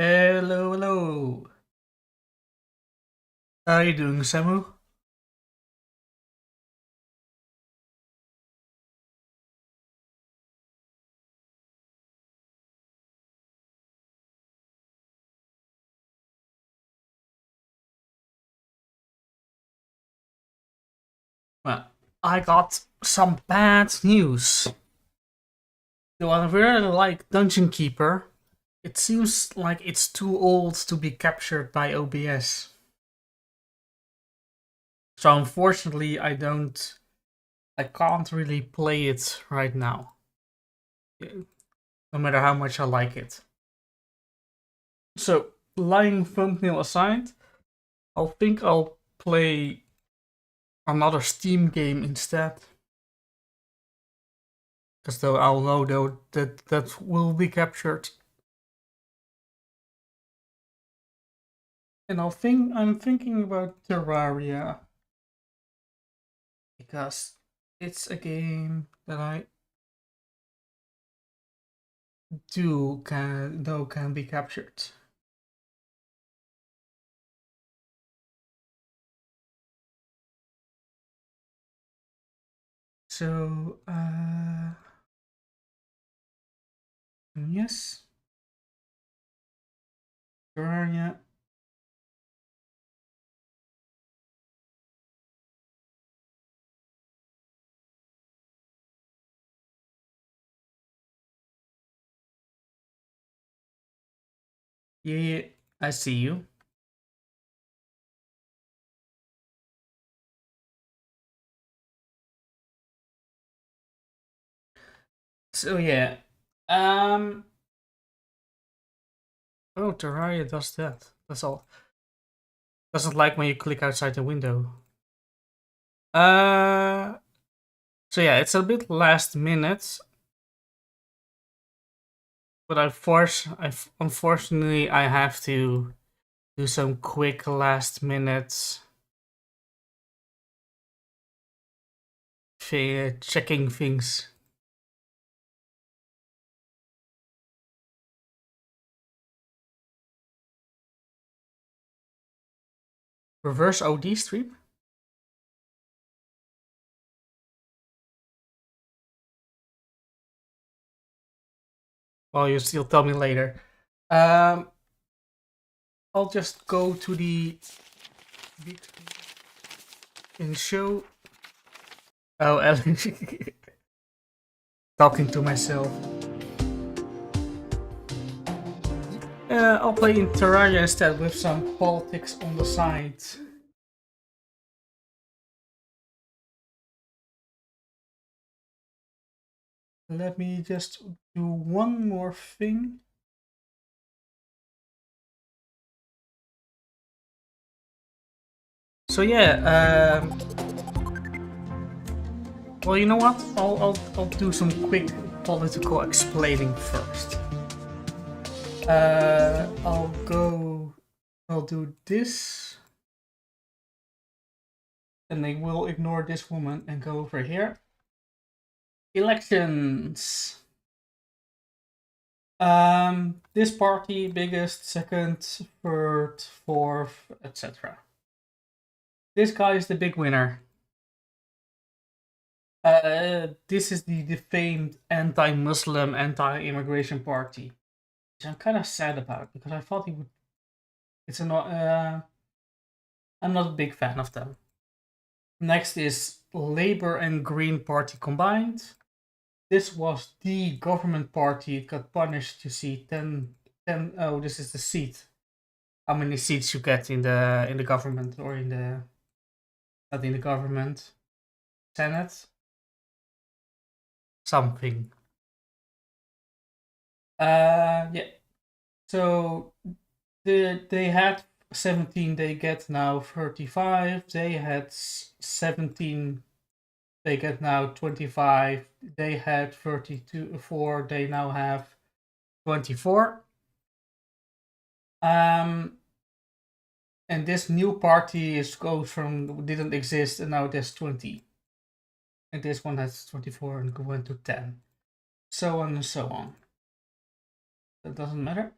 Hello, hello. How are you doing, Samu? Well, I got some bad news. Though I really like Dungeon Keeper, it seems like it's too old to be captured by OBS. So unfortunately, I can't really play it right now. No matter how much I like it. So, lying thumbnail aside, I think I'll play another Steam game instead. Because though I'll know though that will be captured. And I'm thinking about Terraria. Because it's a game that I can be captured. So yes. Terraria. Yeah, I see you. So yeah. Um Oh, Terraria does that. That's all. Doesn't like when you click outside the window. Uh so yeah, it's a bit last minute. But unfortunately I have to do some quick last minute checking things. Reverse OD stream? Well, you still tell me later. I'll just go to the big in show. Oh, Ellen. Talking to myself. I'll play in Terraria instead with some politics on the side. Let me just do one more thing. So yeah, well, you know what? I'll do some quick political explaining first. I'll do this, and they will ignore this woman and go over here. Elections. This party biggest, second, third, fourth, etc. This guy is the big winner. This is the defamed anti-Muslim, anti-immigration party, which I'm kind of sad about because I thought he would. I'm not a big fan of them. Next is Labour and Green Party combined. This was the government party. It got punished. You see 10. Oh, this is the seat. How many seats you get in the government, or in the, not in the government, Senate, something. Yeah. So they had 17. They get now 35. They had 17. They get now 25. They had 32. They now have 24. And this new party goes from didn't exist, and now there's 20. And this one has 24 and went to 10. So on and so on. That doesn't matter.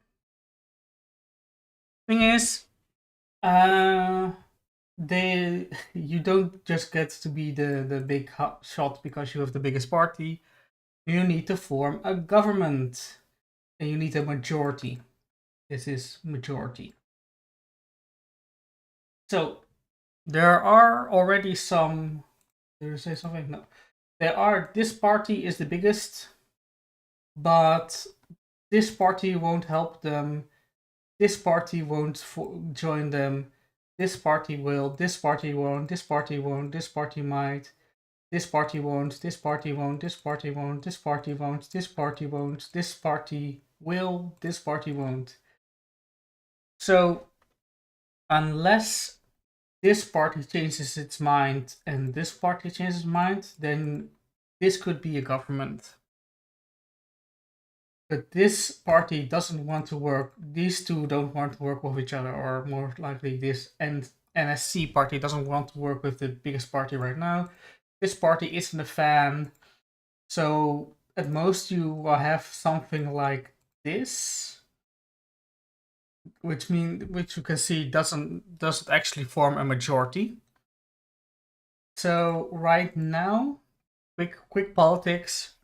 Thing is, you don't just get to be the big shot because you have the biggest party. You need to form a government, and you need a majority. This is majority. So there are already some. Did I say something? No. This party is the biggest, but this party won't help them. This party won't join them. This party will. This party won't. This party won't. This party might. This party won't. This party won't. This party won't. This party won't. This party won't. This party will. This party won't. So unless this party changes its mind and this party changes its mind, then this could be a government. But this party doesn't want to work. These two don't want to work with each other, or more likely this NSC party doesn't want to work with the biggest party right now. This party isn't a fan. So at most you will have something like this, which you can see doesn't actually form a majority. So right now, quick politics.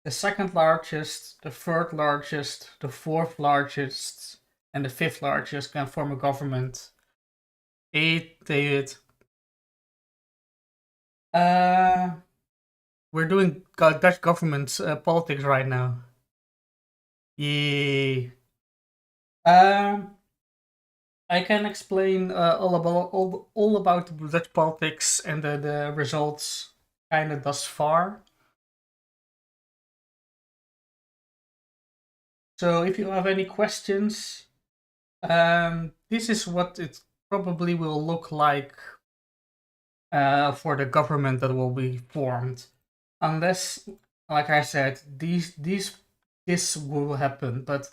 The second largest, the third largest, the fourth largest, and the fifth largest can form a government. David. We're doing Dutch government politics right now. Yeah. I can explain all about Dutch politics and the results kind of thus far. So if you have any questions, this is what it probably will look like for the government that will be formed, unless, like I said, this will happen. But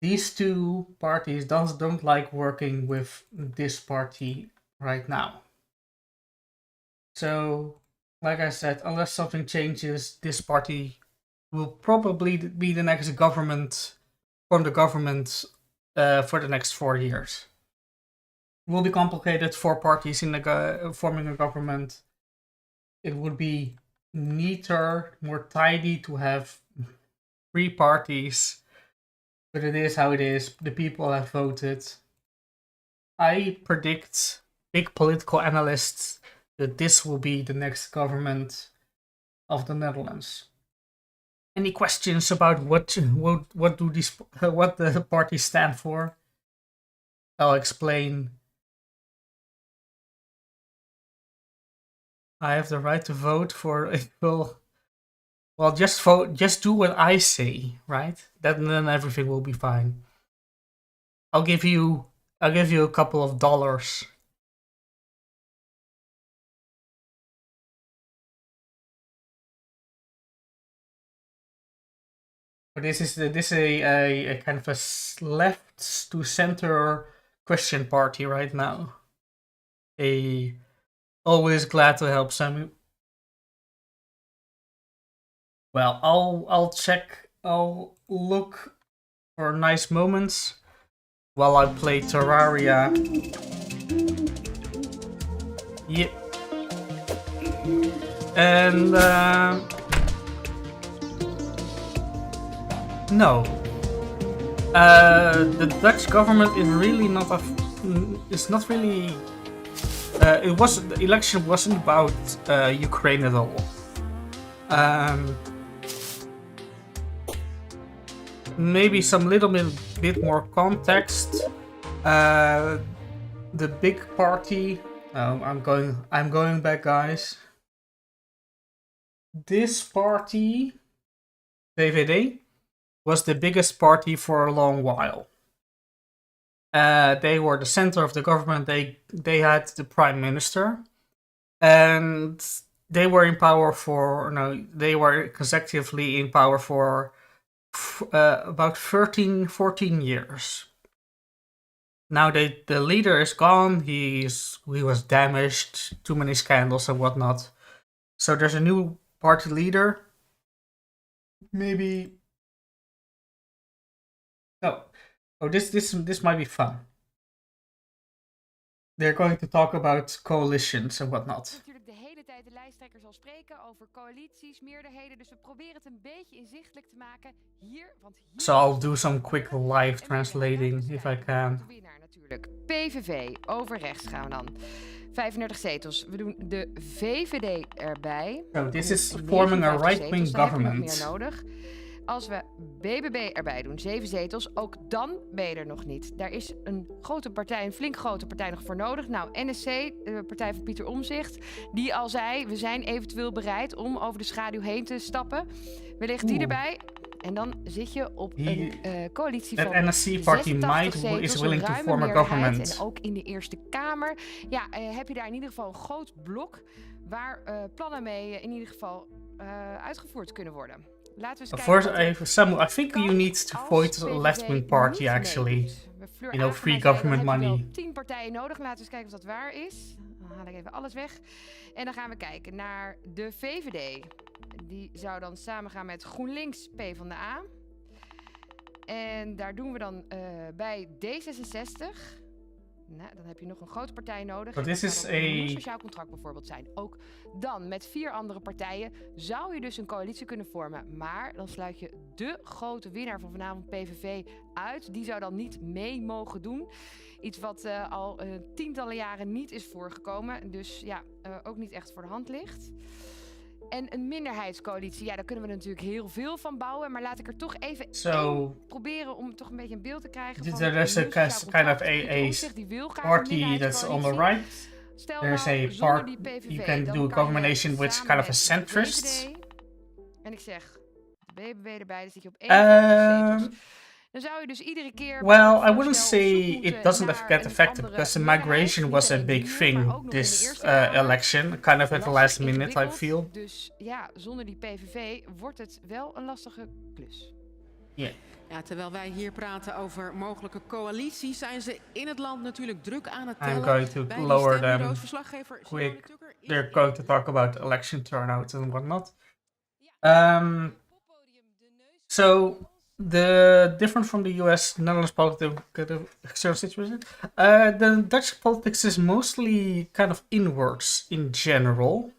these two parties don't like working with this party right now. So, like I said, unless something changes, this party will probably be the next government, form the government for the next 4 years. It will be complicated. 4 parties in forming a government. It would be neater, more tidy to have 3 parties. But it is how it is. The people have voted. I predict, big political analysts, that this will be the next government of the Netherlands. Any questions about what the parties stand for? I'll explain. I have the right to vote for it. Well, just vote. Just do what I say, right? Then everything will be fine. I'll give you a couple of dollars. But this is a kind of a left to center Christian party right now. Always glad to help Samu. Well, I'll check. I'll look for nice moments while I play Terraria. Yep. And no. The Dutch government is really not it's not really The election wasn't about Ukraine at all. Maybe some little bit more context. The big party. I'm going back, guys. This party, VVD, was the biggest party for a long while. They were the center of the government. They had the prime minister, and they were in power they were consecutively in power for about 14 years. Now the leader is gone. He was damaged, too many scandals and whatnot. So there's a new party leader. Maybe. No. Oh, this might be fun. They're going to talk about coalitions and whatnot. Natuurlijk de hele tijd de lijsttrekker zal spreken over coalities, meerderheden. Dus we proberen het een beetje inzichtelijk te maken hier. Want hier so I'll do some quick live translating if I can. De winnaar natuurlijk. PVV, over rechts gaan we dan. 35 zetels. We doen de VVD erbij. So this is forming a right-wing government. Meer nodig. Als we BBB erbij doen, 7 zetels, ook dan ben je er nog niet. Daar is een grote partij, een flink grote partij nog voor nodig. Nou, NSC, de partij van Pieter Omtzigt, die al zei, we zijn eventueel bereid om over de schaduw heen te stappen. Wellicht die erbij. En dan zit je op een coalitie van that NSC party is willing to form a government. En ook in de Eerste Kamer. Ja, heb je daar in ieder geval een groot blok waar plannen mee in ieder geval uitgevoerd kunnen worden. Laten we eens kijken. I think you need to vote a left-wing party, actually. Free government money. We hebben 10 partijen nodig. Laten we eens kijken of dat waar is. Dan haal ik even alles weg. En dan gaan we kijken naar de VVD. Die zou dan samengaan met GroenLinks PvdA. En daar doen we dan bij D66... Nou, dan heb je nog een grote partij nodig. But this is een sociaal contract bijvoorbeeld zijn. Ook dan met 4 andere partijen zou je dus een coalitie kunnen vormen. Maar dan sluit je de grote winnaar van vanavond PVV uit. Die zou dan niet mee mogen doen. Iets wat al tientallen jaren niet is voorgekomen. Dus ja, ook niet echt voor de hand ligt. En een minderheidscoalitie, ja, daar kunnen we natuurlijk heel veel van bouwen. Maar laat ik er toch even proberen om toch een beetje een beeld te krijgen van... There's a kind of a party that's on the right. There's a part you can do a combination with kind of a centrist. En ik zeg, de BBB erbij, dan zit je op 51 zetels. Dan zou je dus iedere keer... Well, I wouldn't say it doesn't get affected because the migration was a big thing this election, kind of at the last minute, I feel. Dus ja, zonder die PVV wordt het wel een lastige klus. Yeah. Ja, terwijl wij hier praten over mogelijke coalities, zijn ze in het land natuurlijk druk aan het tellen. I'm going to lower them quick. They're going to talk about election turnout and whatnot. So... The different from the US, Netherlands politics, external situation. The Dutch politics is mostly kind of inwards in general.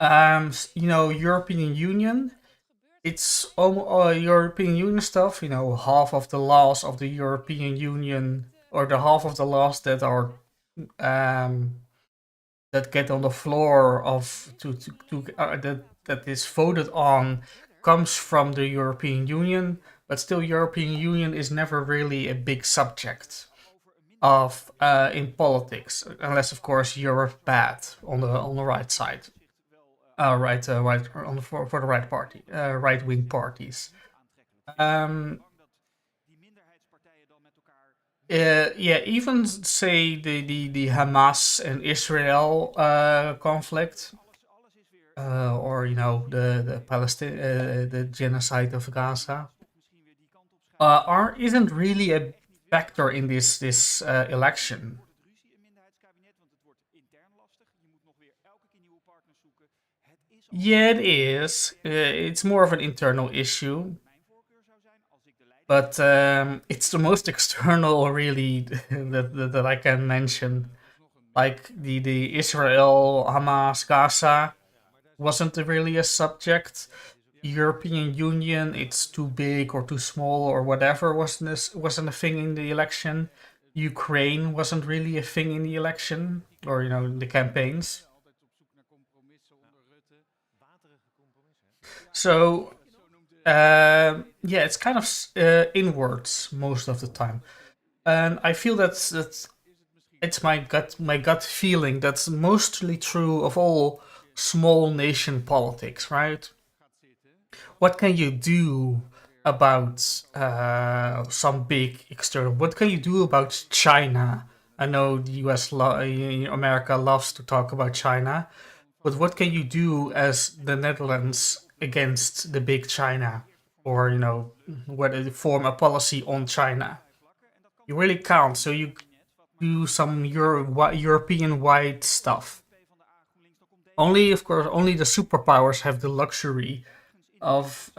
European Union. It's European Union stuff. Half of the laws of the European Union, or the half of the laws that are that get on the floor of that is voted on. Comes from the European Union, but still European Union is never really a big subject of in politics, unless of course you're bad on the right side, right on for the right party, right wing parties. Even say the Hamas and Israel conflict. Or the Palestine, the genocide of Gaza, isn't really a factor in this election. Yeah, it is. It's more of an internal issue, but it's the most external, really, that I can mention. Like the Israel, Hamas, Gaza. Wasn't really a subject. European Union, it's too big or too small or whatever wasn't a thing in the election. Ukraine wasn't really a thing in the election, or in the campaigns. So yeah, it's kind of inwards most of the time, and I feel that's it's my gut feeling that's mostly true of all small nation politics, right? What can you do about some big external? What can you do about China? I know the America loves to talk about China, but what can you do as the Netherlands against the big China, or whether form a policy on China? You really can't. So you do some European-wide stuff. Only, of course, only the superpowers have the luxury of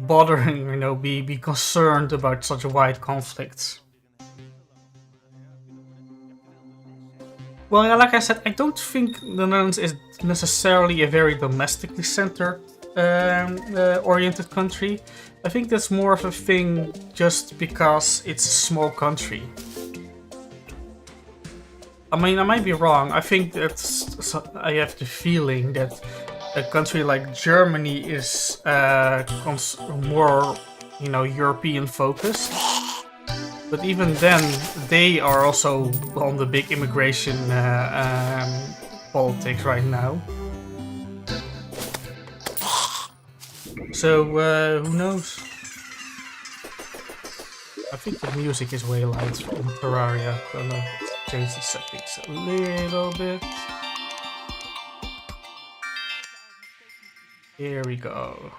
bothering, be concerned about such wide conflicts. Well, yeah, like I said, I don't think the Netherlands is necessarily a very domestically centered oriented country. I think that's more of a thing just because it's a small country. I mean, I might be wrong. I think I have the feeling that a country like Germany is more, European focused. But even then, they are also on the big immigration politics right now. So who knows? I think the music is way loud from Terraria. I'm gonna change the settings a little bit. Here we go.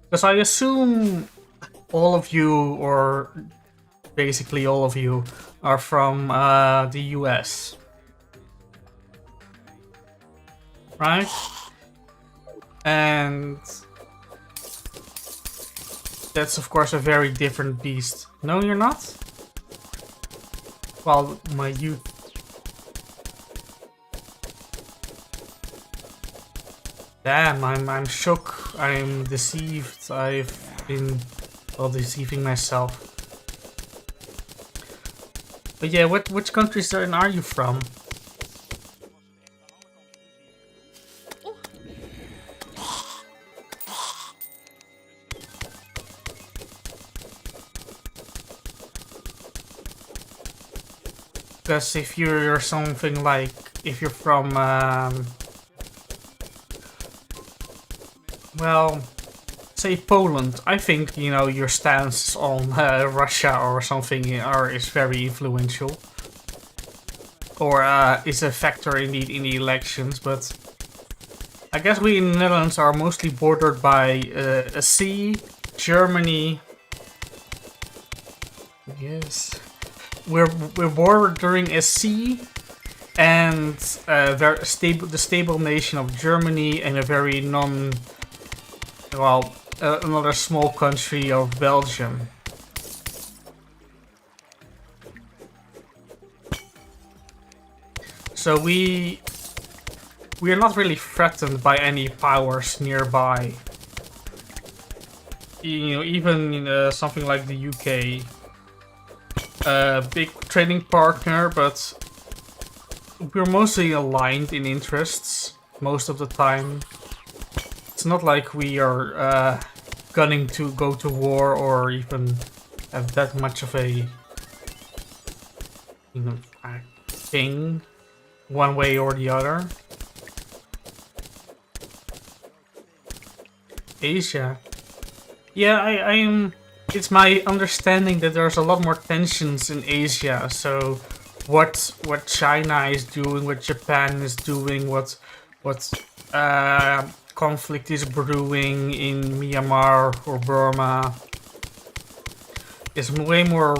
Because I assume all of you, or basically all of you, are from the US. Right? And that's of course a very different beast. No, you're not? Well, my youth. Damn, I'm shook. I'm deceived. I've been deceiving myself. But yeah, which countries are you from? Because if you're something like, if you're from, well, say Poland, I think, your stance on Russia or something is very influential. Or is a factor in the elections, but I guess we in the Netherlands are mostly bordered by a sea, Germany. Yes. We're bordering a sea and very the stable nation of Germany, and a very another small country of Belgium. So we are not really threatened by any powers nearby. Even something like the UK. Big trading partner, but we're mostly aligned in interests most of the time. It's not like we are gunning to go to war or even have that much of a thing one way or the other. Asia. Yeah, I am. It's my understanding that there's a lot more tensions in Asia. So, what China is doing, what Japan is doing, what conflict is brewing in Myanmar or Burma is way more,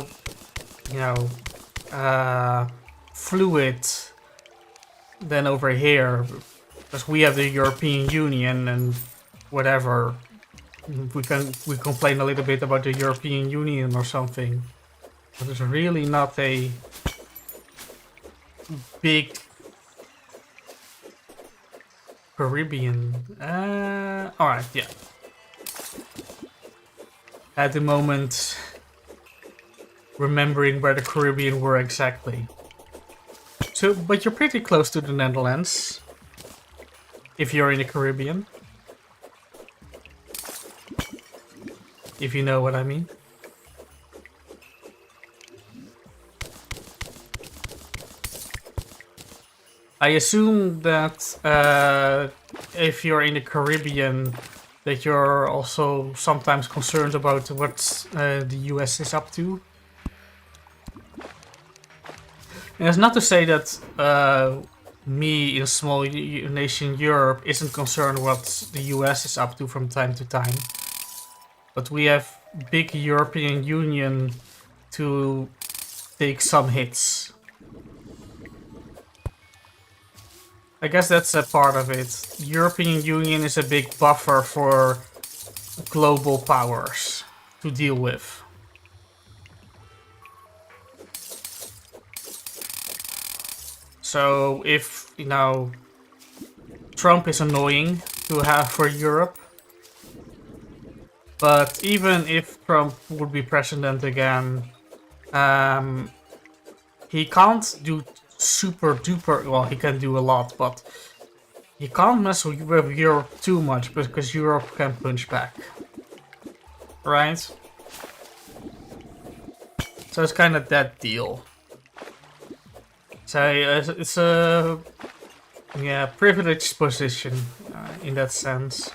fluid than over here, because we have the European Union and whatever. We complain a little bit about the European Union or something, but it's really not big Caribbean. Alright, yeah. At the moment, remembering where the Caribbean were exactly. So, but you're pretty close to the Netherlands. If you're in the Caribbean. If you know what I mean. I assume that if you're in the Caribbean, that you're also sometimes concerned about what the US is up to. And it's not to say that me in a small nation Europe isn't concerned what the US is up to from time to time. But we have big European Union to take some hits. I guess that's a part of it. European Union is a big buffer for global powers to deal with. So if, you know, Trump is annoying to have for Europe, but even if Trump would be president again, he can't do super duper, well, he can do a lot, but he can't mess with Europe too much because Europe can punch back. Right? So it's kind of that deal. So it's a privileged position in that sense.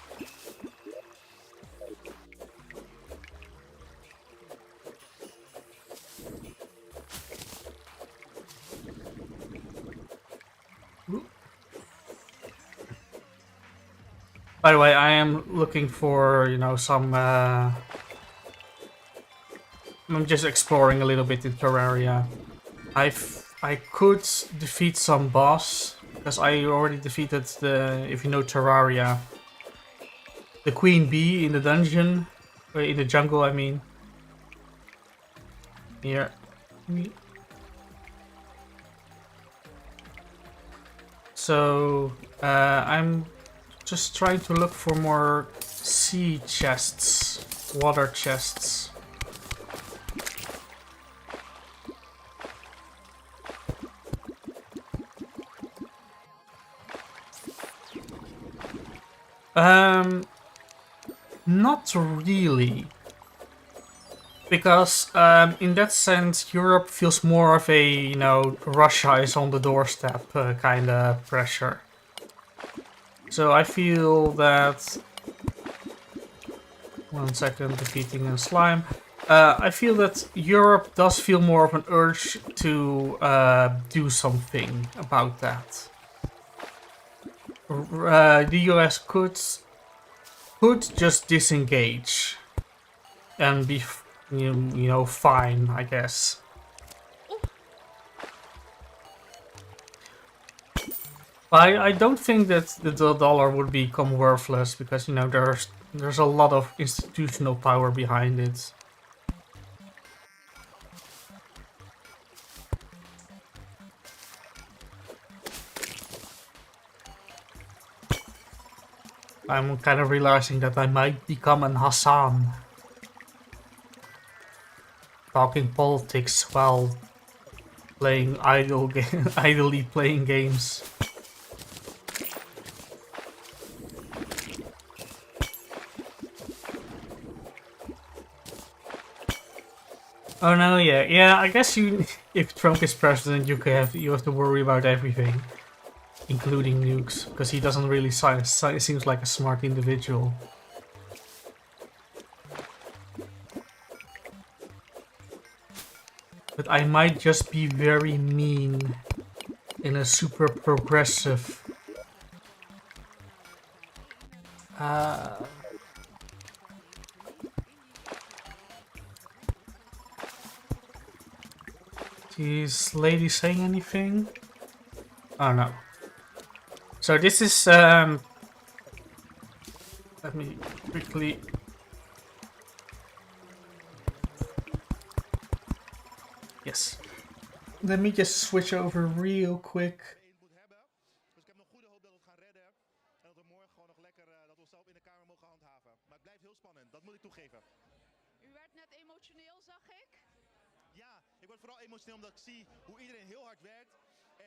By the way, I am looking for, you know, some... I'm just exploring a little bit in Terraria. I could defeat some boss, because I already defeated the, if you know Terraria, the queen bee in the dungeon, in the jungle I mean. Here. So, I'm just trying to look for more sea chests, water chests. Not really. Because in that sense, Europe feels more of a, you know, Russia is on the doorstep kind of pressure. So I feel that... One second, defeating a slime. I feel that Europe does feel more of an urge to do something about that. The US could just disengage and be, you know, fine, I guess. I don't think that the dollar would become worthless because, you know, there's a lot of institutional power behind it. I'm kind of realizing that I might become an Hassan. Talking politics while playing idly playing games. Oh no, yeah. I guess if Trump is president, you have to worry about everything, including nukes, because he doesn't really seems like a smart individual. But I might just be very mean in a super progressive. Is lady saying anything? Oh no. So this is let me quickly. Yes. Let me just switch over real quick. input hebben. Dus ik heb nog goede hoop dat we het gaan redden. En dat we morgen gewoon nog lekker dat we onszelf in de kamer mogen handhaven. Maar het blijft heel spannend, dat moet ik toegeven. U werd net emotioneel, zag ik. Ja, ik word vooral emotioneel omdat ik zie hoe iedereen heel hard werkt.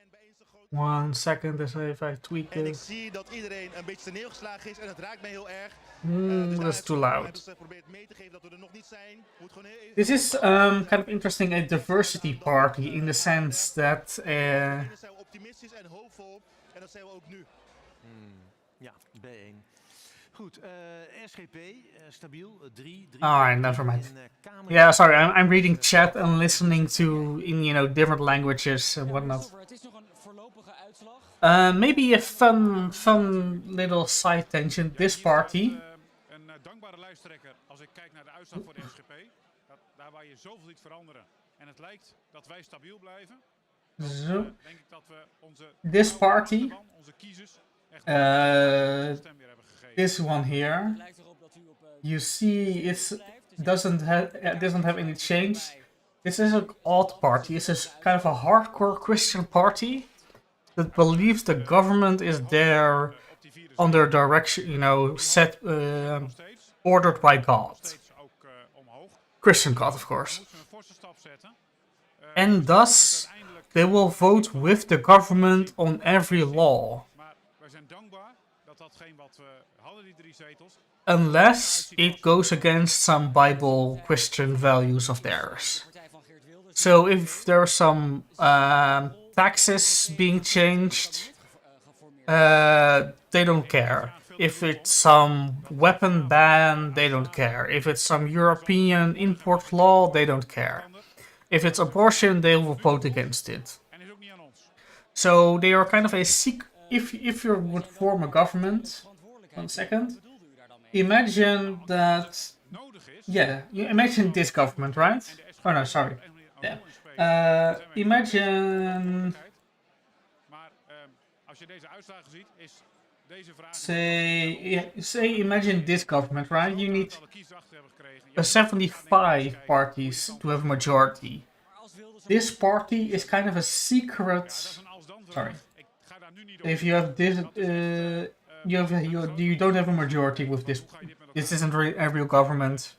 En bij eens een groot... 1 second, as if I tweak En ik this. zie dat iedereen een beetje ten neergeslagen is en het raakt mij heel erg. That's too loud. Dus probeert mee te geven dat we er nog niet zijn. Moet gewoon heel... This is kind of interesting, a diversity party in the sense that zijn we optimistisch en hoopvol. En dat zijn we ook nu. Ja, B1. Goed, SGP, stabiel, 3. Alright, never mind. Yeah, sorry, I'm reading chat and listening to in different languages and whatnot. Het is nog een voorlopige uitslag. Maybe a fun little side tangent. This party. Een dankbare lijsttrekker als ik kijk naar de uitslag voor de SGP. Daar waar je zoveel ziet veranderen. En het lijkt dat wij stabiel blijven. Zo. Denk ik dat we onze This party. onze kiezers echt Uh, stem weer hebben gegeven. This one here. Het lijkt erop dat u op You see, it doesn't have any change. This is an odd party. This is kind of a hardcore Christian party that believes the government is there under direction, set, ordered by God. Steeds ook omhoog. Christian God, of course. Moeten we een forse stap zetten. And thus, they will vote with the government on every law. Maar wij zijn dankbaar dat datgene wat we hadden, die 3 zetels, Unless it goes against some Bible Christian values of theirs. So if there are some taxes being changed, they don't care. If it's some weapon ban, they don't care. If it's some European import law, they don't care. If it's abortion, they will vote against it. en is ook niet aan ons. So they are kind of a secret. If you would form a government, 1 second. Imagine that. Nodig is. Yeah, you imagine this government, right? Oh no, sorry. Yeah. Imagine. Maar als je deze uitslagen ziet, is deze vraag. Say, imagine this government, right? You need alle kiezers achter hebben gekregen. 75 parties to have a majority. This party is kind of a secret. Een als dan Sorry. Ik ga daar nu niet op. If you have this, you don't have a majority with this. This isn't a real government.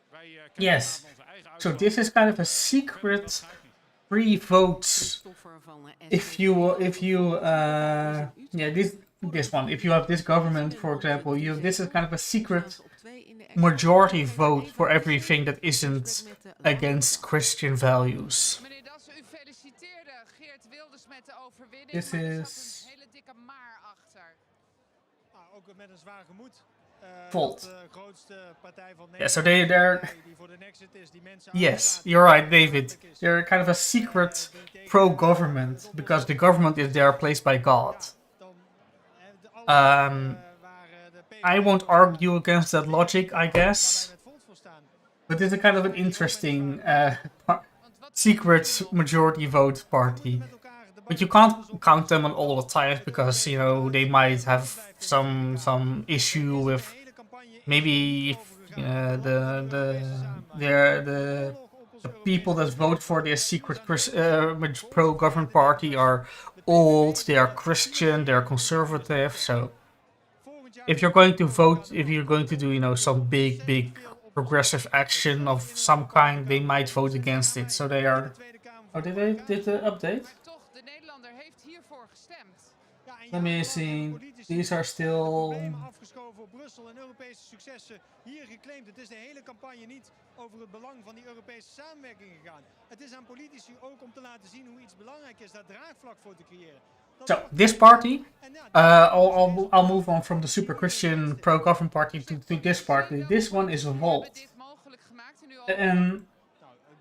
Wij kijken Yes. naar onze eigen So uitslag. this is kind of a secret free votes. Stoffer van If you yeah, this one. If you have this government, for example, this is kind of a secret majority vote for everything that isn't against Christian values. Meneer Dassen, u feliciteerde Geert Wilders met de overwinning. This maar er is- zat een hele dikke maar achter. Ook met een zwaar gemoed. Volt. De grootste partij van Yeah, so Nederland, they're die voor de Nexit is, die mensen yes, aanstaat, you're right, David. is. They're kind of a secret pro-government because the government is there placed by God. Dan, alle, Um, waar de I won't argue against that logic, I guess. met Volt voor staan. But it's a kind of an interesting secret majority vote party. Met elkaar debat But you can't count them on all the time because they might have some issue with de hele campagne maybe the people that vote for this secret pro-government party are old, they are Christian, they are conservative. So volgend jaar if you're going to vote, if you're going to do some big progressive action of some kind, they might vote against it. So they are. Tweede Kamer Oh, did the update? Maar toch, de Nederlander heeft hiervoor gestemd. Ja, en Let me jarenlang see. hebben politici These are still. problemen afgeschoven op Brussel en Europese successen hier geclaimd. Het is de hele campagne niet over het belang van die Europese samenwerking gegaan. Het is aan politici ook om te laten zien hoe iets belangrijk is, daar draagvlak voor te creëren. Dat So wordt- this party, en ja, I'll move on from the super Christian pro-government party to this party. This one is We hebben Volt, dit mogelijk gemaakt en u al... and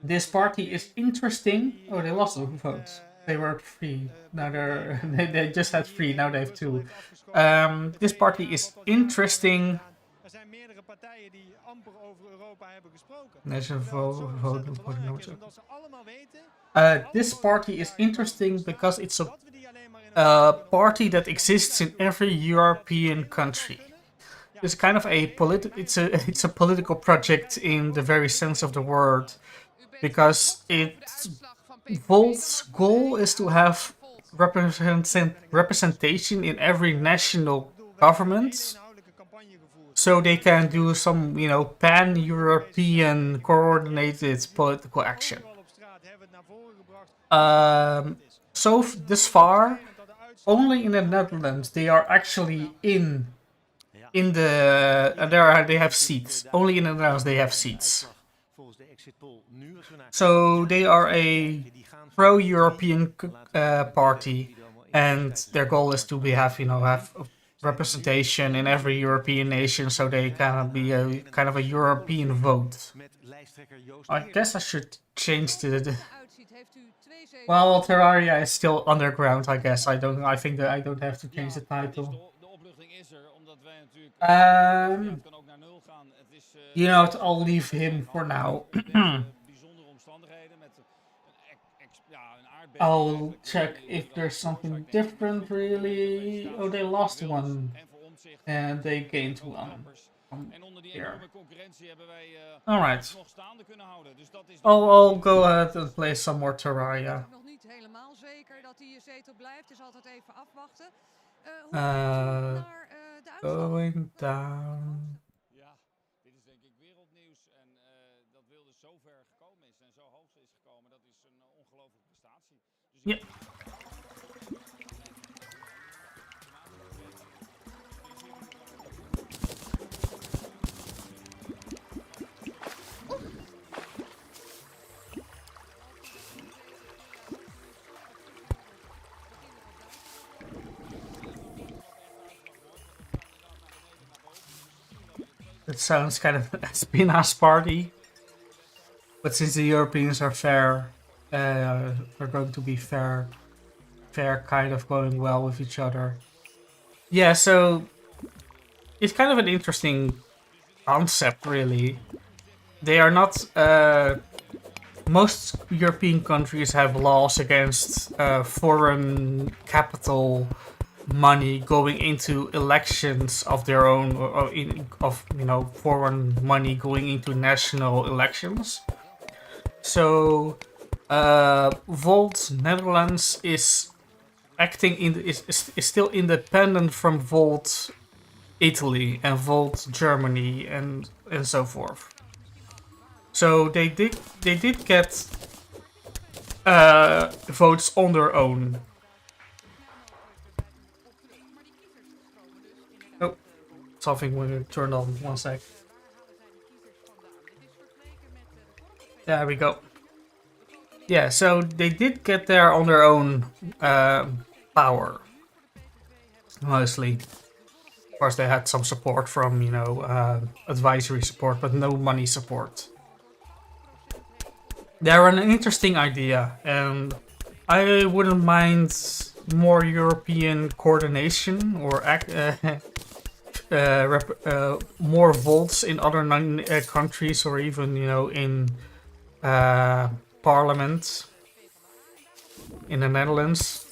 this party is interesting. Oh, they lost the votes. They were 3. Now they just had 3. Now they have 2. This party is interesting. er zijn meerdere partijen die amper over Europa hebben gesproken. There's a Terwijl het zo vote. ontzettend belangrijk is, omdat ze allemaal weten This party is interesting because it's dat we die alleen maar in Europa kunnen party that exists in every European country. It's kind of a it's a political project in the very sense of the word, U bent because trots over de it uitslag van Volt's goal is to have representation in every national government, so they can do some, you know, pan-European coordinated political action. So this far, only in the Netherlands they are actually in the they have seats. Only in the Netherlands they have seats. So they are a pro-European party, and their goal is to have representation in every European nation, so they can be a kind of a European vote. I guess I should change the well, Terraria is still underground. I guess I think that I don't have to change the title. You know what? I'll leave him for now. I'll check if there's something different, really. Oh, they lost one. And they gained one. Here. Alright. I'll go ahead and play some more Terraria. Going down. Yep. It sounds kind of a spin-ass party. But since the Europeans are fair, they're going to be fair kind of going well with each other. Yeah, so it's kind of an interesting concept, really. They are not... most European countries have laws against foreign capital money going into elections of their own, foreign money going into national elections. So Volt Netherlands is is still independent from Volt Italy and Volt Germany and so forth. So they did get votes on their own. Oh, something will turn on. 1 sec. There we go. Yeah, so they did get there on their own power, mostly. Of course, they had some support from, advisory support, but no money support. They're an interesting idea, and I wouldn't mind more European coordination or more votes in other countries, or even, in Parliament in the Netherlands,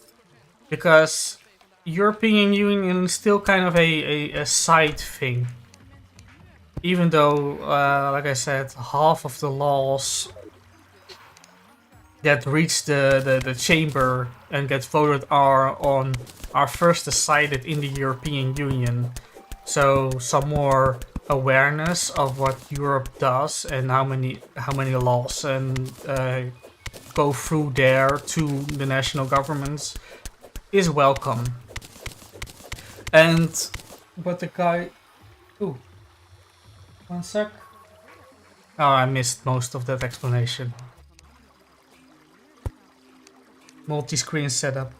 because European Union is still kind of a side thing. Even though, like I said, half of the laws that reach the chamber and get voted are first decided in the European Union. So some more awareness of what Europe does and how many laws and go through there to the national governments is welcome. But the guy... Ooh. 1 sec. Oh, I missed most of that explanation. Multi-screen setup.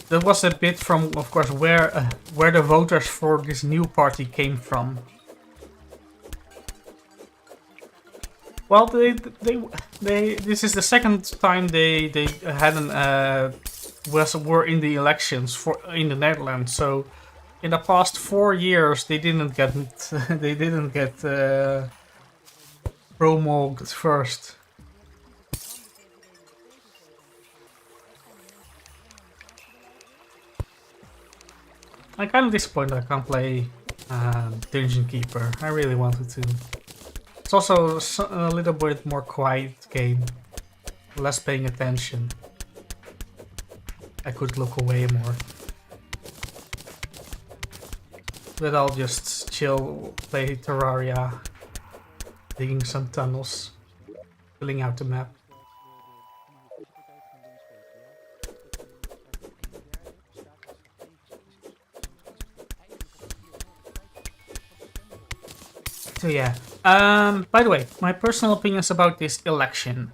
That was a bit from, of course, where the voters for this new party came from. Well, this is the second time they were in the elections in the Netherlands. So in the past 4 years, they didn't get promulgated first. I'm kind of disappointed I can't play Dungeon Keeper. I really wanted to. It's also a little bit more quiet game. less paying attention. I could look away more. But I'll just chill, play Terraria, digging some tunnels, filling out the map. So yeah, by the way, my personal opinions about this election.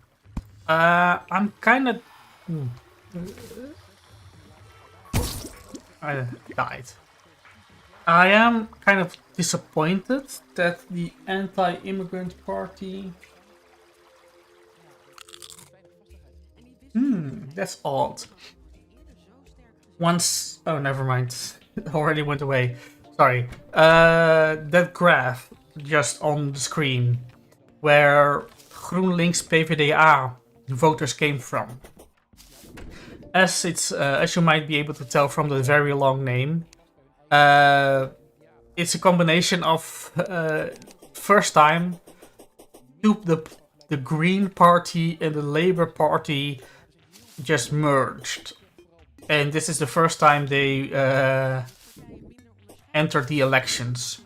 I'm kind of... I died. I am kind of disappointed that the anti-immigrant party... that's odd. Once... Oh, never mind. It already went away. Sorry. That graph just on the screen where GroenLinks PvdA voters came from. As you might be able to tell from the very long name, it's a combination of first time the Green Party and the Labour Party just merged, and this is the first time they entered the elections.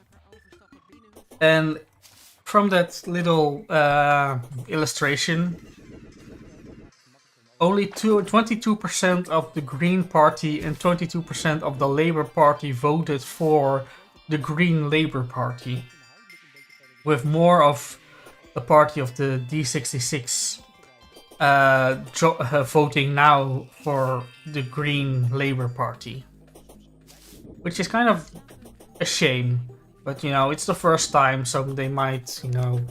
And from that little illustration, only 22% of the Green Party and 22% of the Labour Party voted for the Green Labour Party, with more of the party of the D66 voting now for the Green Labour Party, which is kind of a shame. But, you know, it's the first time, so they might, you know,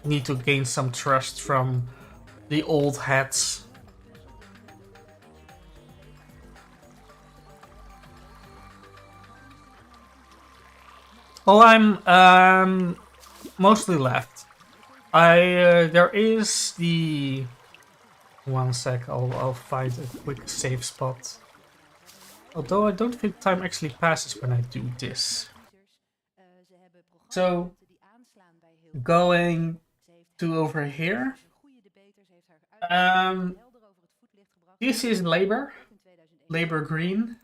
need to gain some trust from the old hats. Oh, I'm mostly left. There is the... One sec, I'll find a quick safe spot. Although I don't think time actually passes when I do this. So, going to over here. This is Labour Green.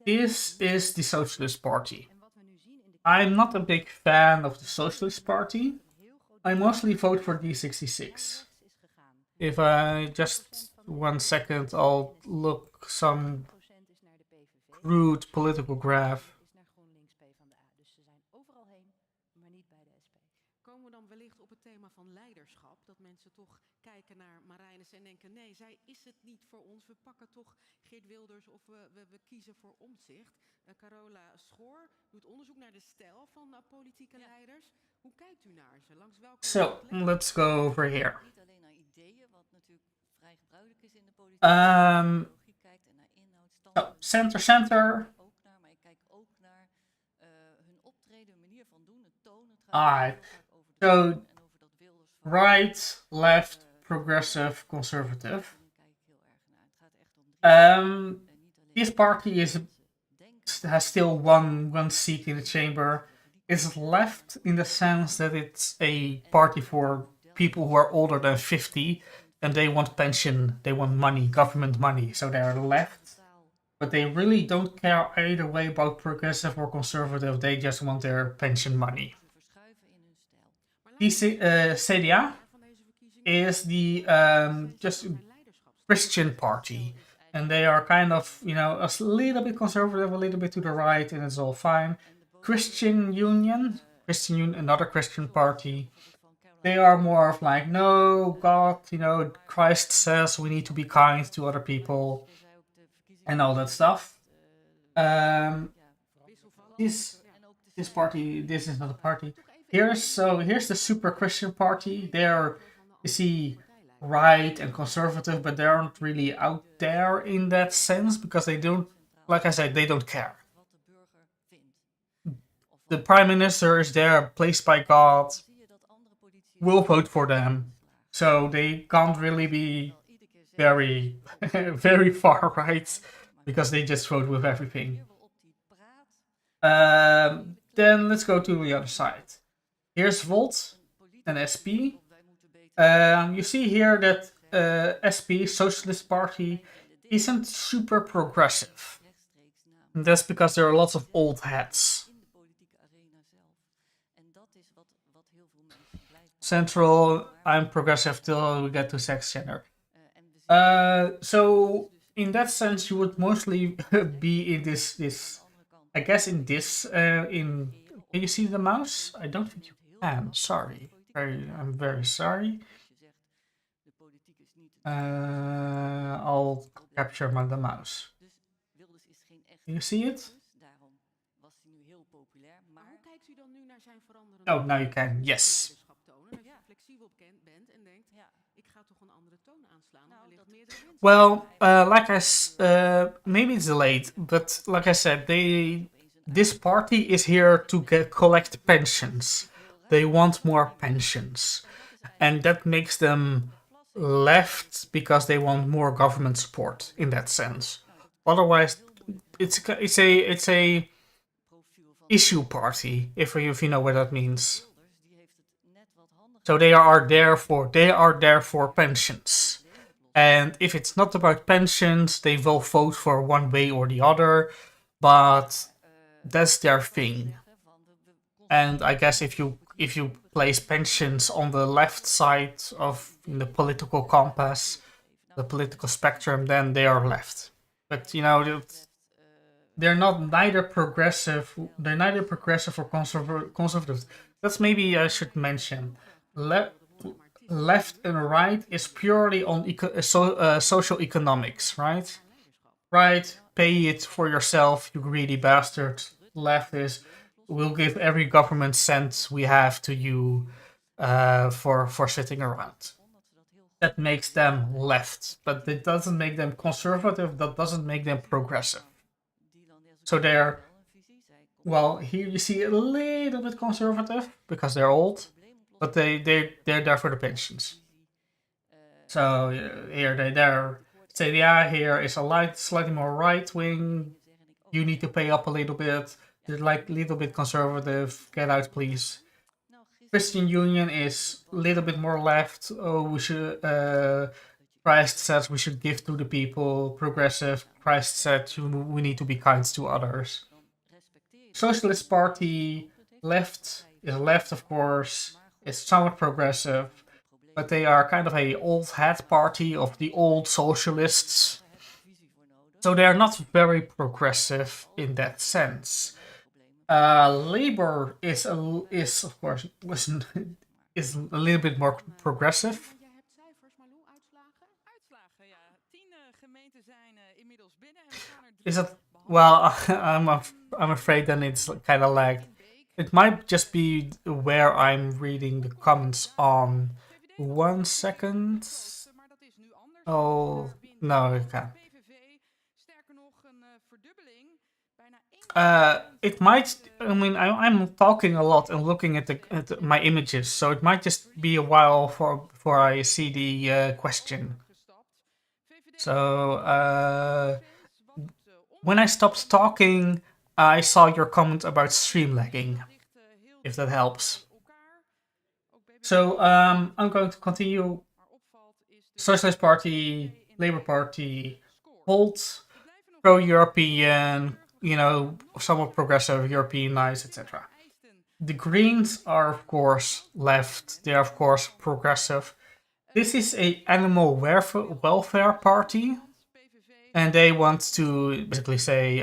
This is the Socialist Party. I'm not a big fan of the Socialist Party. I mostly vote for D66. If I just 1 second, I'll look some crude political graph. Komen we dan wellicht op het thema van leiderschap, dat mensen toch kijken naar Marijnissen en denken, nee, zij is het niet voor ons. We pakken toch Geert Wilders of we kiezen voor Omtzigt. Carola Schoor doet onderzoek naar de stijl van politieke leiders. Hoe kijkt u naar ze? Langs welke... So, let's go over here. Niet alleen naar ideeën, wat natuurlijk vrij gebruikelijk is in de politiek, kijkt en naar inhoud, center. ook naar, maar ik kijk ook naar hun optreden, manier van doen, het tonen. Alright. So, right, left, progressive, conservative. This party has still one seat in the chamber. It's left in the sense that it's a party for people who are older than 50 and they want pension, they want money, government money, so they're left. But they really don't care either way about progressive or conservative, they just want their pension money. The CDA is the just Christian party, and they are kind of, you know, a little bit conservative, a little bit to the right, and it's all fine. Christian Union, another Christian party, they are more of like, no, God, you know, Christ says we need to be kind to other people, and all that stuff. This party, this is not a party. Here's the super Christian party. They're, you see, right and conservative, but they aren't really out there in that sense because they don't, like I said, they don't care. The prime minister is there, placed by God, will vote for them, so they can't really be very, very far right because they just vote with everything. Then let's go to the other side. Here's Volt and SP. You see here that SP, Socialist Party, isn't super progressive. And that's because there are lots of old hats. Central, I'm progressive till we get to sex gender. So in that sense, you would mostly be in this. I guess in this. In Can you see the mouse? I don't think you can. Sorry. I'm very sorry. I'll capture the mouse. You see it? Oh, now you can. Yes. Well, maybe it's delayed, but like I said, this party is here to collect pensions. They want more pensions, and that makes them left because they want more government support in that sense. Otherwise, it's a issue party, if you know what that means. So they are there for pensions. And if it's not about pensions, they will vote for one way or the other, but that's their thing. And I guess if you place pensions on the left side of the political compass, the political spectrum, then they are left. But they're neither progressive or conservative. That's maybe I should mention. Left and right is purely on social economics, right? Right, pay it for yourself, you greedy bastard. Left is, we'll give every government cent we have to you for sitting around. That makes them left, but it doesn't make them conservative, that doesn't make them progressive. So they're, well, here you see a little bit conservative because they're old, but they're there for the pensions. So here they're CDA here is slightly more right wing. You need to pay up a little bit. They're like a little bit conservative. Get out, please. Christian Union is a little bit more left. Oh, we should. Christ says we should give to the people. Progressive. Christ said we need to be kind to others. Socialist Party left is left, of course. It's somewhat progressive, but they are kind of a old hat party of the old socialists. So they are not very progressive in that sense. Labour is of course is a little bit more progressive. Is it? Well, I'm afraid then it's kind of lagged. It might just be where I'm reading the comments on. 1 second. Oh no, I can't. It might. I mean, I'm talking a lot and looking at my images, so it might just be a while before I see the question. So when I stopped talking, I saw your comment about stream lagging. If that helps. So I'm going to continue. Socialist Party, Labour Party, Volt, pro-European, somewhat progressive, Europeanized, etc. The Greens are, of course, left. They are, of course, progressive. This is a animal welfare party, and they want to basically say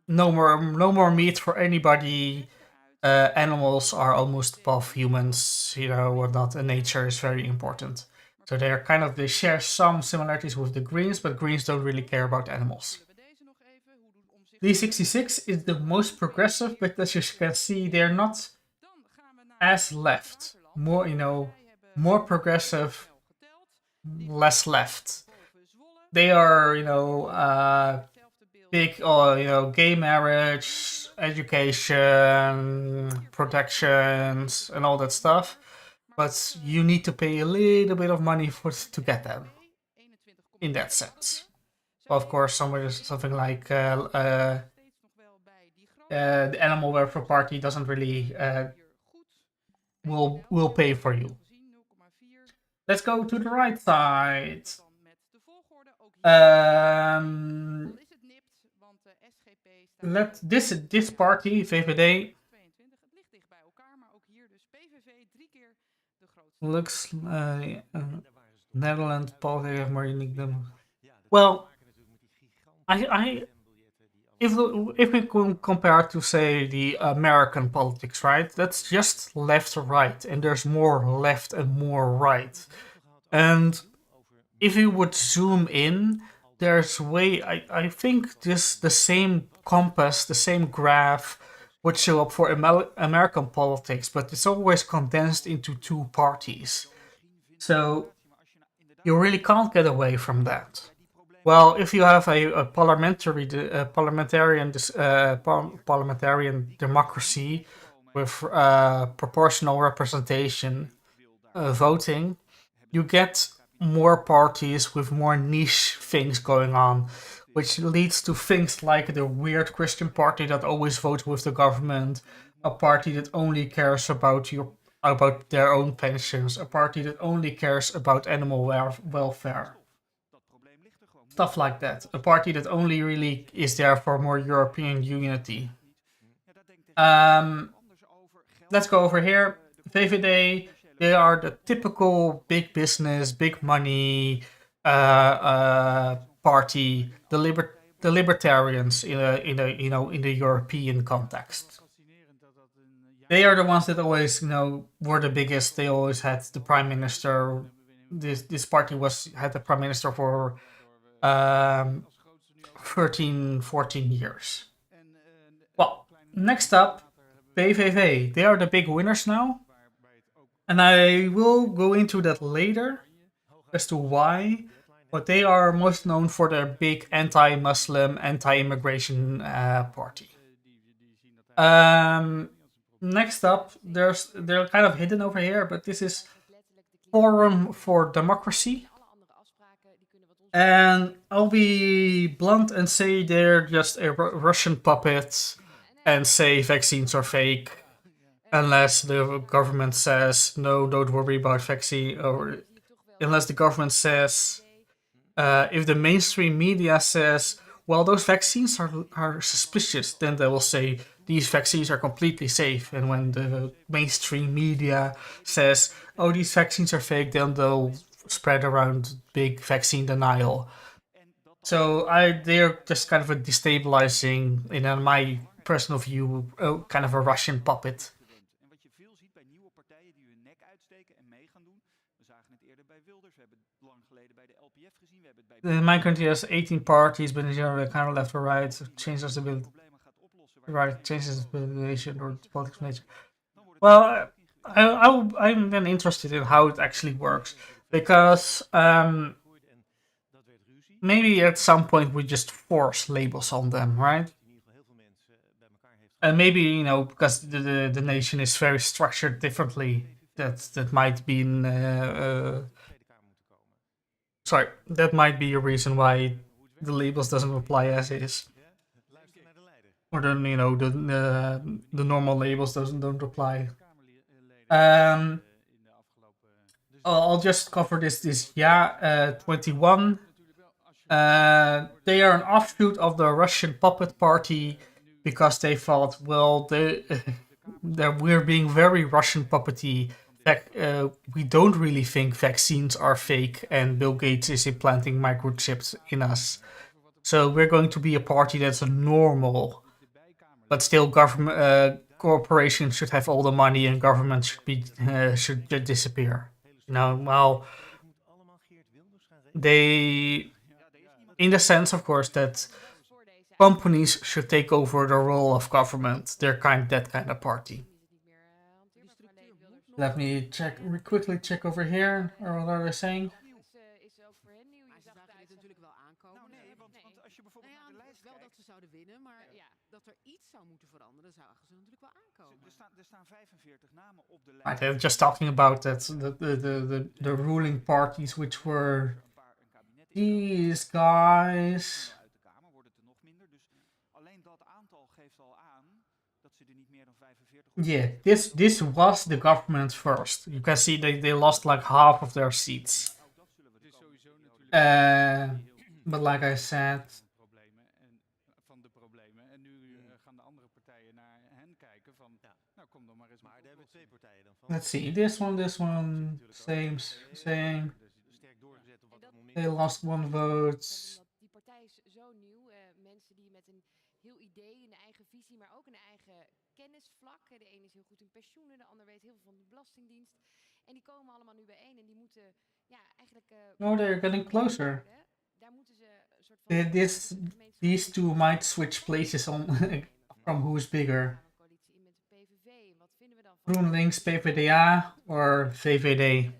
no more meat for anybody. Animals are almost above humans, whatnot, and nature is very important. So they share some similarities with the Greens, but Greens don't really care about animals. D66 is the most progressive, but as you can see, they're not as left. More progressive, less left. They are, big, gay marriage, education, protections, and all that stuff. But you need to pay a little bit of money to get them. In that sense. Well, of course, something like the Animal Welfare Party doesn't really will pay for you. Let's go to the right side. Dan met de volgorde ook hier. Um, Dan is het nipt, want de SGP staat let this party, VVD, 22. Het ligt dicht bij elkaar, maar ook hier dus PVV 3 keer de grootste. looks Netherlands politics have more unique than. Well, I if we compare to say the American politics, right? That's just left right, and there's more left and more right. And if you would zoom in, there's I think the same compass, the same graph would show up for American politics, but it's always condensed into two parties. So you really can't get away from that. Well, if you have a parliamentarian democracy with proportional representation voting, you get more parties with more niche things going on, which leads to things like the weird Christian party that always votes with the government, a party that only cares about their own pensions, a party that only cares about animal welfare. Stuff like that. A party that only really is there for more European unity. Let's go over here. VVD, they are the typical big business, big money party, the libertarians in the European context. They are the ones that always were the biggest. They always had the prime minister. This party had the prime minister for 13, 14 years. Well, next up, PVV. They are the big winners now. And I will go into that later as to why. But they are most known for their big anti-Muslim, anti-immigration party. Next up, they're kind of hidden over here, but this is Forum for Democracy. And I'll be blunt and say they're just a Russian puppet and say vaccines are fake. Unless the government says, no, don't worry about vaccine. Or unless the government says, if the mainstream media says, well, those vaccines are suspicious, then they will say, these vaccines are completely safe. And when the mainstream media says, oh, these vaccines are fake, then they'll spread around big vaccine denial. So they're just kind of a destabilizing, in my personal view, kind of a Russian puppet. En wat je veel ziet bij nieuwe partijen die hun nek uitsteken en mee gaan doen. We zagen het eerder bij Wilders, we hebben het lang geleden bij de LPF gezien. We hebben het bij My country has 18 parties, but in general, kind of left or right, changes the bill. Right, changes the nation or politics nature. Well, I'm then interested in how it actually works, because maybe at some point we just force labels on them, right? And maybe because the nation is very structured differently, that might be sorry, that might be a reason why the labels doesn't apply as is. Or then the normal labels don't apply. I'll just cover this 21. They are an offshoot of the Russian puppet party because they thought, well, we're being very Russian puppety. We don't really think vaccines are fake and Bill Gates is implanting microchips in us. So we're going to be a party that's normal. But still, government corporations should have all the money, and government should disappear. Well, they, in the sense, of course, that companies should take over the role of government. They're that kind of party. Let me quickly check over here. Or what are they saying? Right, they're just talking about that the ruling parties, which were these guys. Yeah, this was the government first. You can see they lost like half of their seats. Het is sowieso natuurlijk But like I said, van de problemen. En nu gaan de andere partijen naar hen kijken van, nou kom dan maar eens Maar daar hebben we twee partijen dan van. let's see, this one, same. Sterk doorgezet op wat allemaal They lost one vote. Die partij is zo nieuw. Mensen die met een heel idee, een eigen visie, maar ook een eigen kennisvlak. De ene is heel goed in pensioenen, de ander weet heel veel van de Belastingdienst. En die komen allemaal nu bijeen en die moeten eigenlijk... No, they're getting closer. Daar moeten ze een soort van... These two might switch places on from who's bigger. GroenLinks, PvdA or VVD.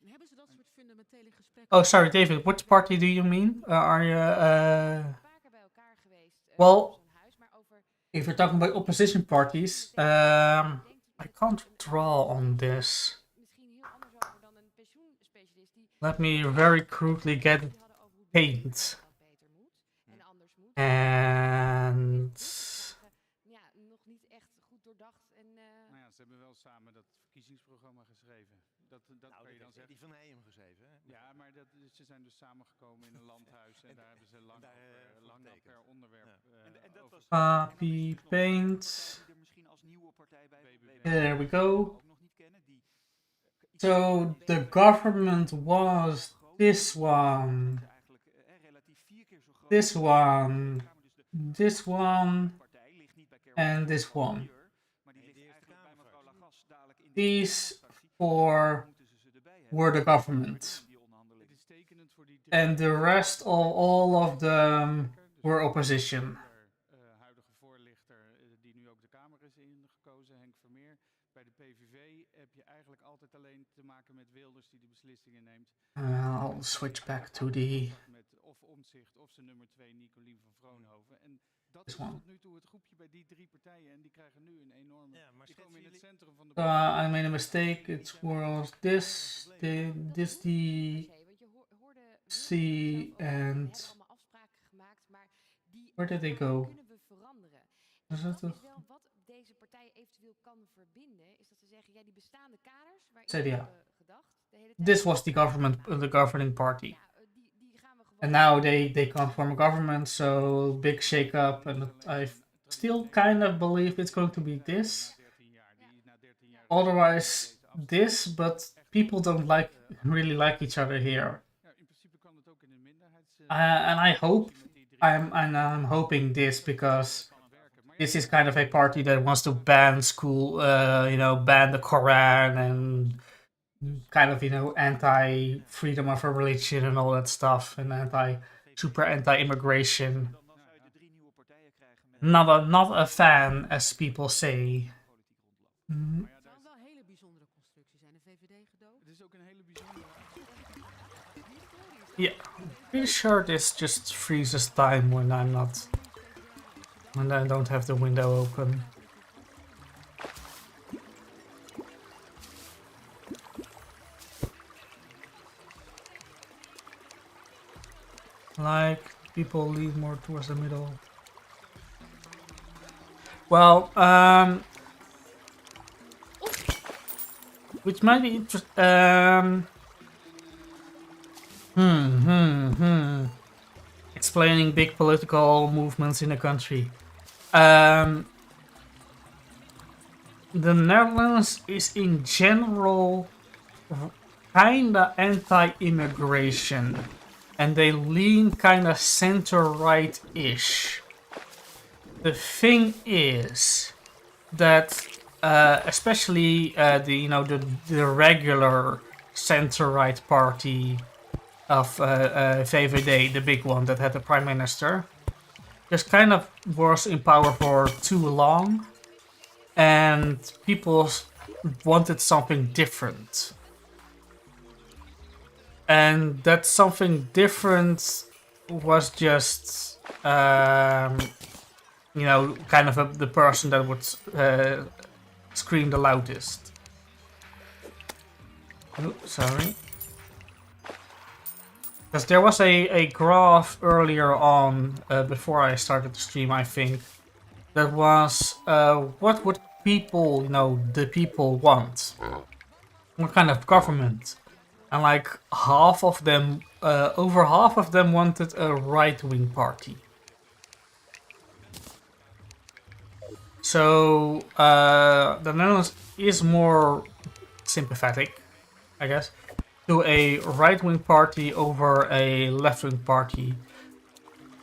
Hebben ze dat soort fundamentele gesprekken? Oh, sorry, David. Which party do you mean? Are you? Well, if you're talking about opposition parties, I can't draw on this. Let me very crudely get paint. And nog niet echt goed doordacht. Nou ja, ze hebben wel samen dat verkiezingsprogramma geschreven. Dat kan je dan zeggen. Die van Heijem geschreven, hè? Ja, maar ze zijn dus samengekomen in een landhuis en daar hebben ze lang per onderwerp en dat was copy paint. There we go. So the government was this one, this one, this one, and this one. These four were the government. And the rest of all of them were opposition. Huidige voorlichter die nu ook de Kamer is ingekozen, Henk Vermeer. Bij de PVV heb je eigenlijk altijd alleen te maken met Wilders die de beslissingen neemt. I'll switch back to the... Met of Omtzigt of zijn nummer 2 Nicolien van Vroonhoven. En dat is tot nu toe het groepje bij die drie partijen. En die krijgen nu een enorme... die komen in het centrum van de... I made a mistake. It was this, the C, and... Where did they go? Is it wel wat deze partijen eventueel kan verbinden, is dat ze zeggen, ja, die bestaande kaders waarin CDA. gedacht, This was the governing party. And now they can't form a government, so big shake-up, and I still kind of believe it's going to be this. Otherwise this, but people don't really like each other here. And I'm hoping this, because this is kind of a party that wants to ban school, ban the Quran and kind of, anti-freedom of religion and all that stuff, and anti-immigration. Not a fan, as people say. Het zou wel een hele bijzondere constructie zijn. De VVD gedood. Het is ook een hele bijzondere... Yeah, pretty sure this just freezes time when I don't have the window open. Like, people lean more towards the middle. Well, which might be interesting. Explaining big political movements in a country. The Netherlands is in general kinda anti-immigration, and they lean kinda center-right-ish. The thing is that, especially the regular center-right party of VVD, the big one that had the prime minister, just kind of was in power for too long, and people wanted something different. And that something different was just, kind of the person that would scream the loudest. Oh, sorry. Because there was a graph earlier on, before I started the stream, I think, that was what would people, the people want? What kind of government? And like half of them, over half of them wanted a right-wing party. So the Netherlands is more sympathetic, I guess, to a right-wing party over a left-wing party.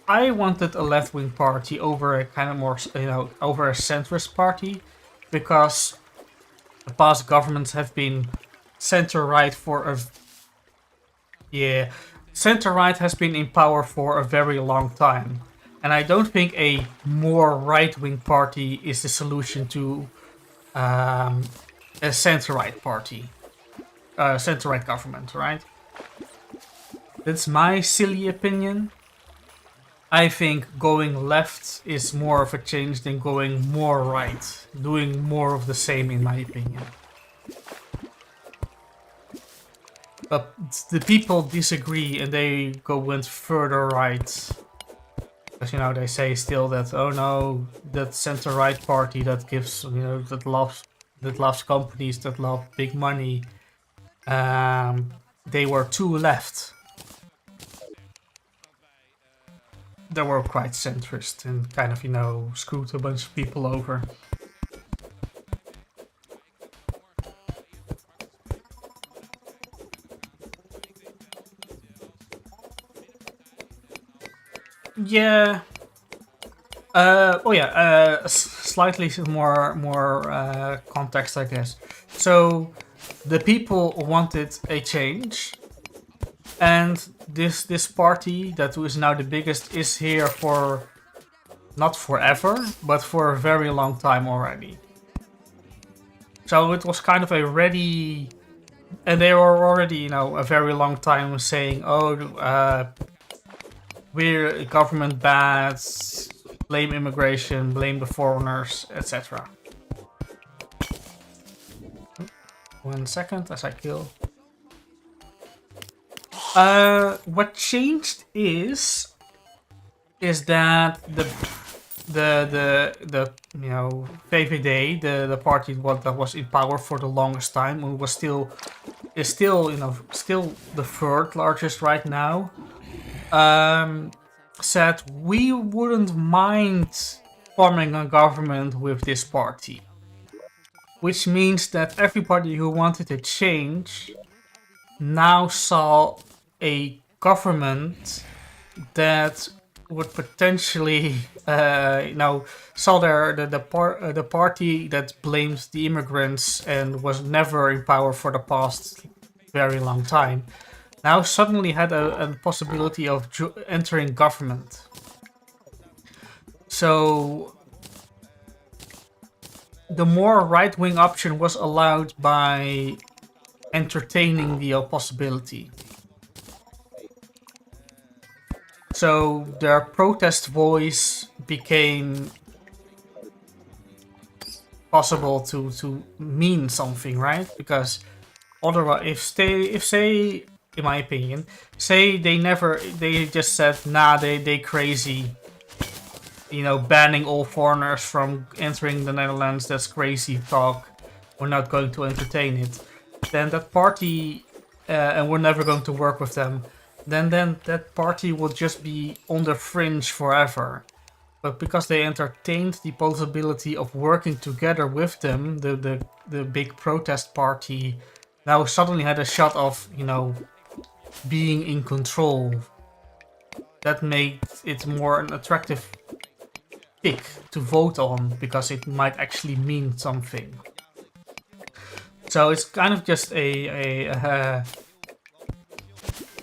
I wanted a left-wing party over a kind of more, over a centrist party, because the past governments have been center-right for a... Yeah, center-right has been in power for a very long time. And I don't think a more right-wing party is the solution to a center-right party. Center-right government, right? That's my silly opinion. I think going left is more of a change than going more right. Doing more of the same, in my opinion. But the people disagree and they went further right. Because, they say still that, oh no, that center-right party that gives, that loves companies, that love big money, they were too left. They were quite centrist and kind of, screwed a bunch of people over. Yeah. Slightly more context, I guess. So the people wanted a change, and this party that is now the biggest is here for not forever, but for a very long time already. So it was kind of a ready, and they were already, a very long time saying, oh, we're government bad, blame immigration, blame the foreigners, etc. 1 second as I kill. What changed is that the VVD, the party that was in power for the longest time, and is still the third largest right now, said we wouldn't mind forming a government with this party. Which means that everybody who wanted a change now saw a government that would potentially, saw the party that blames the immigrants and was never in power for the past very long time, now suddenly had a possibility of entering government. So the more right-wing option was allowed by entertaining the possibility. So their protest voice became possible to mean something, right? Because otherwise, if say, in my opinion, say they just said, nah, they crazy, banning all foreigners from entering the Netherlands, that's crazy talk, we're not going to entertain it, then that party, and we're never going to work with them, then that party will just be on the fringe forever. But because they entertained the possibility of working together with them, the big protest party now suddenly had a shot of, being in control. That made it more an attractive pick to vote on, because it might actually mean something. So it's kind of just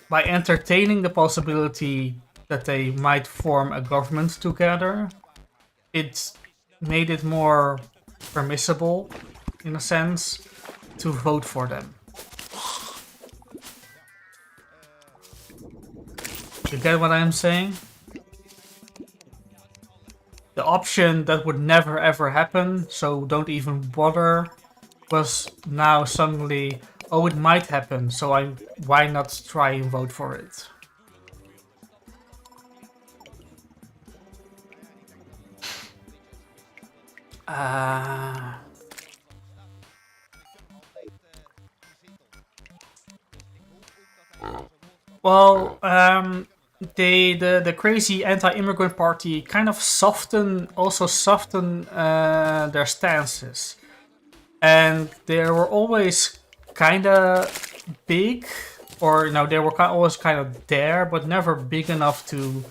by entertaining the possibility that they might form a government together, it made it more permissible, in a sense, to vote for them. You get what I'm saying? The option that would never ever happen, so don't even bother, was now suddenly, oh, it might happen, so why not try and vote for it? Well, the crazy anti-immigrant party kind of soften their stances, and they were always kind of big, or they were always kind of there, but never big enough to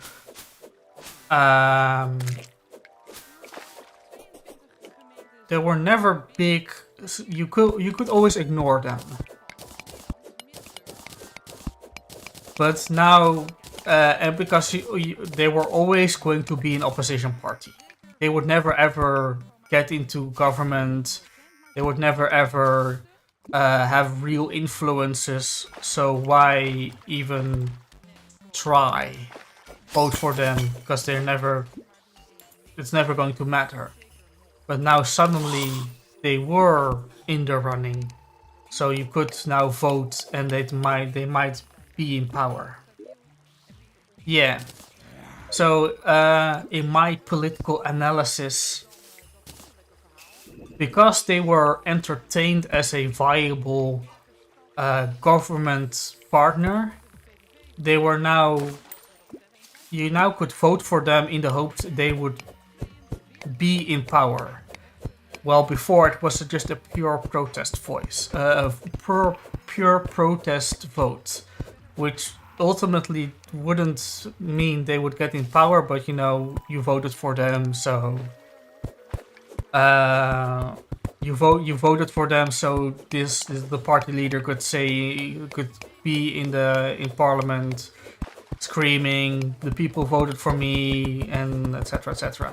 they were never big. You could always ignore them. But now, and because they were always going to be an opposition party, they would never ever get into government. They would never ever have real influences. So why even try vote for them? Because it's never going to matter. But now suddenly they were in the running, so you could now vote, and they might be in power. Yeah. So in my political analysis, because they were entertained as a viable government partner, they were you now could vote for them in the hopes they would be in power. Well, before it was just a pure protest pure protest vote, which ultimately wouldn't mean they would get in power, but you voted for them, so you voted for them, so the party leader could be in parliament screaming, "The people voted for me," and etc. etc.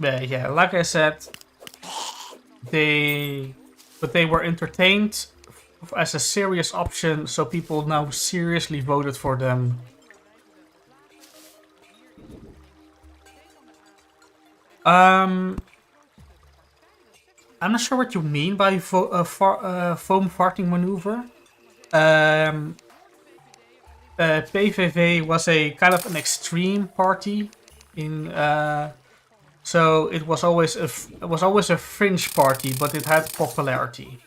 Yeah, like I said, they were entertained as a serious option, so people now seriously voted for them. I'm not sure what you mean by foam farting maneuver. PVV was a kind of an extreme party so it was always a fringe party, but it had popularity.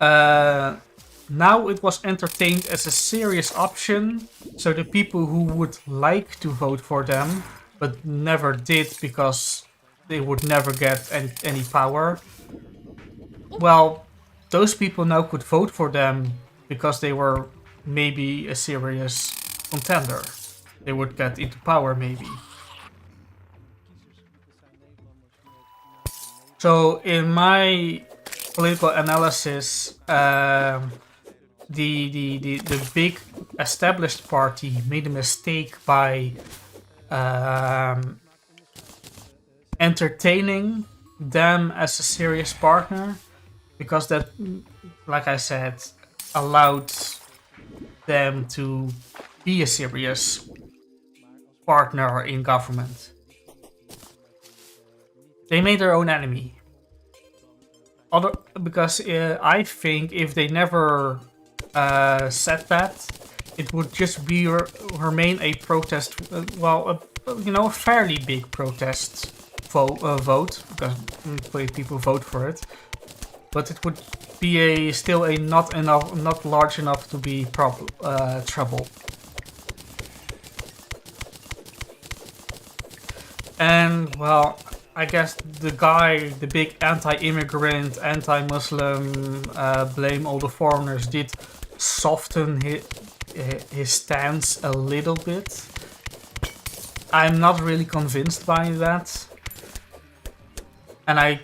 Now it was entertained as a serious option, so the people who would like to vote for them but never did because they would never get any power, well, those people now could vote for them because they were maybe a serious contender. They would get into power maybe. So in my political analysis, the big established party made a mistake by entertaining them as a serious partner, because that, like I said, allowed them to be a serious partner in government. They made their own enemy. Because I think if they never said that, it would just remain a protest. A fairly big protest vote, because people vote for it. But it would be still not large enough to be trouble. And well, I guess the big anti-immigrant, anti-Muslim, blame all the foreigners, did soften his stance a little bit. I'm not really convinced by that. And I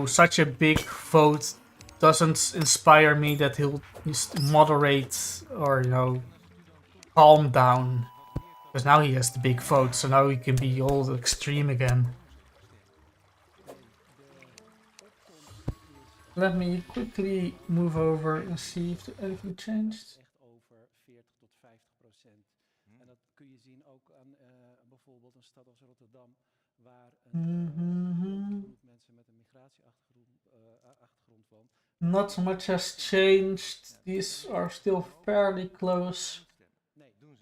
such a big vote doesn't inspire me that he'll moderate or, calm down. Because now he has the big vote, so now he can be all extreme again. Let me quickly move over and see if anything changed. Over 40 tot 50%. En dat kun je zien ook aan bijvoorbeeld een stad als Rotterdam, waar een groep mensen met een migratieachtergrond woont. Not much has changed. These are still fairly close. Nee, doen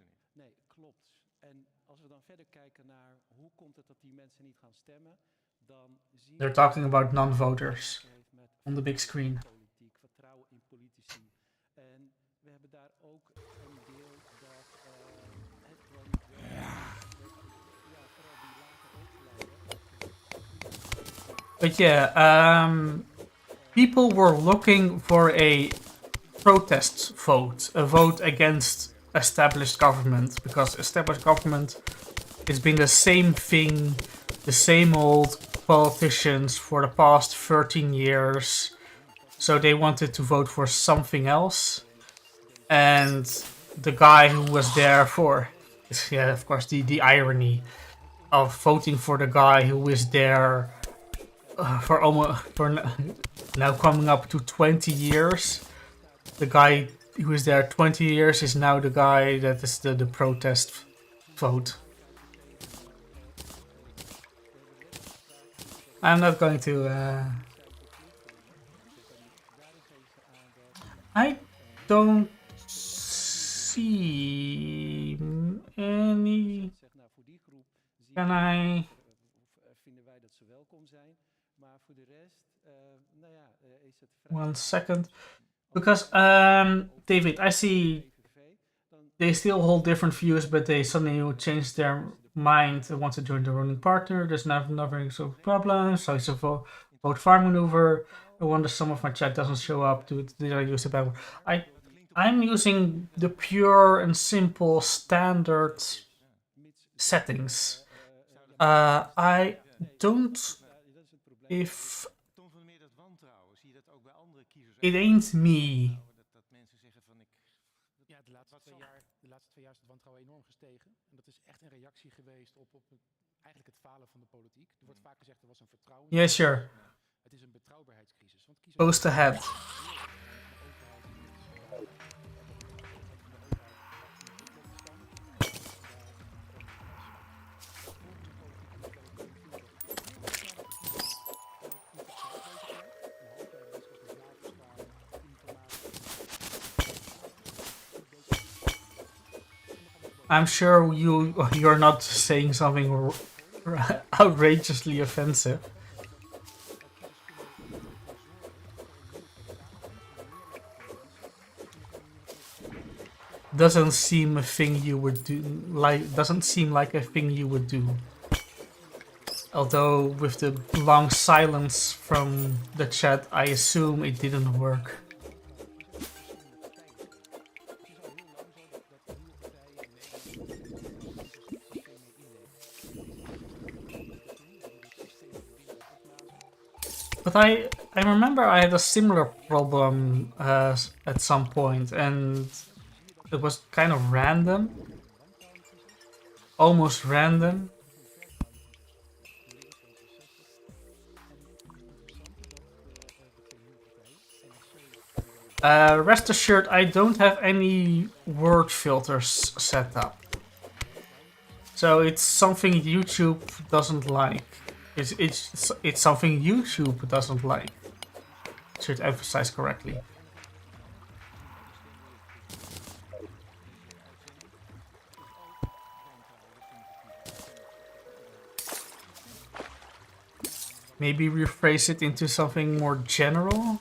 komt het dat die mensen niet gaan stemmen, dan zie They're je talking about dat non-voters te maken heeft met on the big screen. politiek, vertrouwen in politici. En we hebben daar ook een deel dat het gewoon niet werkt. Ja, vooral die lage overlijden. But yeah, people were looking for a protest vote, a vote against established government, because established government has been the same thing, the same old politicians for the past 13 years. So they wanted to vote for something else. And the guy who was there for, yeah, of course, the irony of voting for the guy who is there for now coming up to 20 years. The guy who is there 20 years is now the guy that is the protest vote. I'm not going to... I don't see any... Can I... Vinden wij dat ze welkom zijn, maar voor de rest, nou ja, is het 1 second. Because, David, I see they still hold different views, but they suddenly change their mind and want to join the ruling partner. There's nothing sort of problem, so it's a vote far maneuver. I wonder some of my chat doesn't show up. Did I use a bad word? I'm using the pure and simple standard settings. I don't... If... It ain't me. Ja, de laatste 2 jaar is het wantrouwen enorm gestegen. En dat is echt een reactie geweest op eigenlijk het falen van de politiek. Er wordt vaak gezegd er was een vertrouwen. Yeah, sure. Het is een betrouwbaarheidscrisis. Want Post ahead. I'm sure you're not saying something outrageously offensive. Doesn't seem a thing you would do. Doesn't seem like a thing you would do. Although with the long silence from the chat, I assume it didn't work. But I remember I had a similar problem at some point, and it was kind of random. Almost random. Rest assured, I don't have any word filters set up. So it's something YouTube doesn't like. It's something YouTube doesn't like. Should emphasize correctly. Maybe rephrase it into something more general?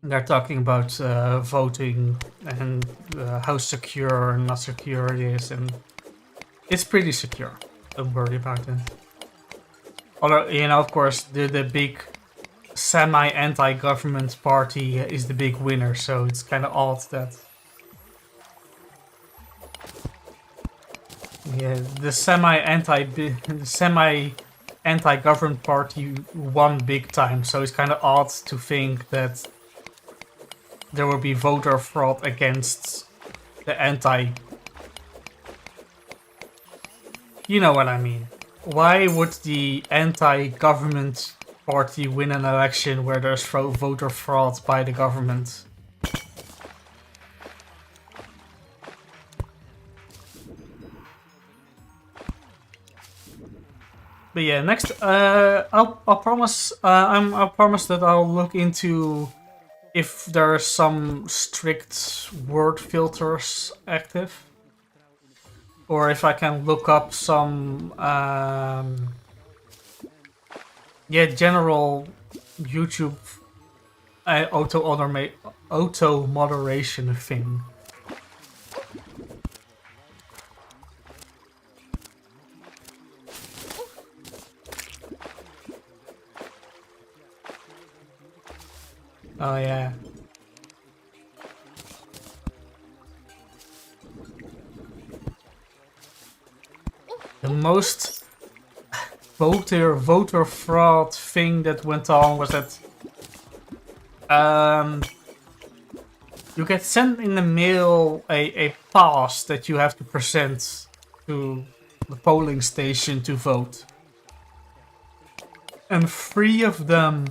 They're talking about voting and how secure and not secure it is, and it's pretty secure. Don't worry about it. Although, you know, of course, the big semi-anti-government party is the big winner, so it's kind of odd that... Yeah, the semi-anti-government party won big time, so it's kind of odd to think that there will be voter fraud against the anti... You know what I mean. Why would the anti-government party win an election where there's voter fraud by the government. But yeah, next, I'll promise, I promise that I'll look into if there are some strict word filters active, or if I can look up some, yeah, general YouTube auto moderation thing. Oh yeah. The most voter fraud thing that went on was that you get sent in the mail a pass that you have to present to the polling station to vote. And 3 of them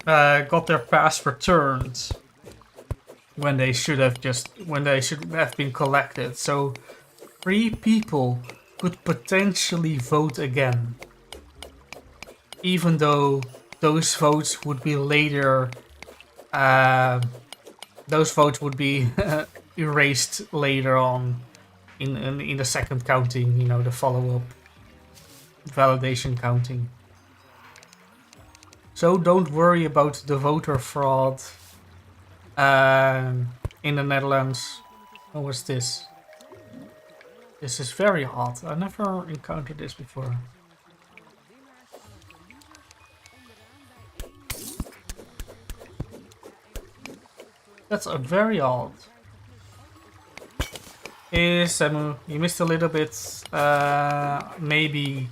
got their pass returned when they should have been collected. So 3 people could potentially vote again, even though those votes would be later. Those votes would be erased later on in the second counting. You know, the follow-up validation counting. So don't worry about the voter fraud in the Netherlands. What was this? This is very hot. I never encountered this before. That's very odd. Hey Samu, you missed a little bit. Maybe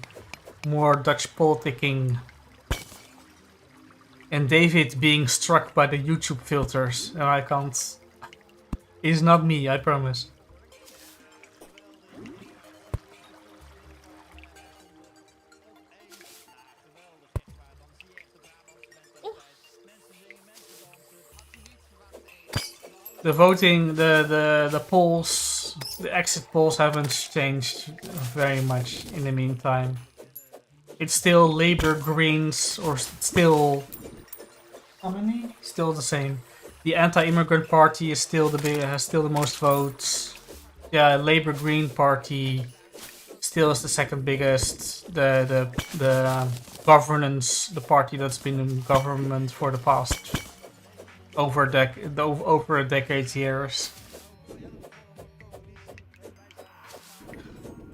more Dutch politicking. And David being struck by the YouTube filters. And I can't... It's not me, I promise. The voting, the polls, the exit polls haven't changed very much in the meantime. It's still Labour, Greens, or still... How many? Still the same. The anti-immigrant party is still has still the most votes. Yeah, Labour Green Party still is the second biggest. The governance, the party that's been in government for the past over a decade years.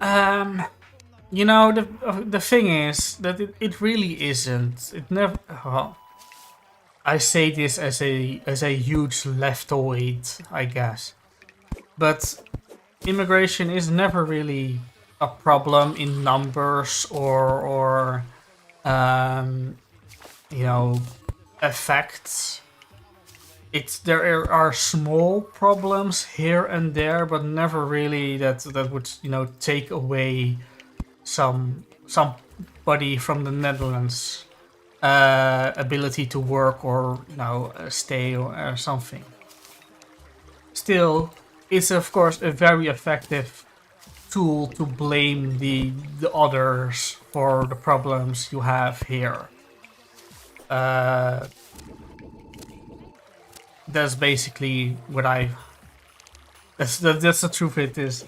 You know, the thing is that it really isn't. It never. I say this as a huge leftoid, I guess, but immigration is never really a problem in numbers or you know, effects. There are small problems here and there, but never really that would, you know, take away somebody from the Netherlands ability to work or, you know, stay or something. Still, it's of course a very effective tool to blame the others for the problems you have here. That's basically what that's the truth. It is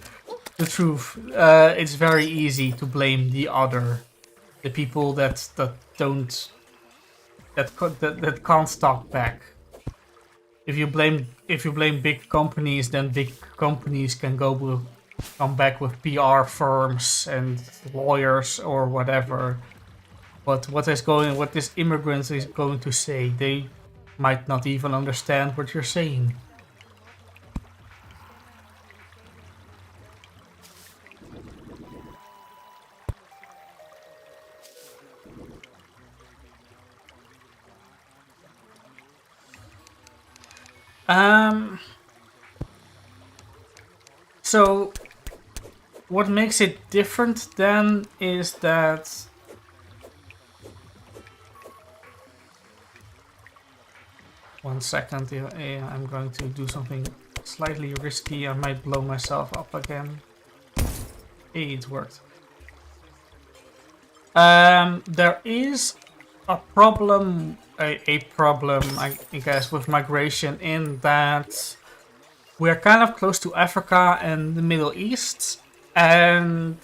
the truth. It's very easy to blame the people that can't talk back. If you blame big companies, then big companies can come back with PR firms and lawyers or whatever. But what this immigrant is going to say, they might not even understand what you're saying. So what makes it different then is that 1 second. I'm going to do something slightly risky. I might blow myself up again. Hey, it worked. There is a problem, I guess, with migration in that we're kind of close to Africa and the Middle East, and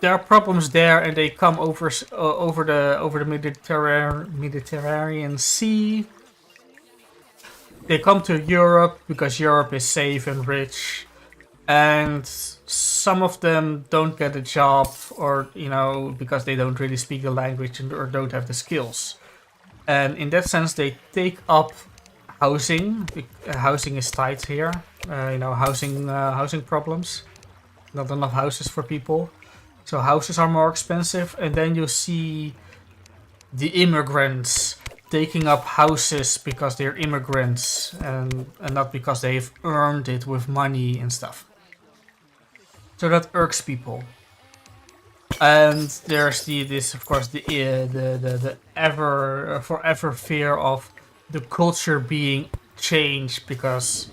there are problems there, and they come over the Mediterranean Sea. They come to Europe because Europe is safe and rich, and some of them don't get a job, or because they don't really speak the language or don't have the skills. And in that sense, they take up housing. Housing is tight here. Housing problems. Not enough houses for people. So houses are more expensive. And then you see the immigrants taking up houses because they're immigrants and not because they've earned it with money and stuff. So that irks people. And there's of course the forever fear of the culture being changed because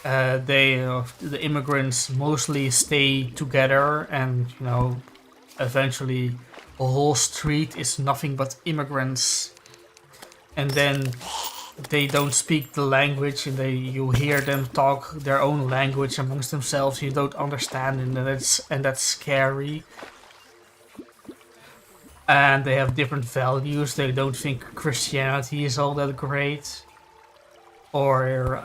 the immigrants mostly stay together, and eventually a whole street is nothing but immigrants, and then they don't speak the language, and you hear them talk their own language amongst themselves. You don't understand, and that's scary. And they have different values. They don't think Christianity is all that great, or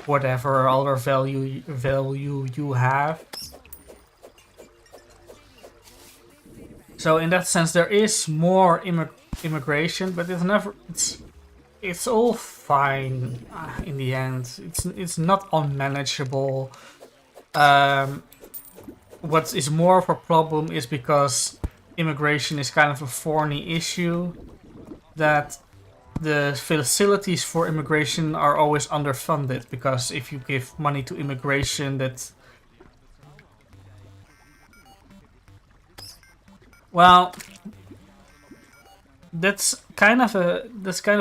whatever other value you have. So in that sense, there is more immigration, but it's all fine in the end. It's not unmanageable. What is more of a problem is because immigration is kind of a thorny issue, that the facilities for immigration are always underfunded, because if you give money to immigration, that's kind of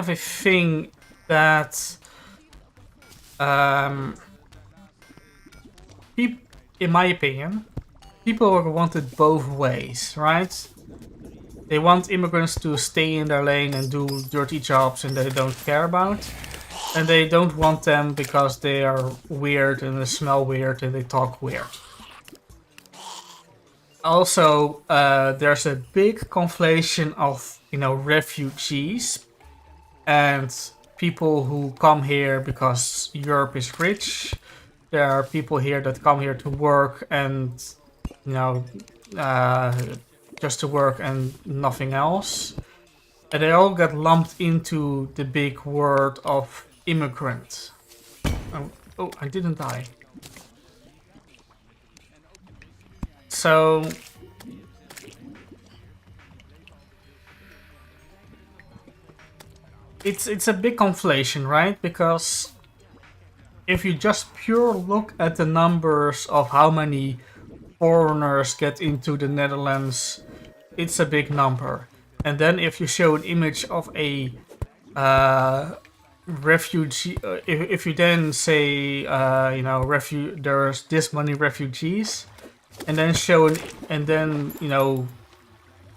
a thing that in my opinion, people want it both ways, right? They want immigrants to stay in their lane and do dirty jobs and they don't care about. And they don't want them because they are weird and they smell weird and they talk weird. Also, there's a big conflation of, refugees and people who come here because Europe is rich. There are people here that come here to work and, just to work and nothing else. And they all get lumped into the big word of immigrant. Oh, I didn't die. So it's a big conflation, right? Because if you just pure look at the numbers of how many foreigners get into the Netherlands, it's a big number. And then if you show an image of a refugee, if you then say, there's this many refugees, and then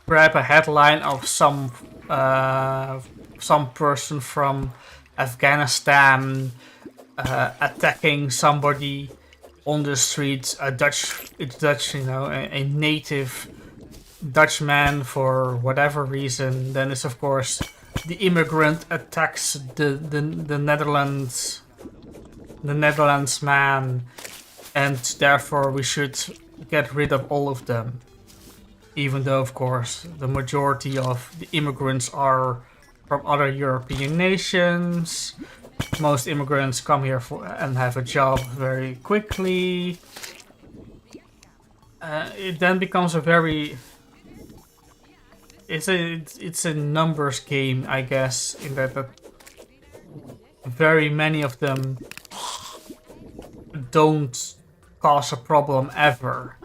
grab a headline of some person from Afghanistan attacking somebody on the streets, a native Dutchman for whatever reason, then it's of course the immigrant attacks the Netherlands man, and therefore we should get rid of all of them. Even though, of course, the majority of the immigrants are from other European nations. Most immigrants come here and have a job very quickly. It then becomes it's a numbers game, I guess, in that very many of them don't cause a problem ever.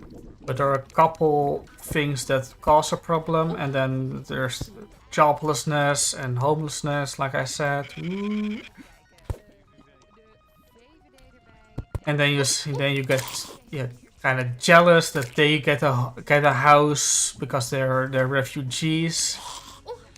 But there are a couple things that cause a problem, and then there's joblessness and homelessness, like I said. Ooh. And then you get kind of jealous that they get a house because they're refugees,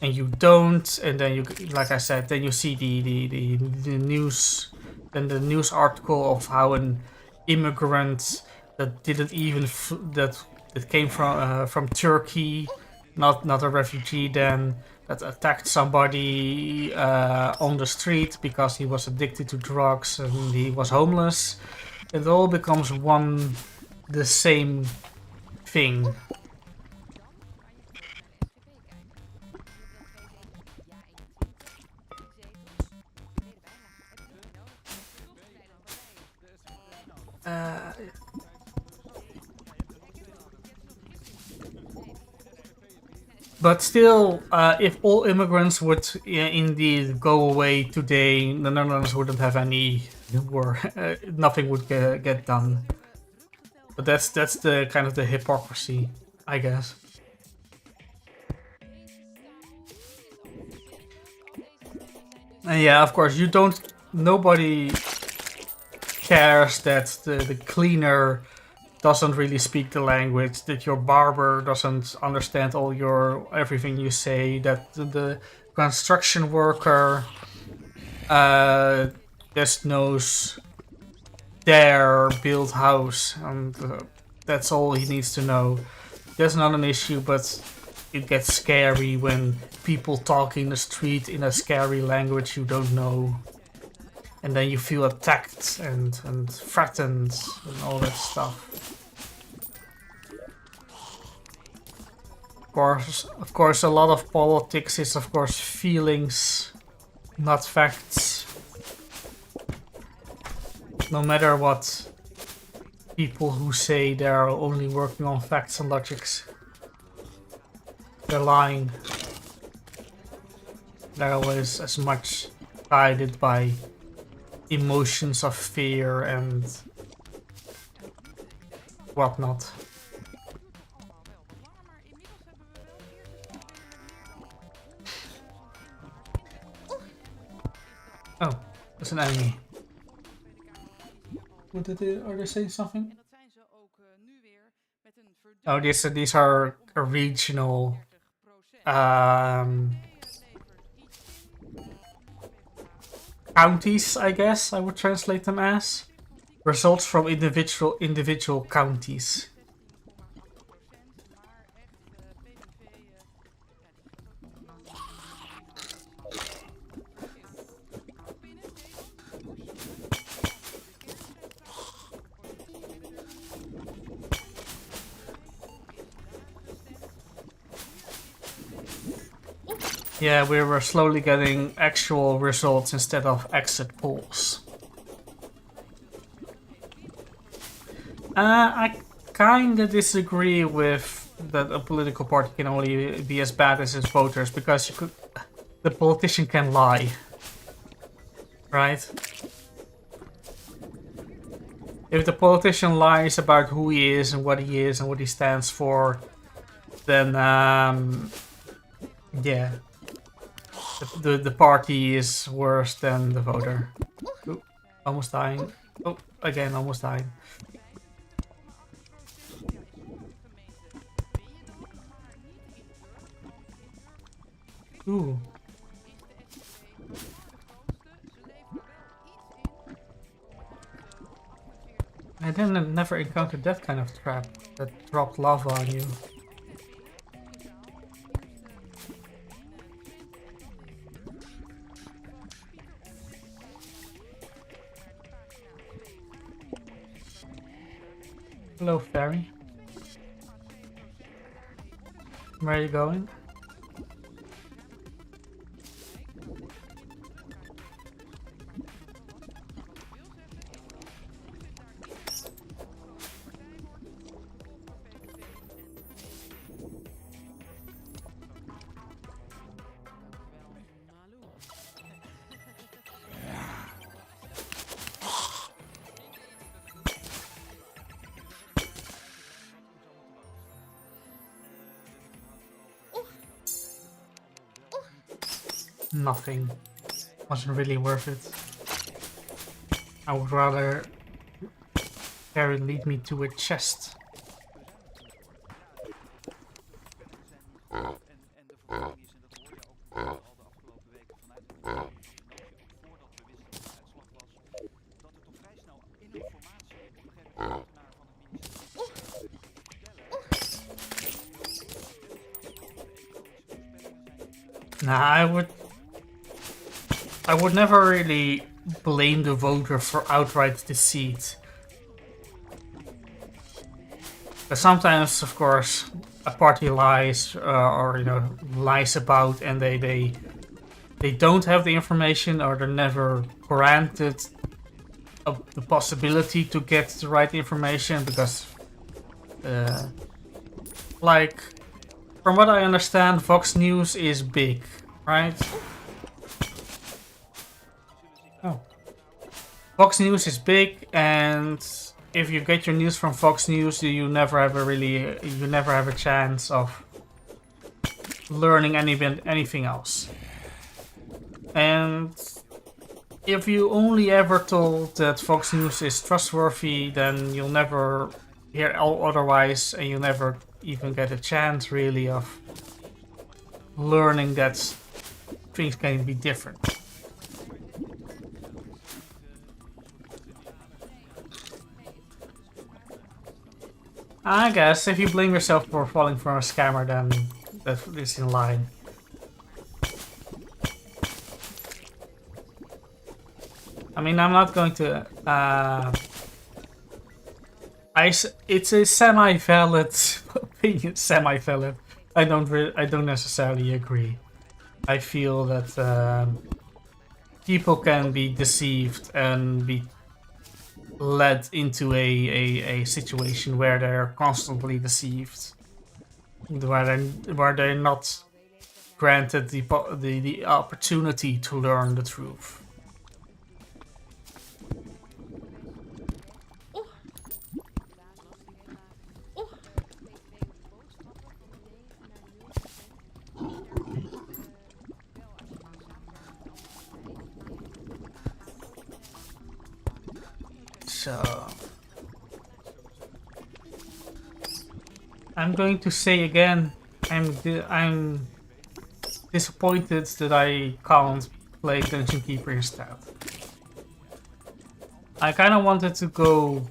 and you don't. And then you, like I said, then you see the news, then the news article of how an immigrant that didn't even that came from Turkey, not a refugee, then that attacked somebody on the street because he was addicted to drugs and he was homeless. It all becomes the same thing. But still, if all immigrants would indeed go away today, the Netherlands wouldn't have any war. Nothing would get done. But that's the kind of the hypocrisy, I guess. And yeah, of course, nobody cares that the cleaner doesn't really speak the language, that your barber doesn't understand everything you say, that the construction worker just knows their build house, and that's all he needs to know. That's not an issue, but it gets scary when people talk in the street in a scary language you don't know. And then you feel attacked and threatened and all that stuff. Of course, a lot of politics is, of course, feelings, not facts. No matter what people who say they're only working on facts and logics, they're lying. They're always as much guided by emotions of fear and whatnot. Oh, there's an enemy. Are they saying something? Oh, these are regional counties, I guess I would translate them as. Results from individual counties. Yeah, we were slowly getting actual results instead of exit polls. I kinda disagree with that a political party can only be as bad as its voters, because the politician can lie, right? If the politician lies about who he is and what he stands for, then yeah, the party is worse than the voter. Ooh, almost dying. Oh, again, almost dying. Ooh. I never encountered that kind of trap that dropped lava on you. Hello, fairy. Where are you going? nothing. Wasn't really worth it. I would rather have it lead me to a chest. Nah, I would never really blame the voter for outright deceit. But sometimes, of course, a party lies or lies about, and they don't have the information, or they're never granted the possibility to get the right information because, like, from what I understand, Fox News is big, right? Oh. Fox News is big, and if you get your news from Fox News, you never have a chance of learning anything else. And if you only ever told that Fox News is trustworthy, then you'll never hear otherwise, and you'll never even get a chance really of learning that things can be different. I guess if you blame yourself for falling for a scammer, then that is in line. I mean, I'm not going to. It's a semi-valid opinion. Semi-valid. I don't necessarily agree. I feel that people can be deceived and be led into a situation where they're constantly deceived, where they're not granted the opportunity to learn the truth. So I'm going to say again, I'm disappointed that I can't play Dungeon Keeper instead. I kind of wanted to go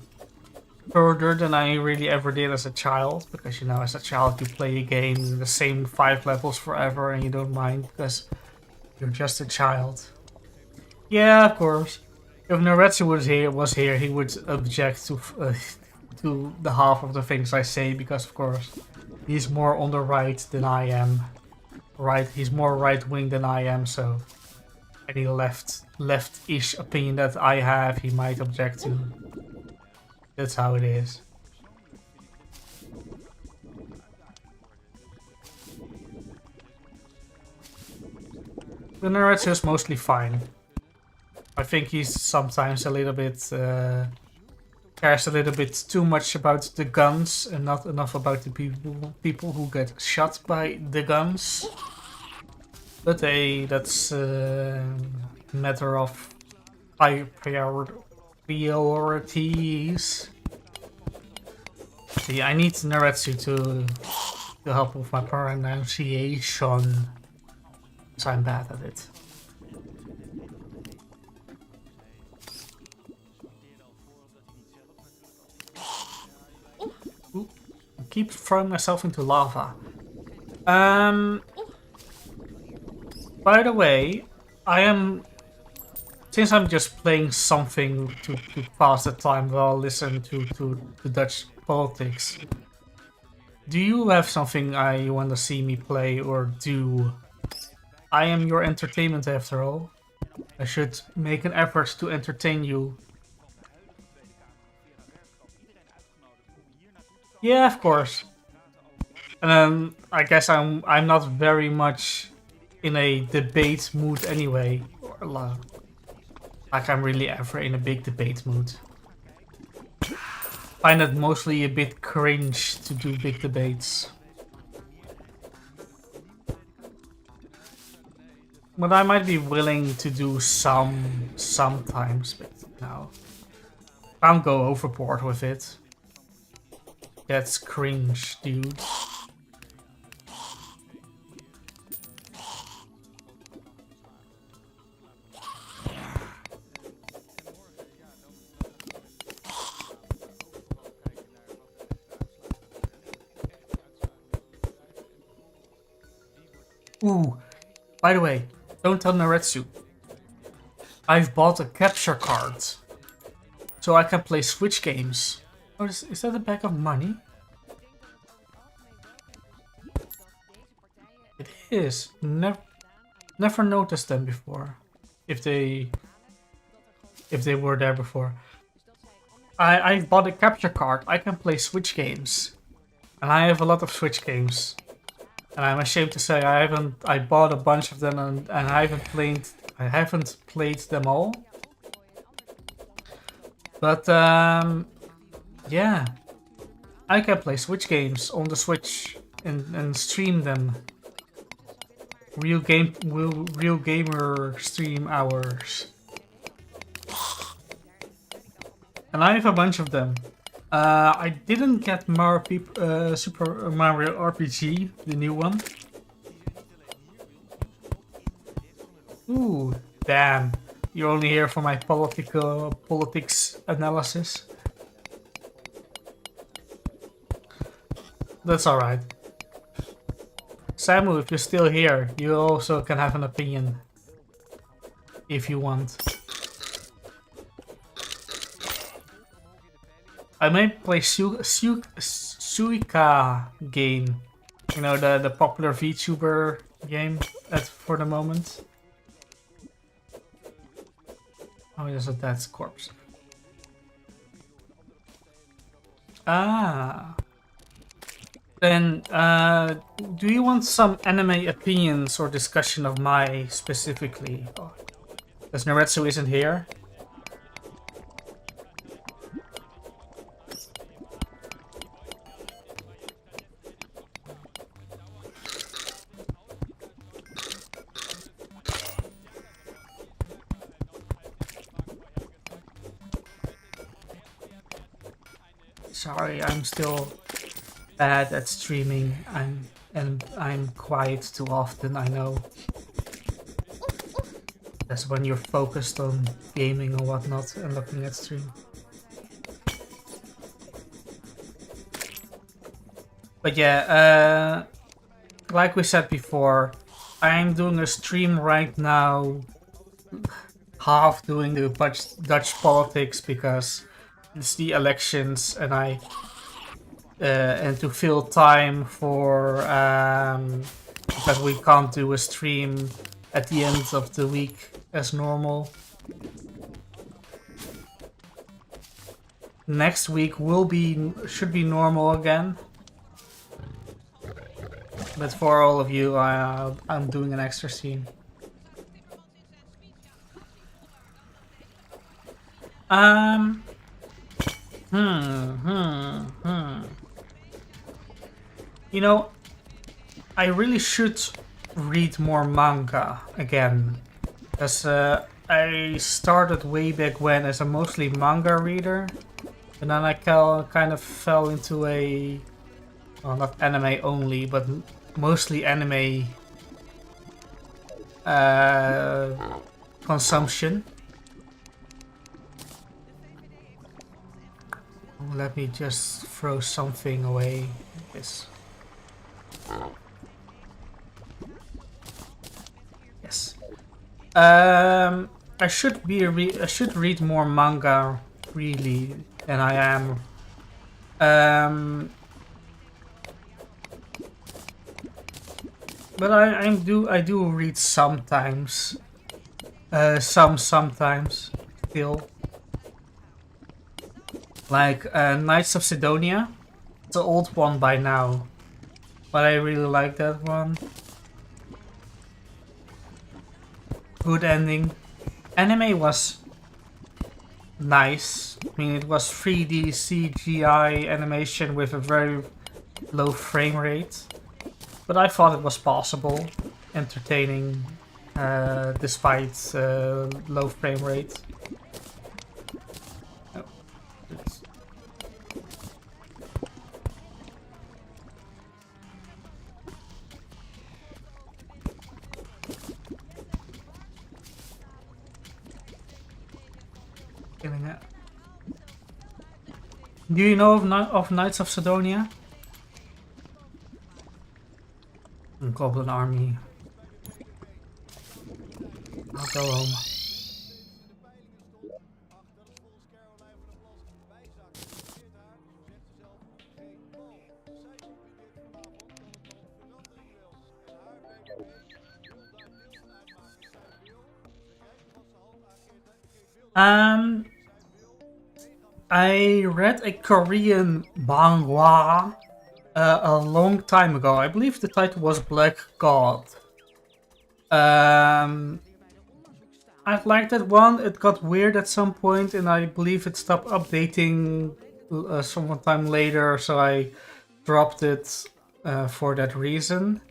further than I really ever did as a child, because as a child you play a game the same 5 levels forever and you don't mind because you're just a child. Yeah, of course. If Netherworlds was here, he would object to the half of the things I say, because of course he's more on the right than I am. Right, he's more right-wing than I am, so any left-ish opinion that I have, he might object to. That's how it is. The Netherworlds is mostly fine. I think he's sometimes a little bit cares a little bit too much about the guns and not enough about the people who get shot by the guns. But hey, that's a matter of priorities. See, I need Naretsu to help with my pronunciation, so I'm bad at it. Ooh, I keep throwing myself into lava. By the way, since I'm just playing something to pass the time while listening to the Dutch politics, do you have something you want to see me play or do? I am your entertainment after all. I should make an effort to entertain you. Yeah, of course. And then I guess I'm not very much in a debate mood anyway. Like I'm really ever in a big debate mood. Find it mostly a bit cringe to do big debates. But I might be willing to do some sometimes, but no. Can't go overboard with it. That's cringe, dude. Ooh, by the way, don't tell Naretsu. I've bought a capture card, so I can play Switch games. Oh, is that a bag of money? It is. Never noticed them before. If they were there before. I bought a capture card. I can play Switch games, and I have a lot of Switch games. And I'm ashamed to say I bought a bunch of them and I haven't played them all. But yeah, I can play Switch games on the Switch and stream them. Real gamer stream hours. And I have a bunch of them. I didn't get Super Mario RPG, the new one. Ooh, damn. You're only here for my politics analysis. That's alright. Samu, if you're still here, you also can have an opinion. If you want. I might play Suika game. You know, the popular VTuber game for the moment. Oh, there's a dead corpse. Ah. Then, do you want some anime opinions or discussion of my specifically? Because Naretsu isn't here. Sorry, I'm still bad at streaming. I'm quiet too often, I know. That's when you're focused on gaming or whatnot and looking at stream. But yeah, like we said before, I'm doing a stream right now, half doing the Dutch politics because it's the elections, and and to fill time for because we can't do a stream at the end of the week as normal. Next week should be normal again. But for all of you, I'm doing an extra stream. You know, I really should read more manga again. Because I started way back when as a mostly manga reader. And then I kind of fell into a... Well, not anime only, but mostly anime consumption. Let me just throw something away. Yes. Yes. I should read more manga really than I am. But I do read sometimes. Sometimes still. Like Knights of Sidonia. It's an old one by now. But I really like that one. Good ending. Anime was nice. I mean, it was 3D CGI animation with a very low frame rate. But I thought it was possible. Entertaining. despite low frame rate. Oh, it's killing it. Do you know of Knights of Sidonia? Goblin army. I'll go home. I read a Korean manhwa a long time ago. I believe the title was Black God. I liked that one. It got weird at some point, and I believe it stopped updating some time later, so I dropped it for that reason.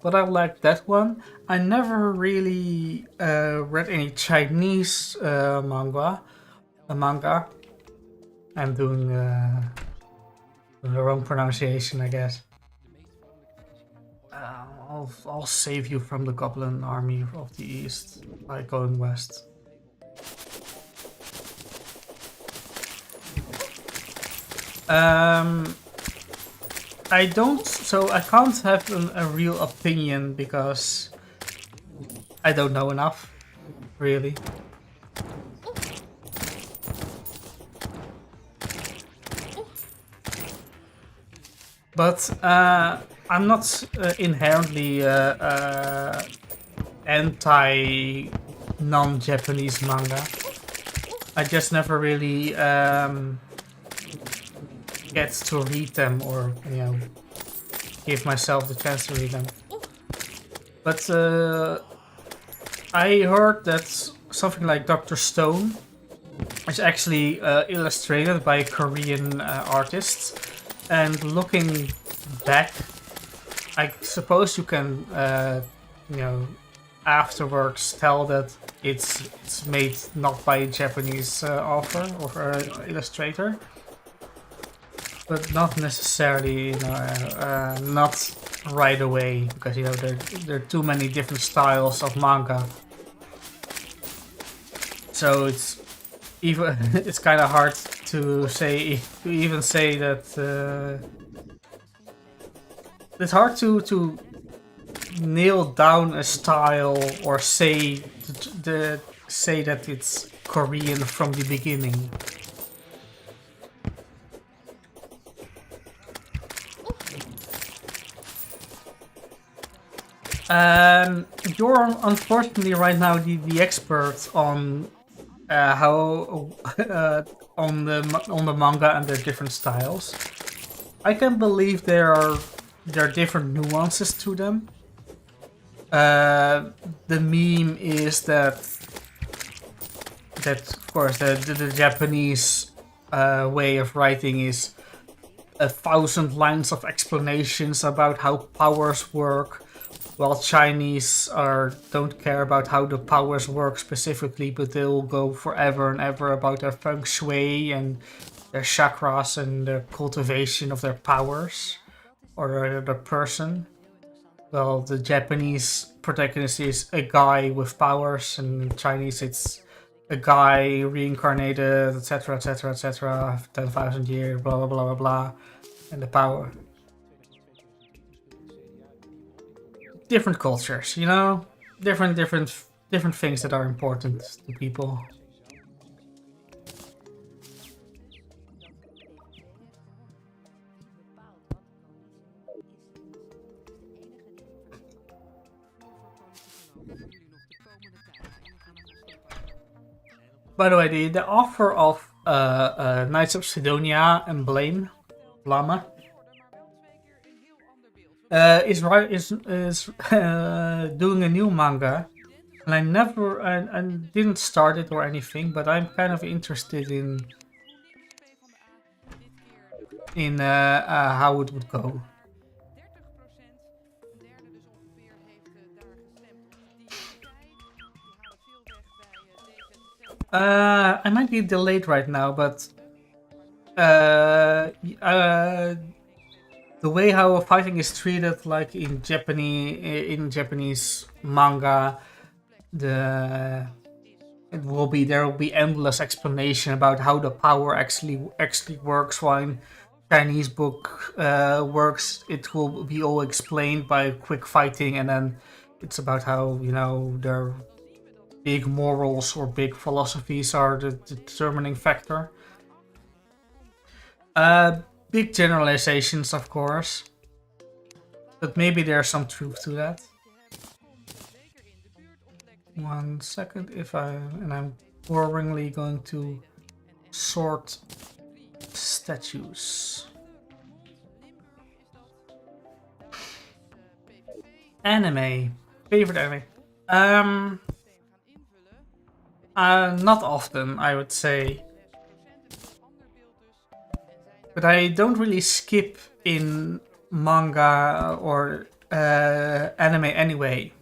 But I liked that one. I never really read any Chinese manga. I'm doing the wrong pronunciation, I guess. I'll save you from the Goblin Army of the East by going west. I can't have a real opinion because I don't know enough, really. But I'm not inherently anti non-Japanese manga. I just never really get to read them, or give myself the chance to read them. But I heard that something like Dr. Stone is actually illustrated by a Korean artist. And looking back, I suppose you can, afterwards tell that it's made not by a Japanese author or illustrator, but not necessarily, not right away, because there are too many different styles of manga. So it's kind of hard to even say that. It's hard to nail down a style or say that it's Korean from the beginning. You're unfortunately right now the expert on how on the manga and their different styles. I can believe there are different nuances to them. The meme is that of course the Japanese way of writing is 1,000 lines of explanations about how powers work, while Chinese don't care about how the powers work specifically, but they'll go forever and ever about their feng shui and their chakras and the cultivation of their powers or the person. Well, the Japanese protagonist is a guy with powers, and in Chinese it's a guy reincarnated, etc., etc., etc., 10,000 years, blah blah blah blah blah, and the power. Different cultures, different things that are important to people. By the way, the offer of Knights of Sidonia and Blame Lama is doing a new manga, and I didn't start it or anything, but I'm kind of interested in how it would go. I might be delayed right now, but the way how fighting is treated, like in Japanese manga, there will be endless explanation about how the power actually works. While in Chinese book works, it will be all explained by quick fighting, and then it's about how their big morals or big philosophies are the determining factor. Big generalizations, of course, but maybe there's some truth to that. 1 second, I'm boringly going to sort statues. Anime, favorite anime. Not often, I would say. But I don't really skip in manga or anime anyway.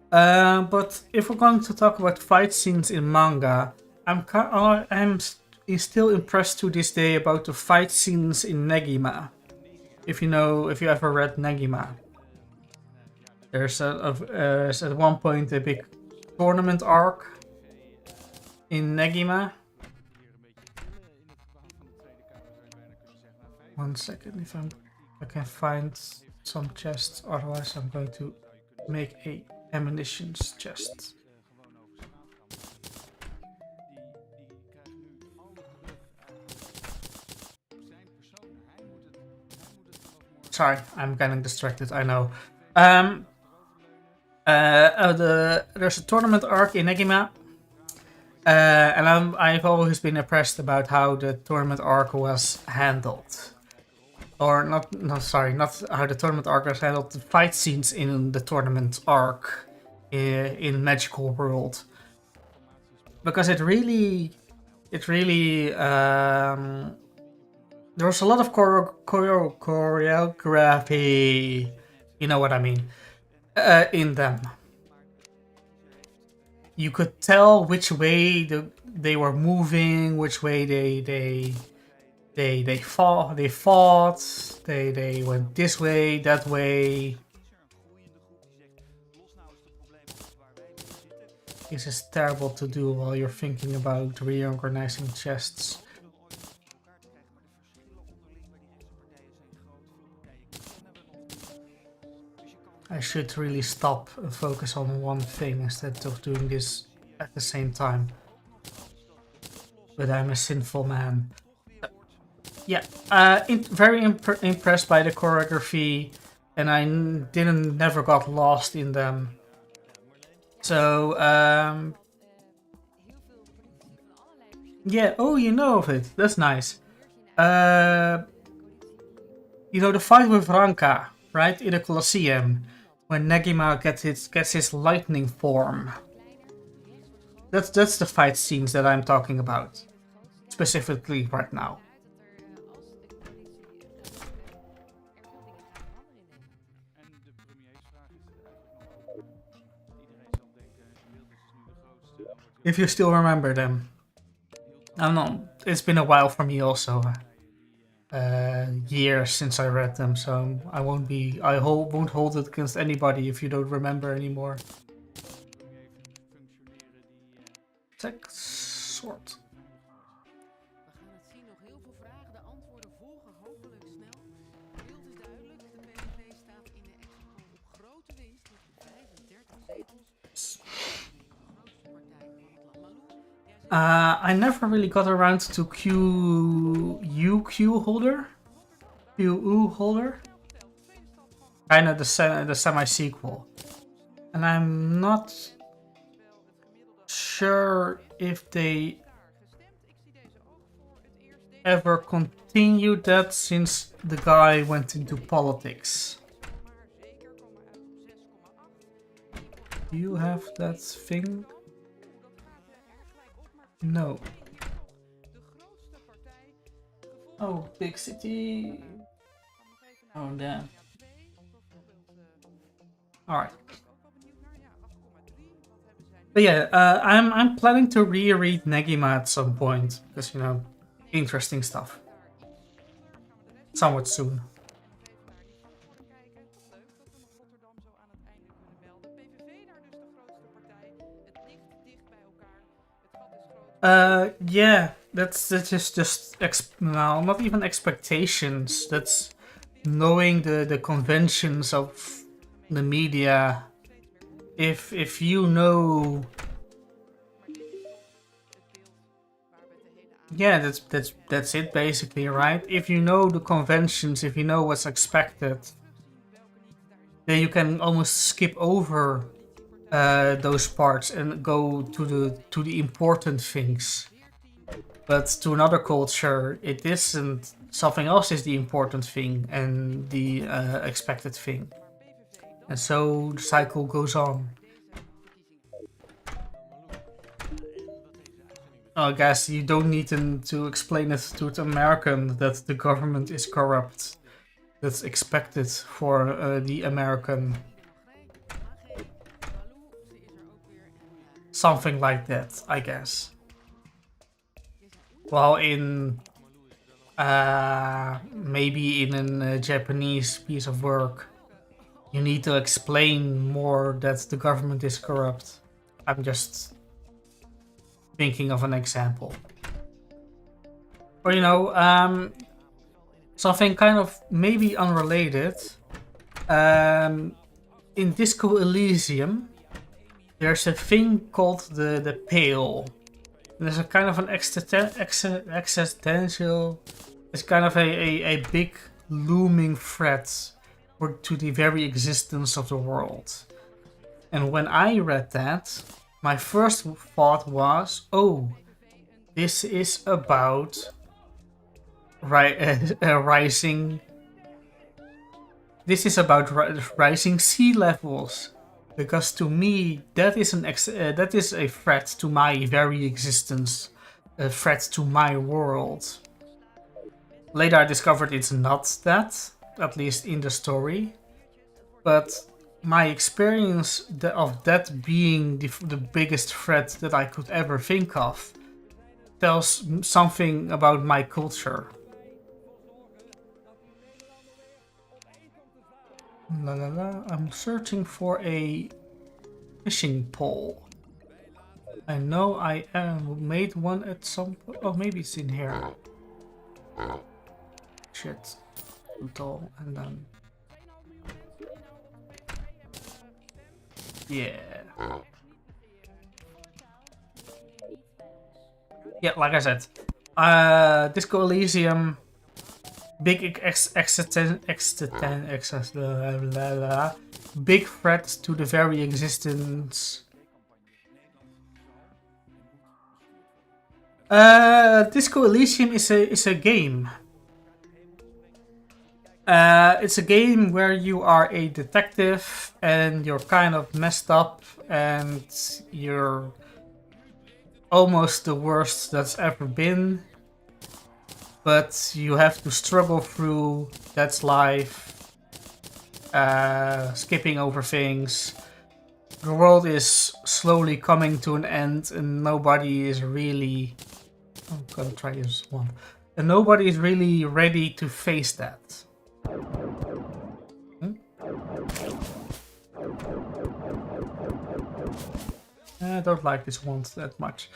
But if we're going to talk about fight scenes in manga, I'm still impressed to this day about the fight scenes in Negima. If you ever read Negima, there's at one point a big tournament arc in Negima. 1 second, if I can find some chests, otherwise I'm going to make a ammunitions chest. Sorry, I'm getting distracted, I know. There's a tournament arc in Negima. And I've always been impressed about how the tournament arc was handled. Or not how the tournament arc was handled, the fight scenes in the tournament arc in Magical World. Because it really there was a lot of choreography, you know what I mean, in them. You could tell which way they were moving, which way they fought, they went this way, that way. This is terrible to do while you're thinking about reorganizing chests. I should really stop and focus on one thing instead of doing this at the same time. But I'm a sinful man. Yeah, very impressed by the choreography, and I never got lost in them. So, yeah, oh, you know of it. That's nice. The fight with Ranka, right, in the Colosseum, when Negima gets his lightning form. That's the fight scenes that I'm talking about, specifically right now. If you still remember them. I don't know, it's been a while for me also. Years since I read them, so I won't hold it against anybody if you don't remember anymore. Check sort. I never really got around to QU holder. Kind of the semi-sequel. And I'm not sure if they ever continued that since the guy went into politics. Do you have that thing? No. Oh, big city. Oh, damn. Alright. But yeah, I'm planning to reread Negima at some point because interesting stuff. Somewhat soon. Yeah, that's just no, not even expectations. That's knowing the conventions of the media. If you know, yeah, that's it basically, right? If you know the conventions, if you know what's expected, then you can almost skip over those parts and go to the important things. But to another culture, it isn't. Something else is the important thing and the expected thing, and so the cycle goes on. I guess you don't need to explain it to an American that the government is corrupt. That's expected for the American. Something like that, I guess. While in maybe in a Japanese piece of work, you need to explain more that the government is corrupt. I'm just thinking of an example. Or something kind of maybe unrelated. In Disco Elysium, there's a thing called the Pale. There's a kind of an existential. It's kind of a big looming threat to the very existence of the world. And when I read that, my first thought was, oh, this is about rising. This is about rising sea levels, because to me that is that is a threat to my very existence, a threat to my world. Later I discovered it's not that, at least in the story, but my experience of that being the biggest threat that I could ever think of tells something about my culture. La la la, I'm searching for a fishing pole. I know I made one at some point. Oh, maybe it's in here. Shit. Too and then. Yeah. Yeah, like I said. Disco Elysium. Big big threat to the very existence. Disco Elysium is a game. It's a game where you are a detective and you're kind of messed up and you're almost the worst that's ever been. But you have to struggle through. That's life. Skipping over things. The world is slowly coming to an end and nobody is really... I'm gonna try this one. And nobody is really ready to face that. I don't like this one that much.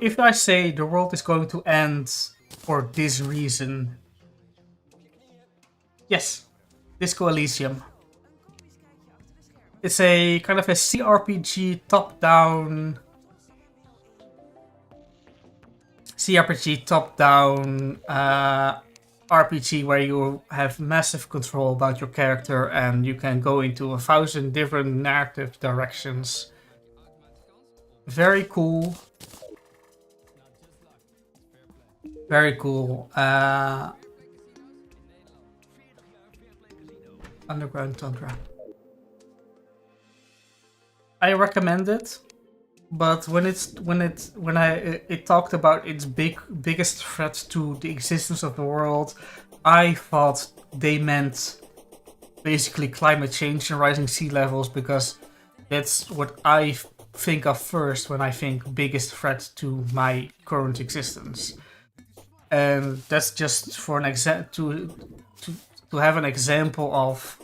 If I say the world is going to end for this reason... Yes, Disco Elysium. It's a kind of a CRPG top-down... RPG where you have massive control about your character and you can go into 1,000 different narrative directions. Very cool. Very cool. Underground Tundra. I recommend it, but when it talked about its biggest threat to the existence of the world, I thought they meant basically climate change and rising sea levels, because That's what I think of first when I think biggest threat to my current existence. And that's just for an to have an example of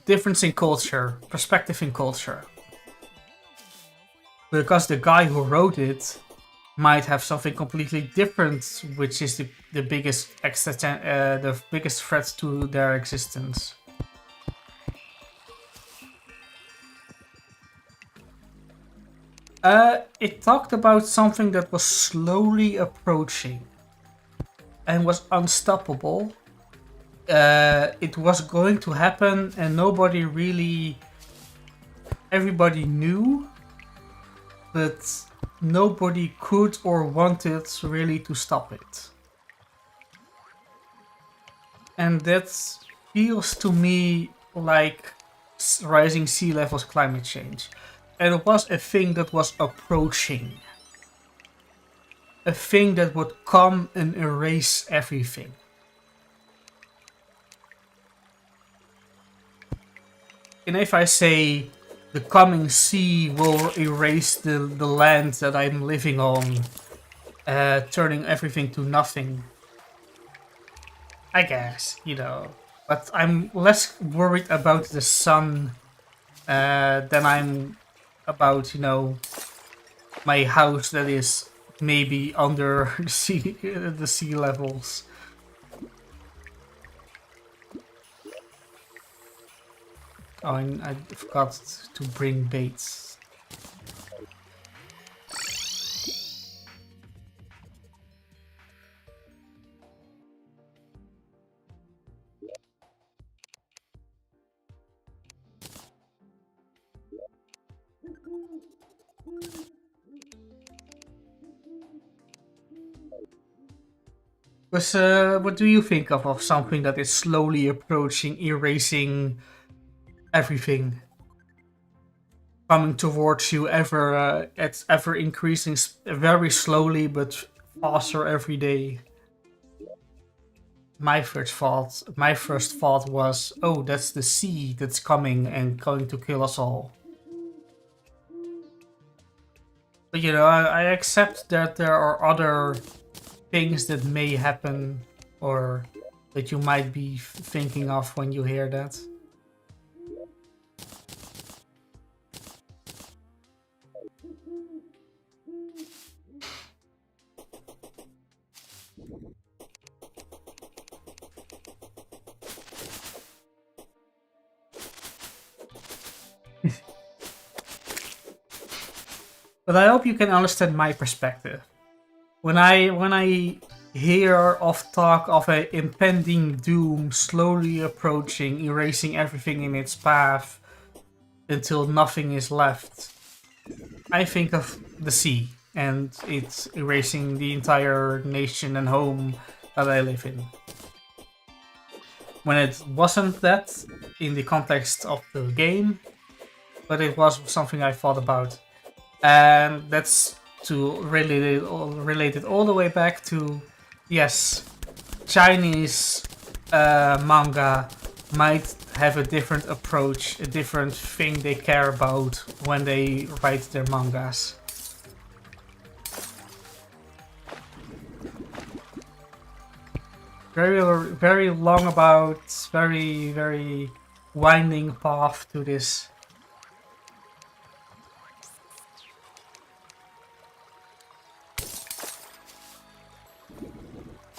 difference in culture, perspective in culture. Because the guy who wrote it might have something completely different, which is the biggest threat to their existence. It talked about something that was slowly approaching and was unstoppable. It was going to happen and nobody really... Everybody knew, but nobody could or wanted really to stop it. And that feels to me like rising sea levels, climate change. And it was a thing that was approaching. A thing that would come and erase everything. And if I say the coming sea will erase the land that I'm living on, turning everything to nothing, I guess, you know. But I'm less worried about the sun than I'm about, you know, my house that is maybe under the sea levels. Oh, and I forgot to bring baits. What do you think of something that is slowly approaching, erasing everything? Coming towards you it's ever increasing very slowly but faster every day. My first thought was, oh, that's the sea that's coming and going to kill us all. But you know, I accept that there are other things that may happen or that you might be thinking of when you hear that. But I hope you can understand my perspective. When I hear of talk of an impending doom slowly approaching, erasing everything in its path until nothing is left, I think of the sea and it's erasing the entire nation and home that I live in. When it wasn't that in the context of the game, but it was something I thought about. And that's to relate it all the way back to, yes, Chinese manga might have a different approach, a different thing they care about when they write their mangas. Very long about, very winding path to this.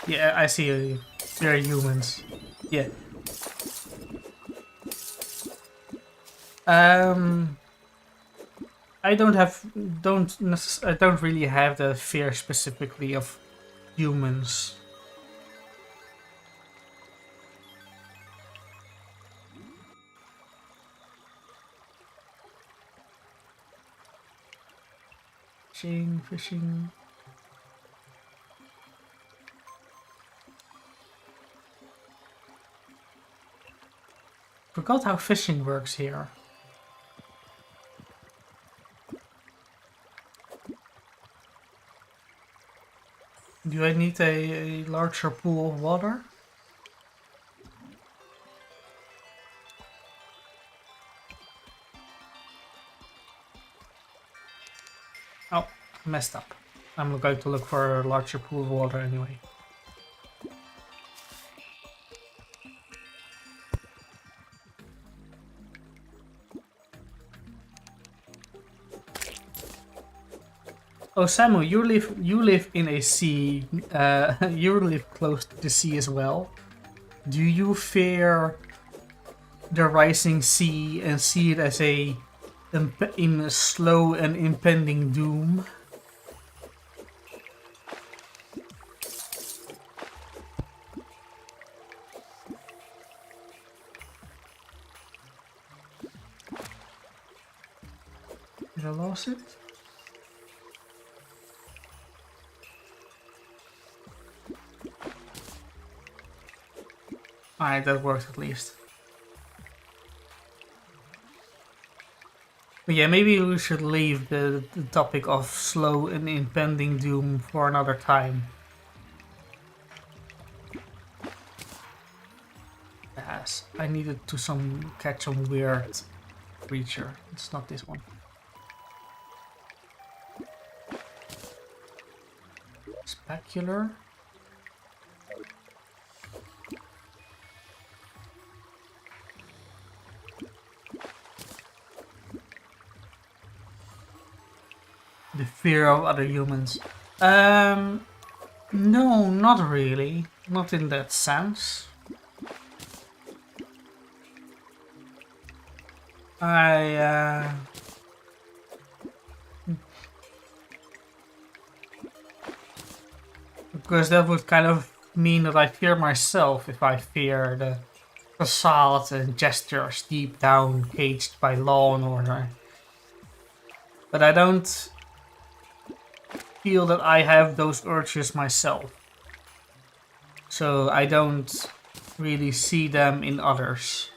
Yeah, I see you. They're humans. Yeah. I don't really have the fear specifically of humans. Fishing. Forgot how fishing works here. Do I need a larger pool of water? messed up. I'm going to look for a larger pool of water anyway. Oh, Samu, you live in a sea. You live close to the sea as well. Do you fear the rising sea and see it as in a slow and impending doom? Did I lose it? Alright, that worked at least. But yeah, maybe we should leave the topic of slow and impending doom for another time. Yes, I needed to catch some weird creature. It's not this one. Specular. The fear of other humans. No, not really. Not in that sense. Because that would kind of mean that I fear myself if I fear the facade and gestures deep down caged by law and order. But I don't feel that I have those urges myself. So I don't really see them in others.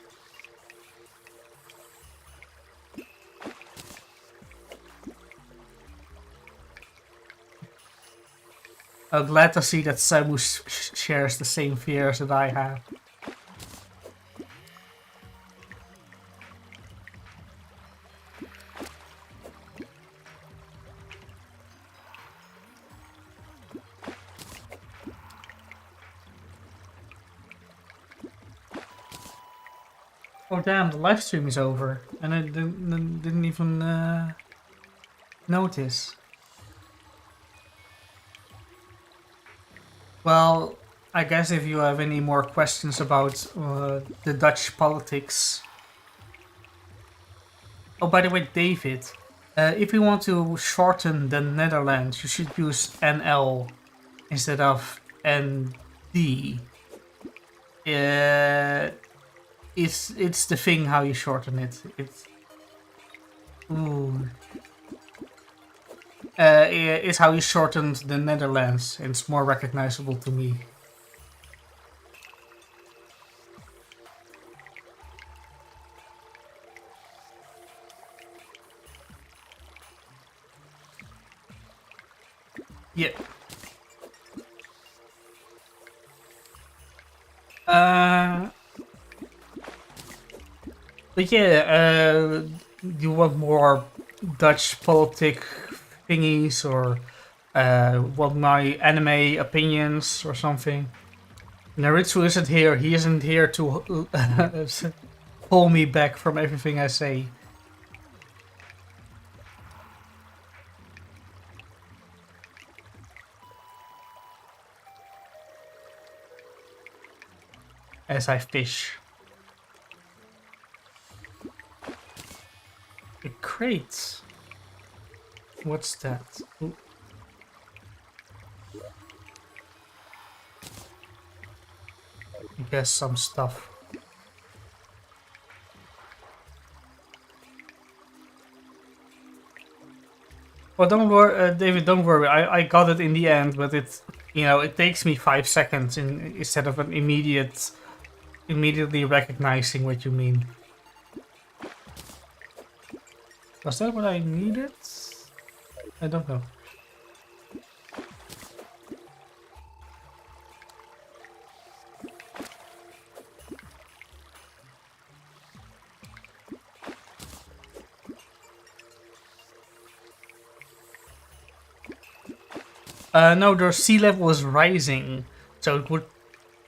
I'm glad to see that Samu shares the same fears that I have. Oh damn, the live stream is over. And I didn't even notice. Well, I guess if you have any more questions about the Dutch politics. Oh, by the way, David, if you want to shorten the Netherlands, you should use NL instead of ND. It's the thing how you shorten it. It's how you shortened the Netherlands. And it's more recognizable to me. Yeah. But yeah, you want more Dutch politic thingies or want my anime opinions or something? Naritsu isn't here. He isn't here to pull me back from everything I say. As I fish. A crate. What's that? Ooh. I guess some stuff. Well, don't worry, David. Don't worry. I got it in the end, but it takes me 5 seconds instead of an immediately recognizing what you mean. Was that what I needed? I don't know. No, the sea level is rising, so it would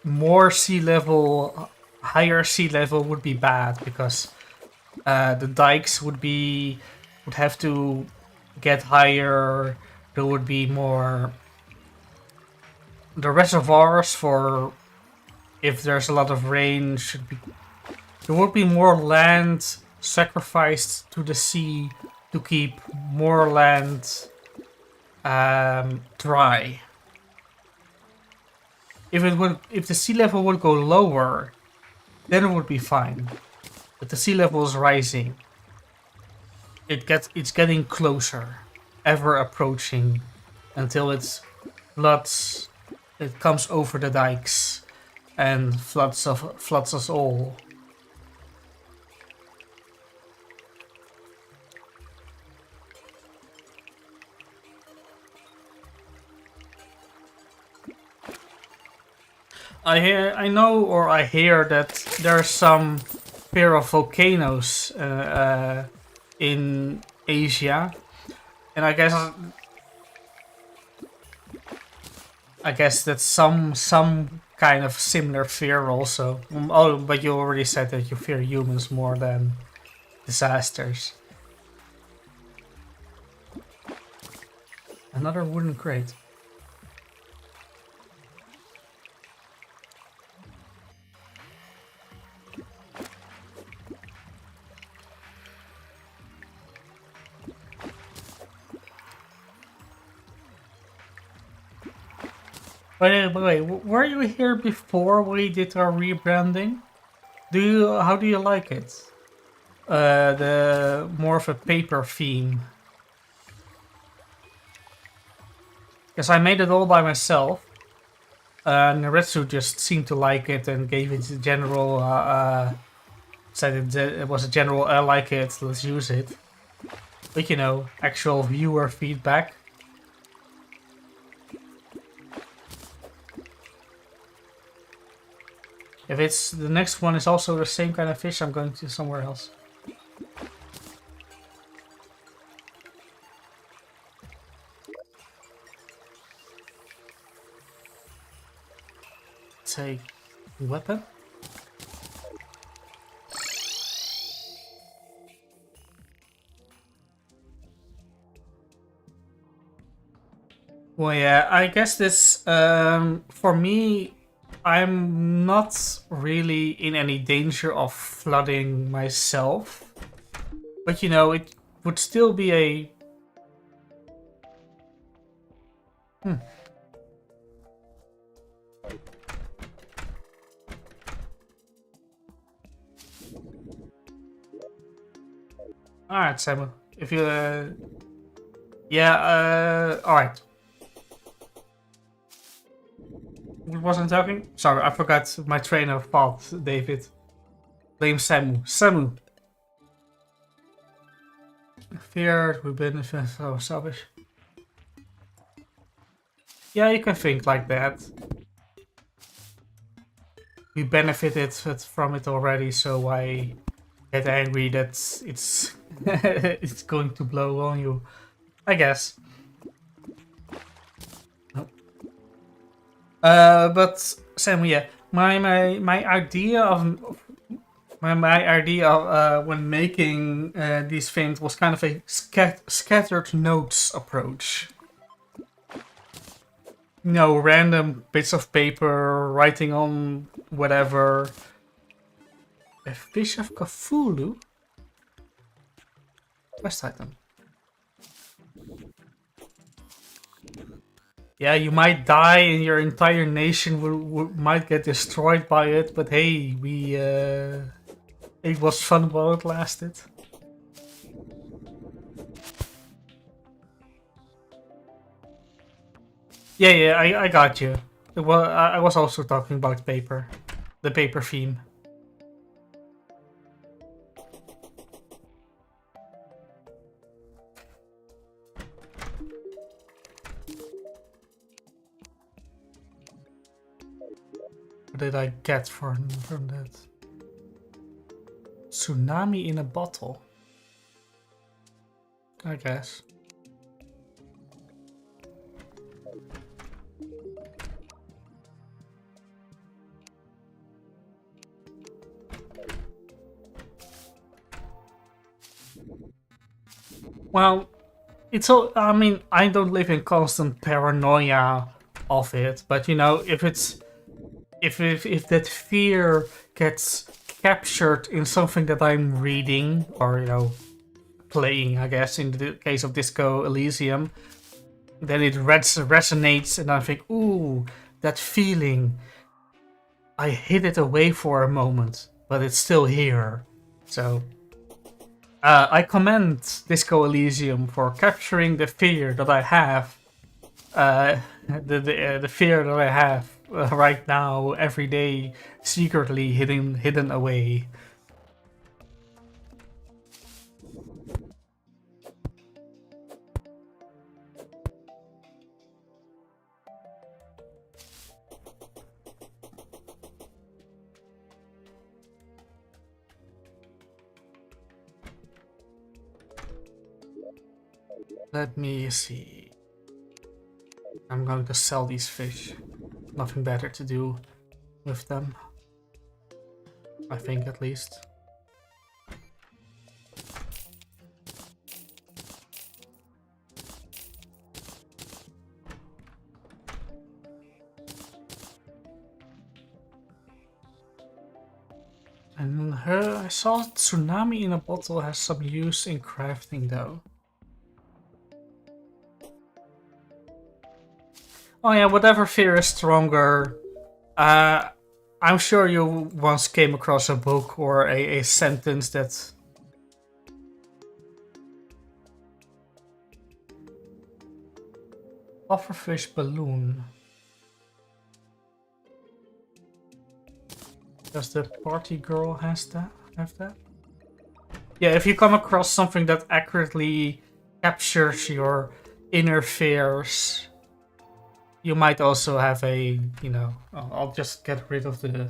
more sea level, higher sea level would be bad because the dikes would have to get higher. There would be more. The reservoirs for if there's a lot of rain should be. There would be more land sacrificed to the sea to keep more land dry. If the sea level would go lower, then it would be fine. But the sea level is rising. It's getting closer, ever approaching, until it floods. It comes over the dikes and floods us all. I know or I hear that there's some fear of volcanoes in Asia, and I guess that's some kind of similar fear also. Oh, but you already said that you fear humans more than disasters. Another wooden crate. By the way, were you here before we did our rebranding? How do you like it? The more of a paper theme. Because I made it all by myself. Naretsu just seemed to like it and gave it a general. Said it was a general. I like it. Let's use it. But you know, actual viewer feedback. If it's the next one is also the same kind of fish, I'm going to somewhere else. Say, weapon. Well, yeah, I guess this for me. I'm not really in any danger of flooding myself. But you know, it would still be a... Alright, Samu. If you... alright. Wasn't talking? Sorry, I forgot my train of thought, David. Blame Samu. Samu! Feared, we've been so selfish. Yeah, you can think like that. We benefited from it already, so I get angry that it's it's going to blow on you. I guess. But Sam, yeah, my idea of when making these things was kind of a scattered notes approach. You know, random bits of paper, writing on whatever. A fish of Cthulhu? Quest item. Yeah, you might die and your entire nation might get destroyed by it, but hey, it was fun while it lasted. Yeah, I got you. I was also talking about paper. The paper theme. What did I get from that? Tsunami in a bottle. I guess. Well, it's all. I mean, I don't live in constant paranoia of it, but you know, if that fear gets captured in something that I'm reading or you know playing, I guess in the case of Disco Elysium, then it resonates, and I think, ooh, that feeling. I hid it away for a moment, but it's still here. So I commend Disco Elysium for capturing the fear that I have, the fear that I have right now, every day, secretly hidden away. Let me see. I'm going to sell these fish. Nothing better to do with them. I think at least. And I saw Tsunami in a Bottle has some use in crafting though. Oh yeah, whatever fear is stronger. I'm sure you once came across a book or a sentence that... Pufferfish balloon. Does the party girl have that? Yeah, if you come across something that accurately captures your inner fears, you might also have a, you know, I'll just get rid of the...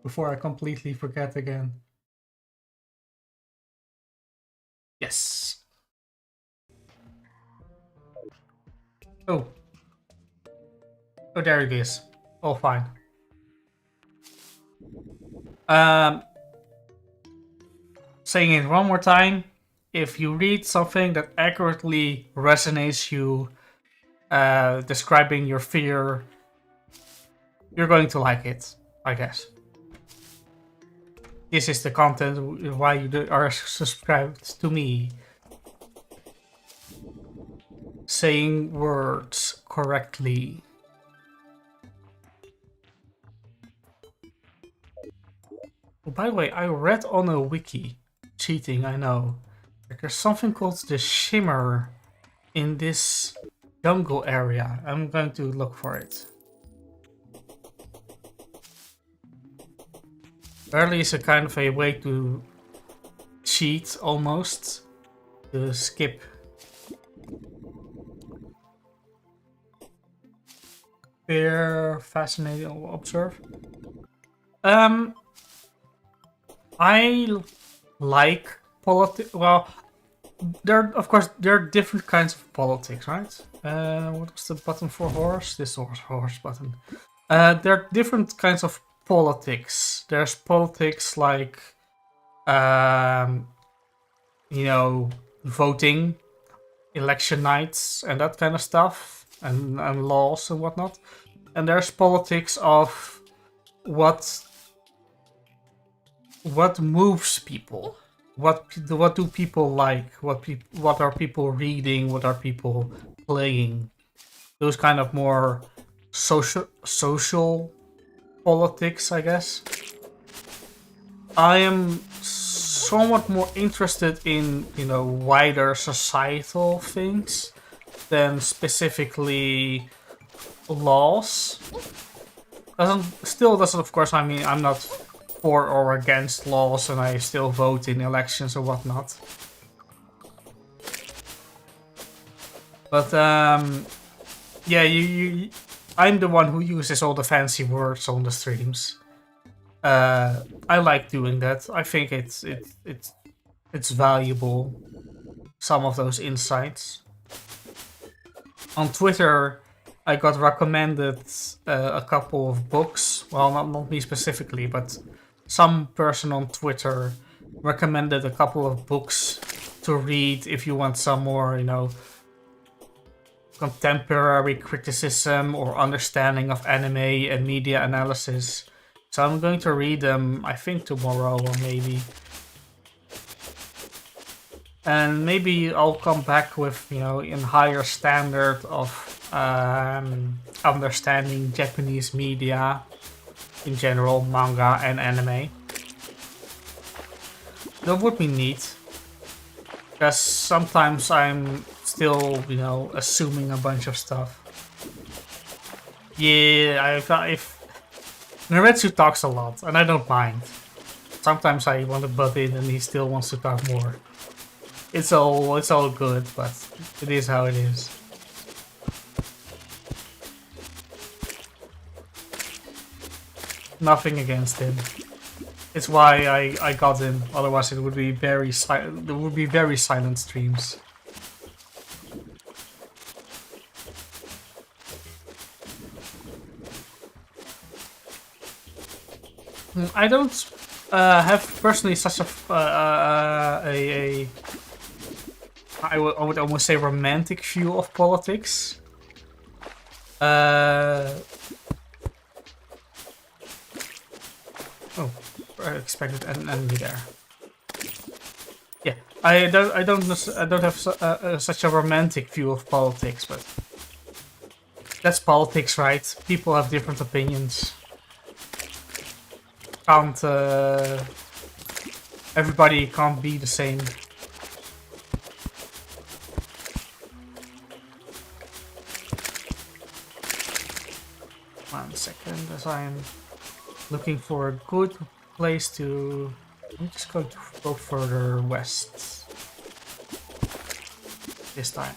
before I completely forget again. Yes. Oh. Oh, there it is. All fine. Saying it one more time. If you read something that accurately resonates you, describing your fear, you're going to like it, I guess. This is the content why you are subscribed to me. Saying words correctly. Oh, by the way, I read on a wiki, cheating, I know, that there's something called the shimmer in this jungle area. I'm going to look for it. Apparently it's a kind of a way to cheat, almost, to skip. Very fascinating to observe. I like politics. Well, of course there are different kinds of politics, right? What was the button for horse? This horse button. There are different kinds of politics. There's politics like, you know, voting, election nights, and that kind of stuff, and laws and whatnot. And there's politics of what moves people. What do people like? What are people reading? What are people playing? Those kind of more social politics, I guess. I am somewhat more interested in, you know, wider societal things than specifically laws. Still doesn't, of course, I mean, I'm not for or against laws, and I still vote in elections or whatnot. But yeah, I'm the one who uses all the fancy words on the streams. I like doing that. I think it's valuable. Some of those insights. On Twitter, I got recommended a couple of books. Well, not me specifically, but some person on Twitter recommended a couple of books to read if you want some more, you know, contemporary criticism or understanding of anime and media analysis. So I'm going to read them, I think tomorrow or maybe. And maybe I'll come back with, you know, in higher standard of understanding Japanese media in general, manga and anime. That would be neat. Because sometimes I'm still, you know, assuming a bunch of stuff. Yeah, if Naretsu talks a lot, and I don't mind. Sometimes I want to butt in and he still wants to talk more. It's all good, but it is how it is. Nothing against him. It's why I got him. Otherwise, it would be very silent. There would be very silent streams. I don't have personally such I would almost say romantic view of politics. Oh, I expected an enemy there. Yeah, I don't have such a romantic view of politics, but that's politics, right? People have different opinions. Everybody can't be the same. One second, as I'm looking for a good place to... I'm just going to go further west this time.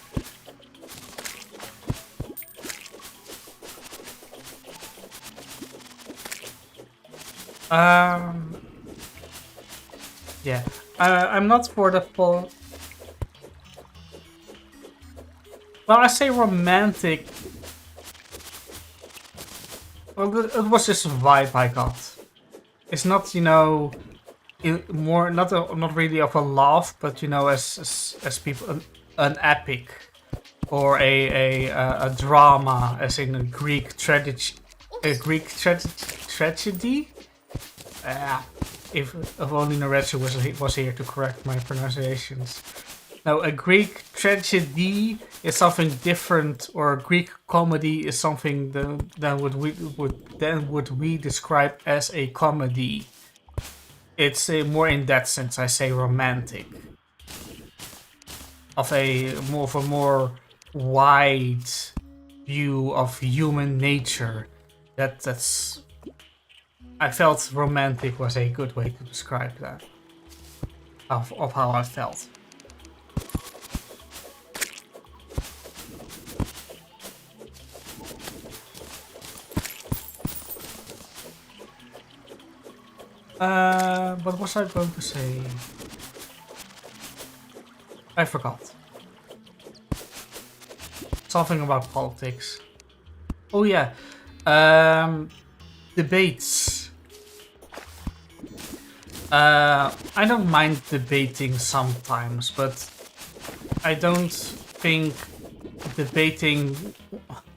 Yeah, I'm not for the Well, I say romantic. Well, it was just a vibe I got. It's not, you know, more not really of a laugh, but you know, as people, an epic or a drama, as in a Greek tragedy. Tragedy. If only Naretsu was here to correct my pronunciations. Now, a Greek tragedy is something different, or a Greek comedy is something than would we describe as a comedy. It's more in that sense. I say romantic, of a more wide view of human nature. That's. I felt romantic was a good way to describe that. Of how I felt. What was I going to say? I forgot. Something about politics. Oh yeah. Debates. I don't mind debating sometimes, but I don't think debating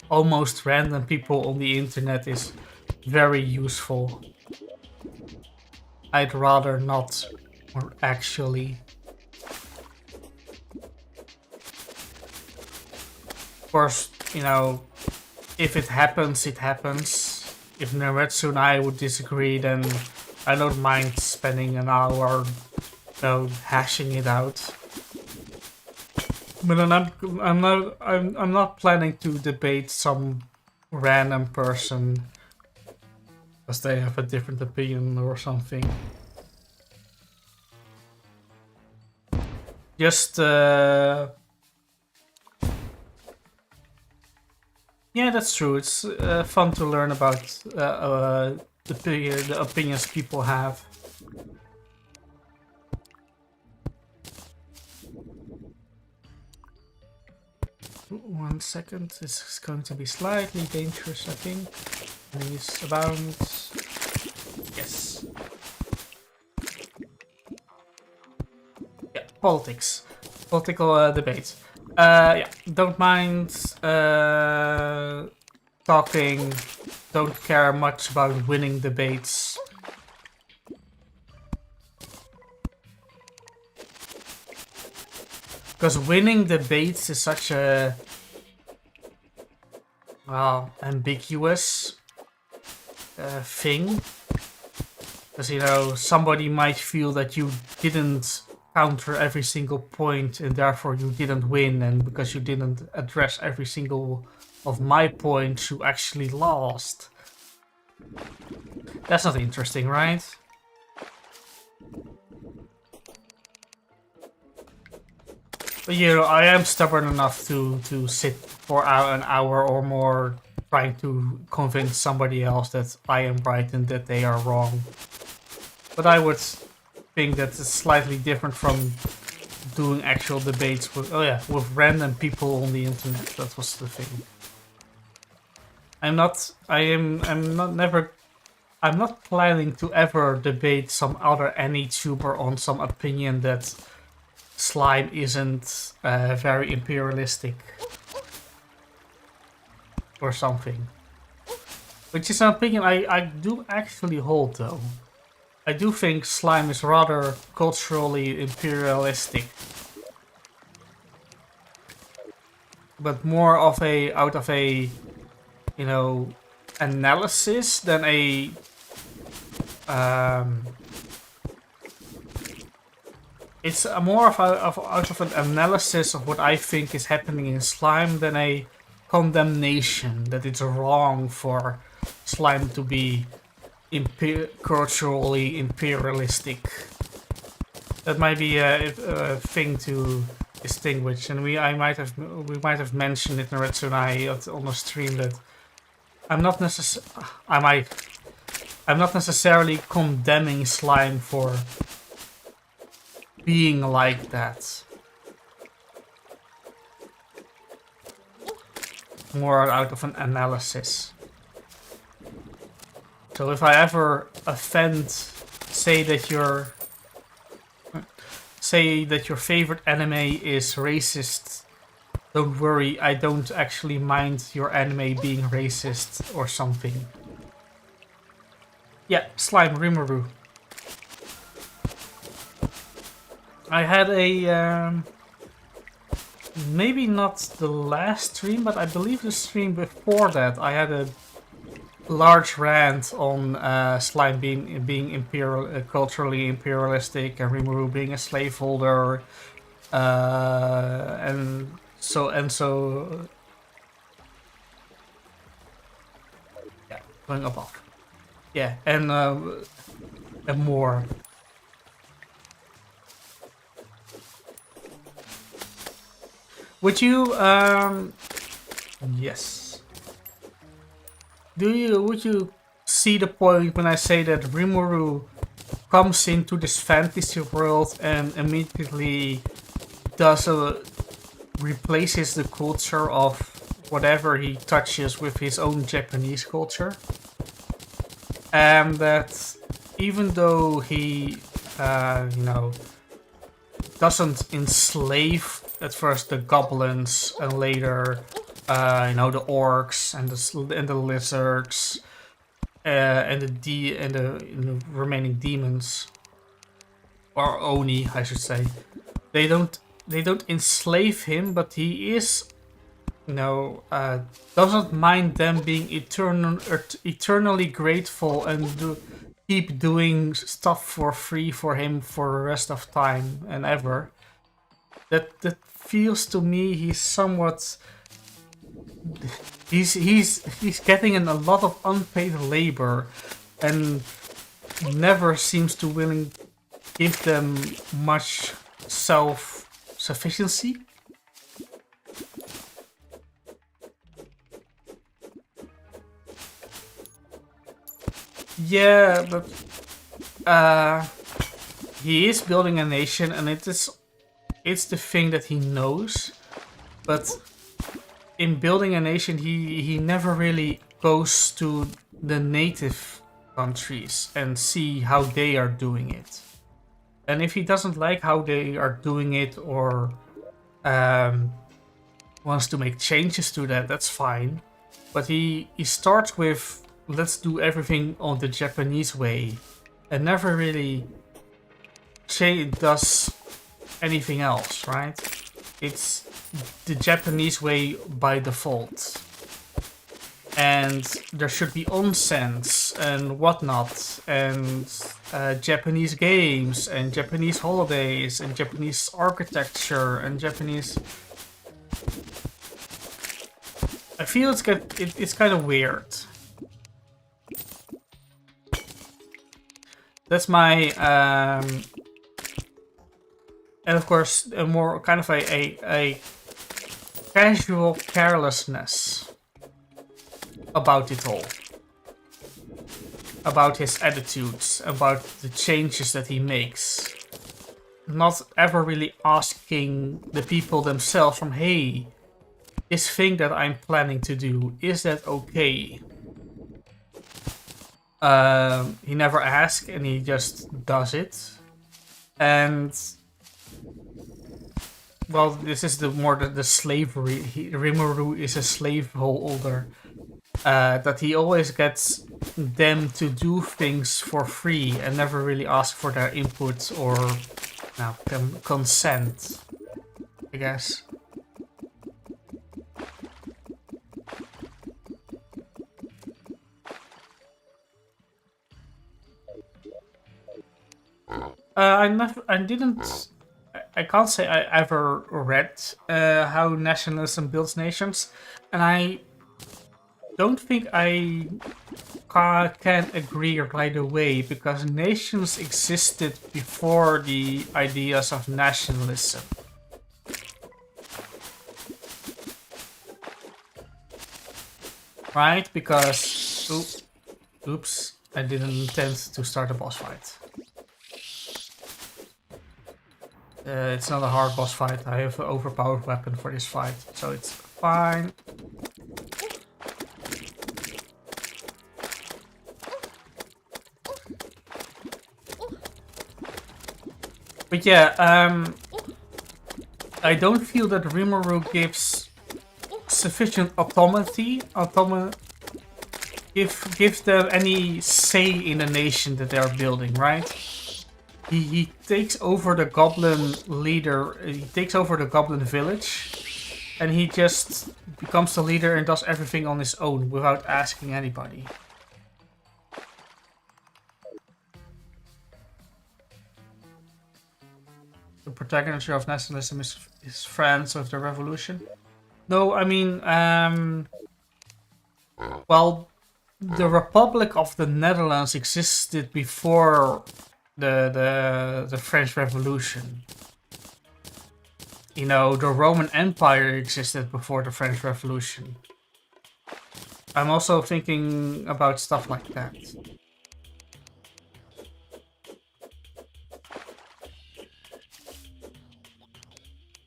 almost random people on the internet is very useful. I'd rather not, or actually. Of course, you know, if it happens, it happens. If Naretsu and I would disagree, then I don't mind spending an hour, you know, hashing it out. But I'm not planning to debate some random person because they have a different opinion or something. Just yeah, that's true. It's fun to learn about the opinions people have. One second, this is going to be slightly dangerous, I think. He's about... Yes. Yeah, politics. Political debates. Yeah, don't mind talking. Don't care much about winning debates. Because winning debates is such a, well, ambiguous thing. Because, you know, somebody might feel that you didn't counter every single point and therefore you didn't win, and because you didn't address every single of my points, you actually lost. That's not interesting, right? But, you know, I am stubborn enough to sit for an hour or more trying to convince somebody else that I am right and that they are wrong. But I would think that it's slightly different from doing actual debates with, with random people on the internet. That was the thing. I'm not planning to ever debate some other NETuber on some opinion that slime isn't very imperialistic or something. Which is an opinion I do actually hold, though. I do think slime is rather culturally imperialistic. But more of out of a, you know, analysis than a it's more of out of an analysis of what I think is happening in slime than a condemnation that it's wrong for slime to be culturally imperialistic. That might be a thing to distinguish, and we might have mentioned it in Retsunai on the stream that I'm not necessarily condemning slime for being like that. More out of an analysis. So if I ever offend, say that your favorite anime is racist, don't worry, I don't actually mind your anime being racist or something. Yeah, slime Rimuru. I had a maybe not the last stream, but I believe the stream before that I had a large rant on slime being culturally imperialistic and Rimuru being a slaveholder, and so yeah, going above, yeah, and more. Would you yes. Would you see the point when I say that Rimuru comes into this fantasy world and immediately replaces the culture of whatever he touches with his own Japanese culture? And that even though he, doesn't enslave at first the goblins and later the orcs and the lizards and the remaining demons, or oni, I should say. They don't enslave him, but he is, doesn't mind them being eternally grateful and keep doing stuff for free for him for the rest of time and ever. That feels to me he's somewhat. He's getting in a lot of unpaid labor, and never seems to willing give them much self-sufficiency. Yeah, but he is building a nation, and it's the thing that he knows, but in building a nation, he never really goes to the native countries and see how they are doing it. And if he doesn't like how they are doing it, or wants to make changes to that, that's fine. But he starts with, let's do everything on the Japanese way, and never really does anything else, right? It's the Japanese way by default. And there should be onsens and whatnot, and Japanese games, and Japanese holidays, and Japanese architecture, and Japanese... I feel it's kind of weird. That's my... and of course, a more kind of a casual carelessness about it all. About his attitudes, about the changes that he makes. Not ever really asking the people themselves from, hey, this thing that I'm planning to do, is that okay? He never asks and he just does it. And well, this is the slavery. Rimuru is a slaveholder. That he always gets them to do things for free and never really ask for their input or consent, I guess. I can't say I ever read how nationalism builds nations, and I don't think I can agree right away, because nations existed before the ideas of nationalism. Right? Because... Oops, I didn't intend to start a boss fight. It's not a hard boss fight. I have an overpowered weapon for this fight, so it's fine. But yeah, I don't feel that Rimuru gives sufficient autonomy. Give them any say in the nation that they are building, right? He takes over the goblin leader, he takes over the goblin village, and he just becomes the leader and does everything on his own without asking anybody. The protagonist of nationalism is friends with the revolution. No, I mean, well, the Republic of the Netherlands existed before the French Revolution. You know, the Roman Empire existed before the French Revolution. I'm also thinking about stuff like that.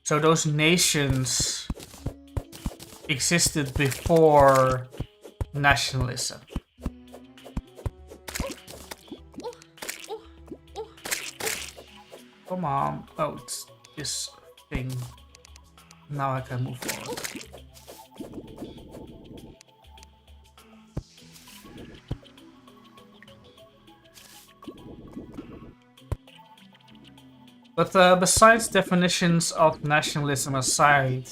So those nations existed before nationalism. Come on. Oh, it's this thing. Now I can move forward. But besides definitions of nationalism aside,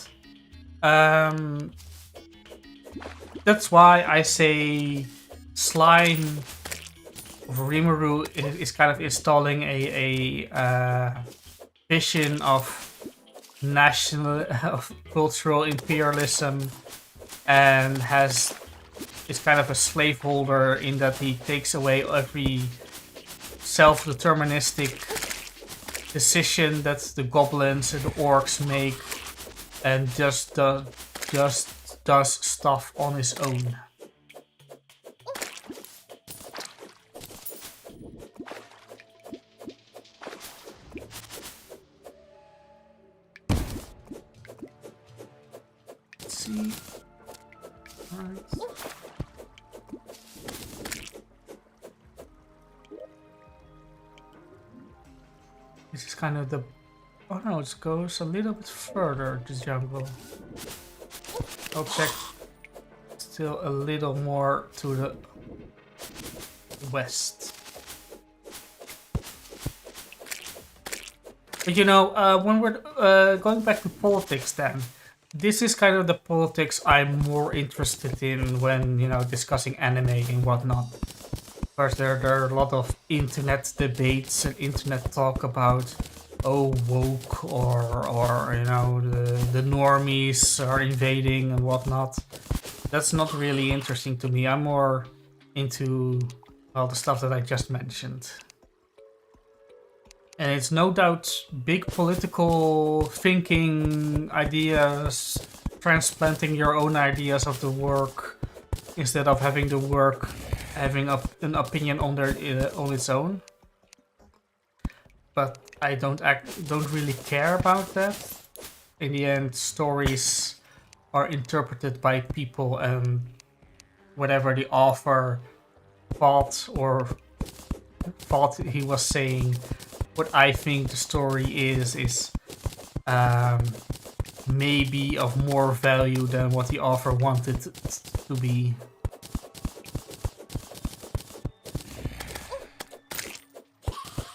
that's why I say Slime Rimuru is kind of installing a vision of cultural imperialism, and is kind of a slaveholder in that he takes away every self-deterministic decision that the goblins and the orcs make, and just does stuff on his own. Let's see. Alright. This is kind of the... Oh, no, it goes a little bit further, the jungle. I'll check still a little more to the west. But you know, when we're going back to politics then, this is kind of the politics I'm more interested in when, you know, discussing anime and whatnot. First, there are a lot of internet debates and internet talk about, oh, woke, or you know, the normies are invading and whatnot. That's not really interesting to me. I'm more into, well, the stuff that I just mentioned. And it's no doubt big political thinking ideas, transplanting your own ideas of the work instead of having the work having an opinion on its own. But I don't really care about that. In the end, stories are interpreted by people, and whatever the author thought he was saying, what I think the story is maybe of more value than what the author wanted it to be.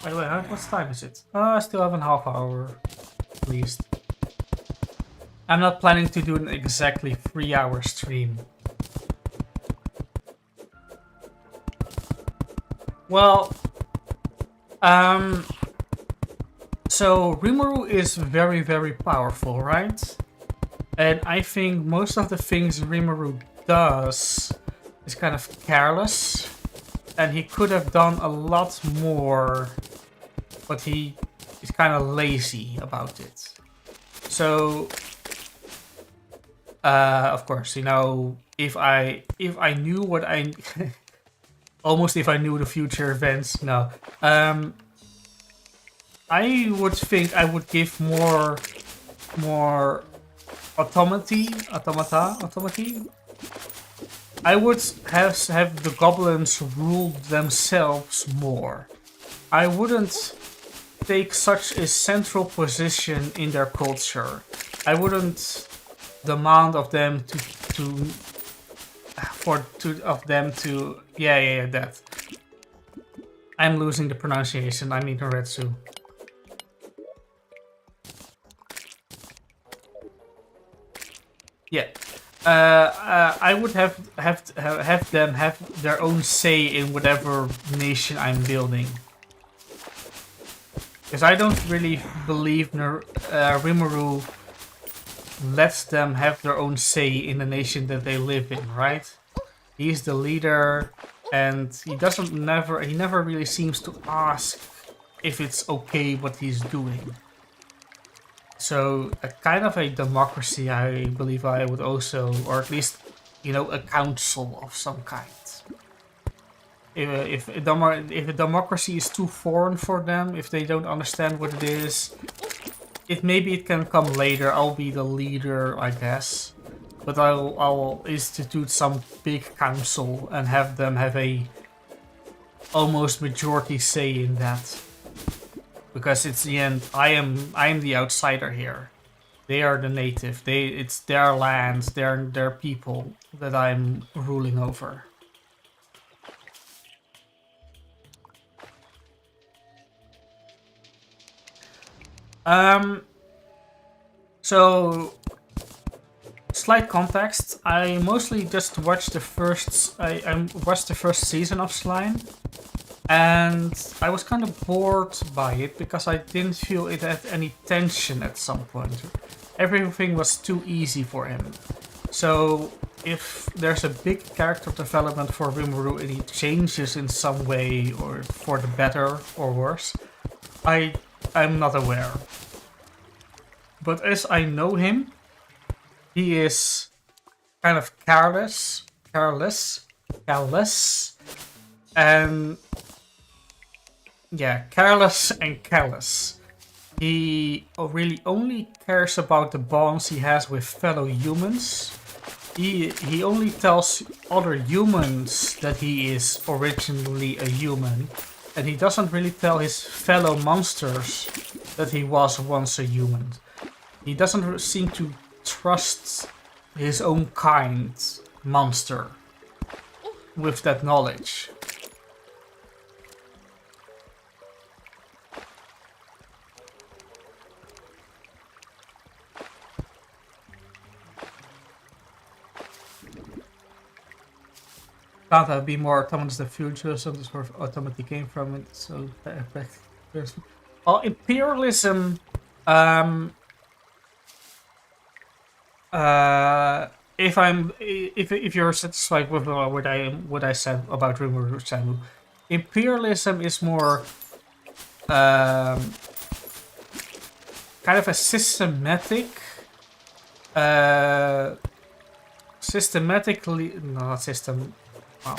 By the way, what time is it? I still have a half hour, at least. I'm not planning to do an exactly 3-hour stream. Well, so Rimuru is very, very powerful, right? And I think most of the things Rimuru does is kind of careless. And he could have done a lot more, but he is kind of lazy about it. So, of course, you know, if I knew what I... almost if I knew the future events, no. I would think I would give more automata. I would have the goblins rule themselves more. I wouldn't take such a central position in their culture. I wouldn't demand of them to that. I'm losing the pronunciation. I need a Retsu. Yeah. I would have them have their own say in whatever nation I'm building. Because I don't really believe Rimuru lets them have their own say in the nation that they live in, right? He's the leader, and he never really seems to ask if it's okay what he's doing. So a kind of a democracy, I believe I would also, or at least, you know, a council of some kind. If a democracy is too foreign for them, if they don't understand what it is, maybe it can come later. I'll be the leader, I guess. But I'll institute some big council and have them have a almost majority say in that. Because it's the end, I am the outsider here. They are the native. It's their lands, their people that I'm ruling over. So slight context. I mostly just watched the first. I watched the first season of Slime. And I was kind of bored by it because I didn't feel it had any tension at some point. Everything was too easy for him. So if there's a big character development for Rimuru and he changes in some way or for the better or worse, I'm not aware. But as I know him, he is kind of careless, and yeah, careless and callous. He really only cares about the bonds he has with fellow humans. He only tells other humans that he is originally a human, and he doesn't really tell his fellow monsters that he was once a human. He doesn't seem to trust his own kind monster with that knowledge. Can't have been more autonomous than future, some sort of automatically came from it, so well, imperialism, if you're satisfied with what I said about Rumor Samu, imperialism is more kind of a systematic, systematically, no, not system. Wow.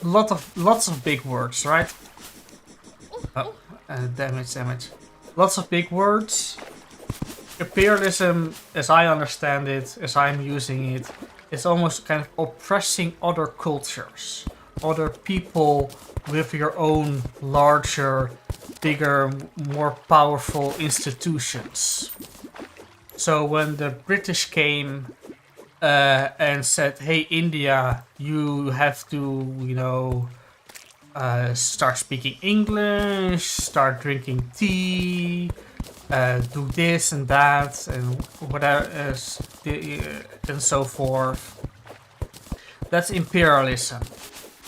Lots of big words, right? Oh, damage. Lots of big words. Imperialism, as I understand it, as I'm using it, is almost kind of oppressing other cultures, other people with your own larger, bigger, more powerful institutions. So when the British came and said, hey, India, you have to, you know, start speaking English, start drinking tea, do this and that, and whatever, and so forth. That's imperialism.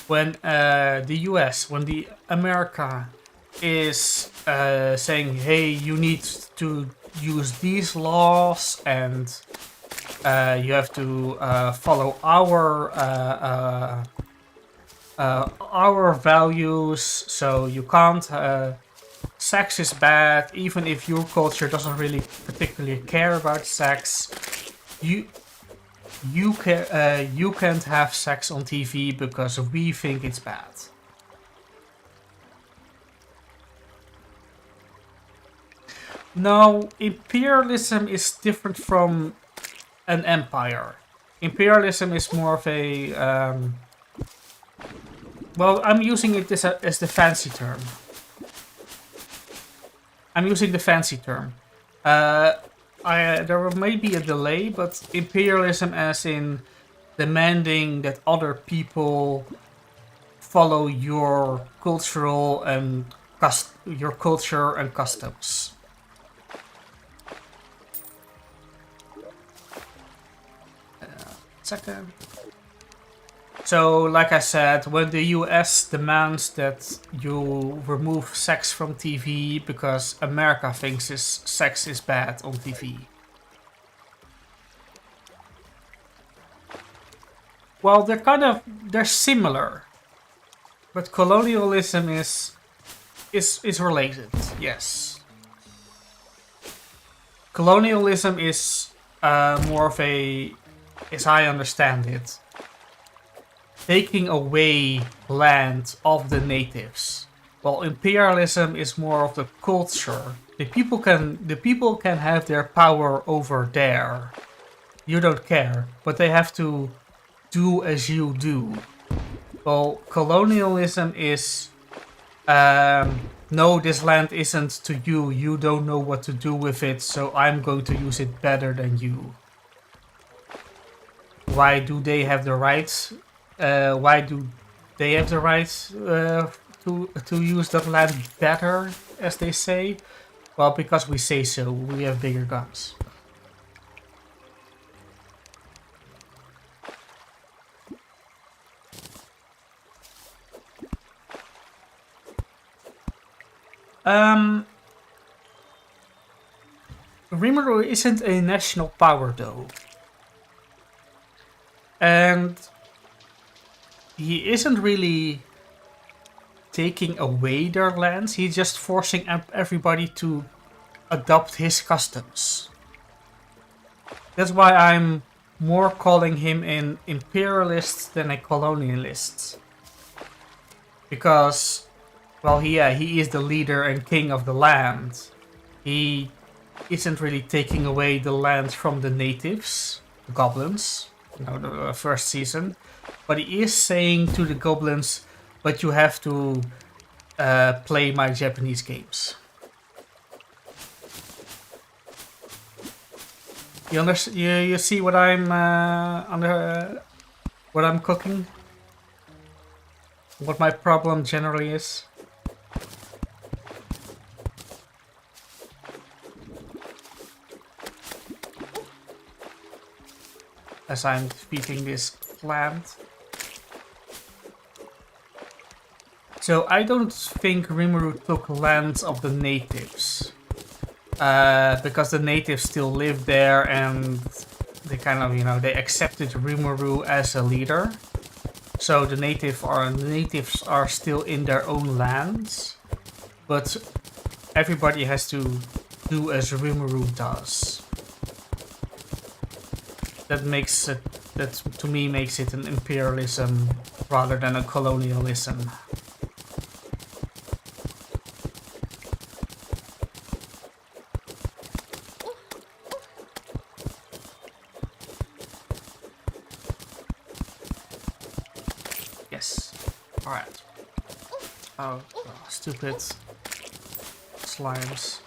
When the US, when the America is saying, hey, you need to use these laws and you have to follow our values, so you can't. Sex is bad, even if your culture doesn't really particularly care about sex. You can't have sex on TV because we think it's bad. No, imperialism is different from an empire. Imperialism is more of a well, I'm using it as the fancy term. I'm using the fancy term. There may be a delay, but imperialism as in demanding that other people follow your cultural and your culture and customs. Second. So, like I said, when the US demands that you remove sex from TV because America thinks sex is bad on TV. Well, they're similar, but colonialism is related. Yes, colonialism is more of a, as I understand it, taking away land of the natives. While imperialism is more of the culture. The people can have their power over there. You don't care, but they have to do as you do. Well, colonialism is no, this land isn't to you. You don't know what to do with it, so I'm going to use it better than you. Why do they have the rights? Why do they have the right to use that land better, as they say? Well, because we say so. We have bigger guns. Rimuru isn't a national power, though. And he isn't really taking away their lands, he's just forcing everybody to adopt his customs. That's why I'm more calling him an imperialist than a colonialist. Because, well, he is the leader and king of the land. He isn't really taking away the land from the natives, the goblins, the first season. But he is saying to the goblins, but you have to play my Japanese games. You see what I'm what I'm cooking? What my problem generally is? As I'm feeding this plant. So I don't think Rimuru took land of the natives. Because the natives still live there and they kind of, they accepted Rimuru as a leader. So the natives are still in their own lands. But everybody has to do as Rimuru does. That to me makes it an imperialism rather than a colonialism. Yes. Alright. Oh, stupid slimes.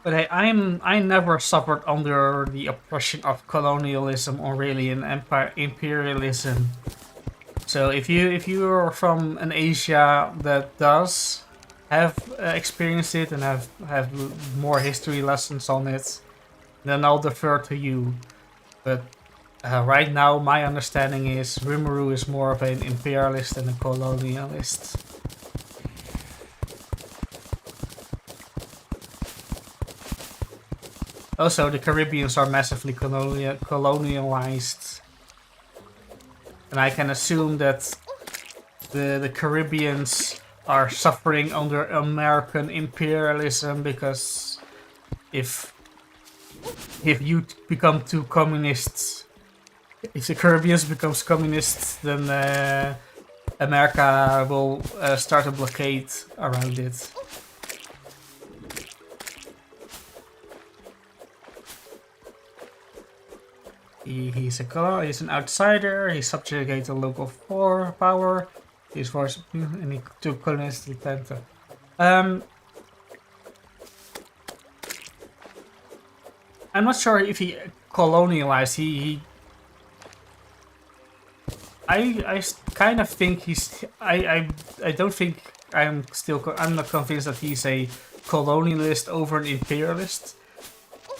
But hey, I never suffered under the oppression of colonialism or really an imperialism. So if you're from an Asia that does have experienced it and have more history lessons on it, then I'll defer to you. But right now, my understanding is Rimuru is more of an imperialist than a colonialist. Also, the Caribbeans are massively colonialized. And I can assume that the Caribbeans are suffering under American imperialism because if you become too communist, if the Caribbeans becomes communist, then America will start a blockade around it. He's an outsider. He subjugated the local power. He's forced and he took colonists to Atlanta. I'm not sure if he colonialized. I kind of think he's. I don't think I'm not convinced that he's a colonialist over an imperialist.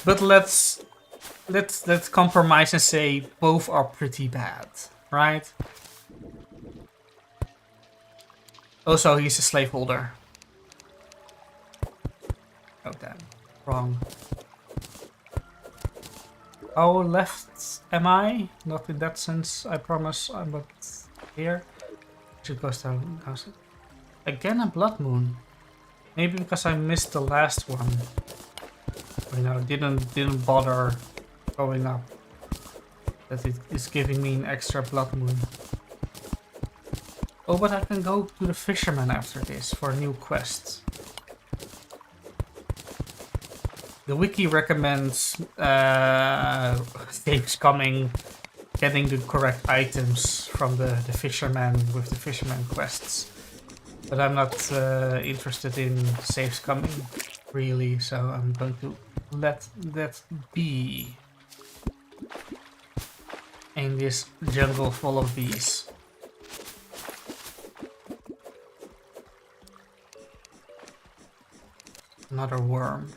But let's compromise and say both are pretty bad, right? Also, he's a slaveholder. Oh damn, wrong. How left am I? Not in that sense, I promise. But here, should go down. Again, a blood moon. Maybe because I missed the last one. Didn't bother going up. That it is giving me an extra blood moon. Oh, but I can go to the fisherman after this for a new quest. The wiki recommends things coming, getting the correct items from the fisherman with the fisherman quests. But I'm not interested in saves coming, really, so I'm going to let that be. In this jungle full of bees. Another worm.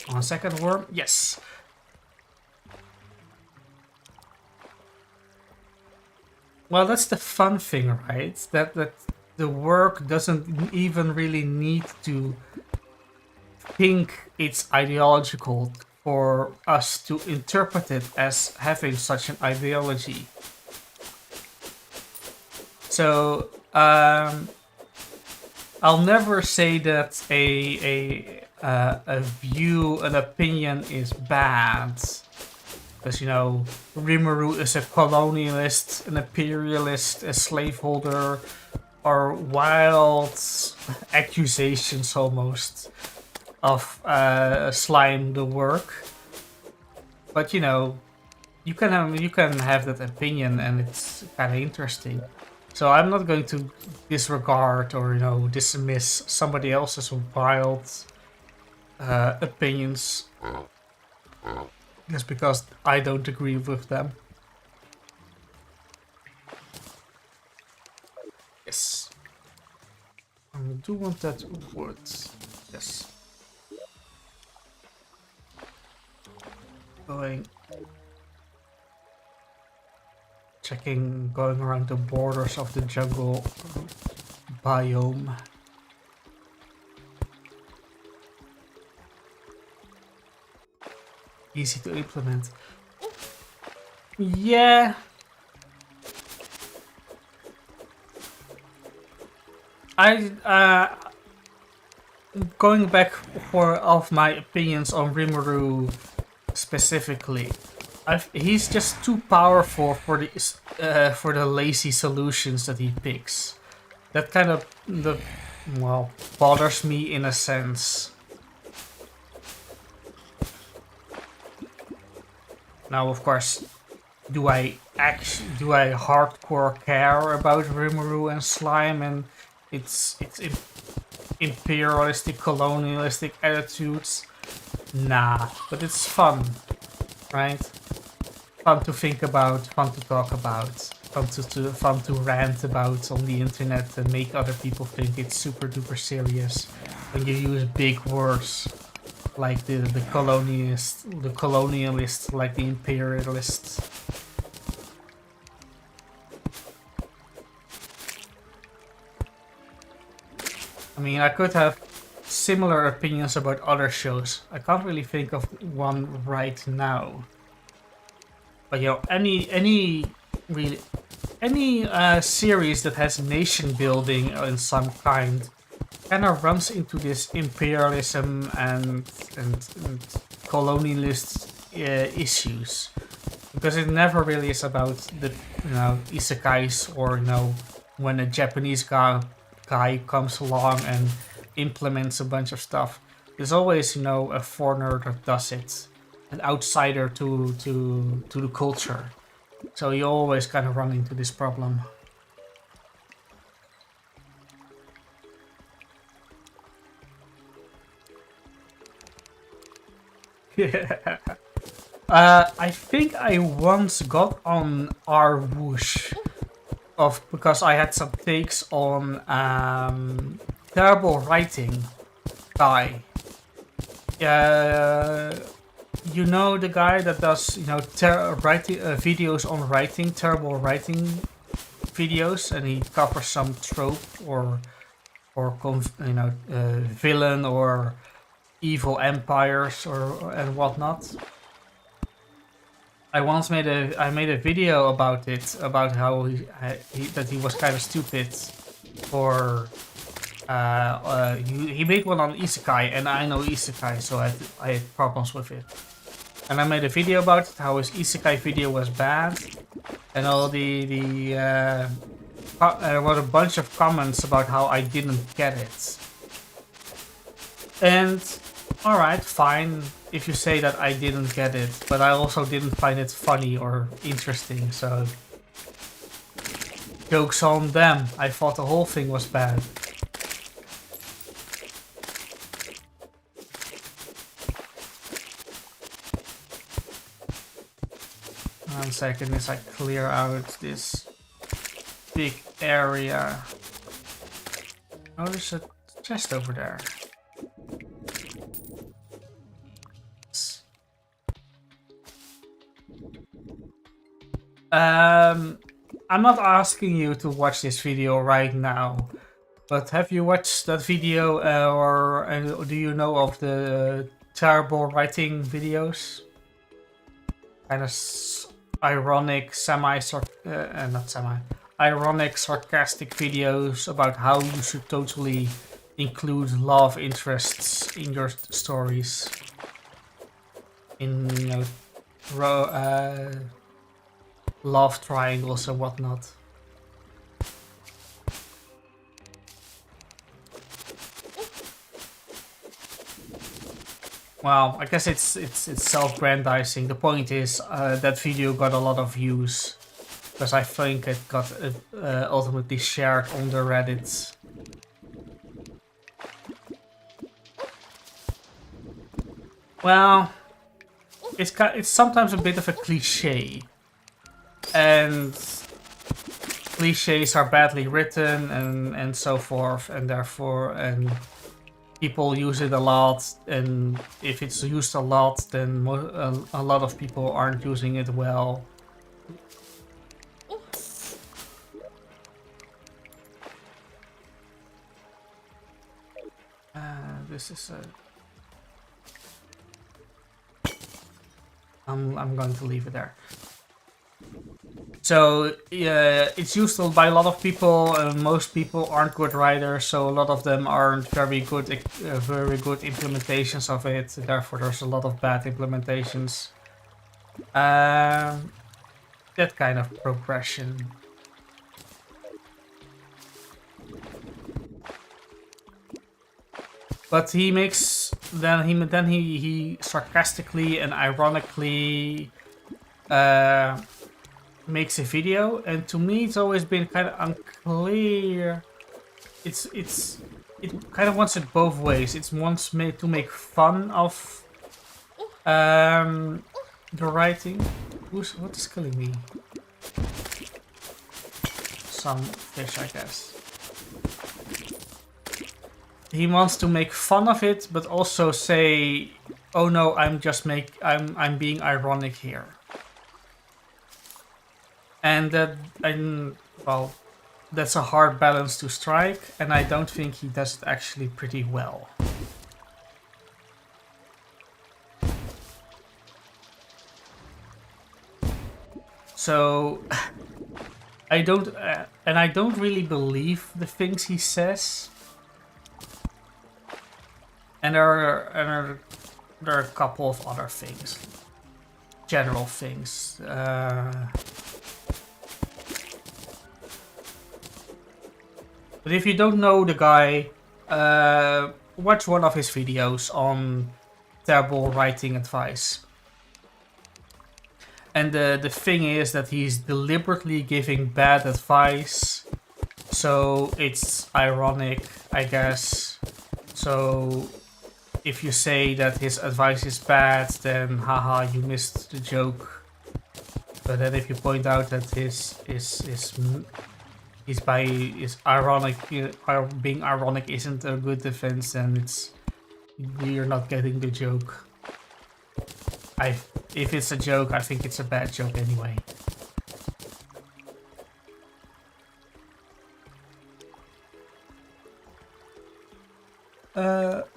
One second, worm. Yes. Well, that's the fun thing, right? That the work doesn't even really need to think it's ideological for us to interpret it as having such an ideology. So I'll never say that a view, an opinion is bad. Because, Rimuru is a colonialist, an imperialist, a slaveholder, are wild accusations almost of slime the work. But you know, you can have that opinion, and it's kind of interesting. So I'm not going to disregard or dismiss somebody else's wild opinions just because I don't agree with them. Yes. I do want that wood. Yes. Going around the borders of the jungle biome. Easy to implement. Yeah. Going back of my opinions on Rimuru specifically, he's just too powerful for the lazy solutions that he picks. That kind of bothers me in a sense. Now, of course, do I hardcore care about Rimuru and slime and its imperialistic, colonialistic attitudes? Nah, but it's fun, right? Fun to think about, fun to talk about, fun to rant about on the internet and make other people think it's super duper serious when you use big words like the colonialist, like the imperialist. I mean, I could have similar opinions about other shows. I can't really think of one right now. But any series that has nation building in some kind kind of runs into this imperialism and colonialist issues, because it never really is about the isekais or when a Japanese guy comes along and implements a bunch of stuff. There's always a foreigner that does it, an outsider to the culture. So you always kind of run into this problem. Yeah. I think I once got on R Whoosh because I had some takes on terrible writing guy. You know the guy that does videos on writing, terrible writing videos, and he covers some trope or villain or evil empires and whatnot. I once made a video about it, about how he was kind of stupid for he made one on isekai, and I know isekai, so I had problems with it. And I made a video about it, how his isekai video was bad, and all there were a bunch of comments about how I didn't get it. And alright, fine if you say that I didn't get it, but I also didn't find it funny or interesting, so joke's on them. I thought the whole thing was bad. One second as I clear out this big area. Oh, there's a chest over there. I'm not asking you to watch this video right now, but have you watched that video or do you know of the terrible writing videos? Kind of ironic, ironic, sarcastic videos about how you should totally include love interests in your stories. In love triangles and whatnot. Well, I guess it's self-grandizing. The point is that video got a lot of views because I think it got ultimately shared on the Reddit. Well, it's sometimes a bit of a cliche, and cliches are badly written and so forth, and therefore people use it a lot, and if it's used a lot, then a lot of people aren't using it well. This is a... I'm going to leave it there. So it's used by a lot of people, and most people aren't good writers, so a lot of them aren't very good implementations of it. Therefore, there's a lot of bad implementations. That kind of progression. But he makes then he sarcastically and ironically makes a video, and to me it's always been kind of unclear. It kind of wants it both ways. It wants to make fun of the writing. What is killing me? Some fish, I guess. He wants to make fun of it, but also say, "Oh no, I'm being ironic here." And well, that's a hard balance to strike, and I don't think he does it actually pretty well. So I don't really believe the things he says. And there are a couple of other things, general things. But if you don't know the guy, watch one of his videos on terrible writing advice. And the thing is that he's deliberately giving bad advice, so it's ironic, I guess. So if you say that his advice is bad, then haha, you missed the joke. But then if you point out that being ironic isn't a good defense, then you're not getting the joke. If it's a joke, I think it's a bad joke anyway.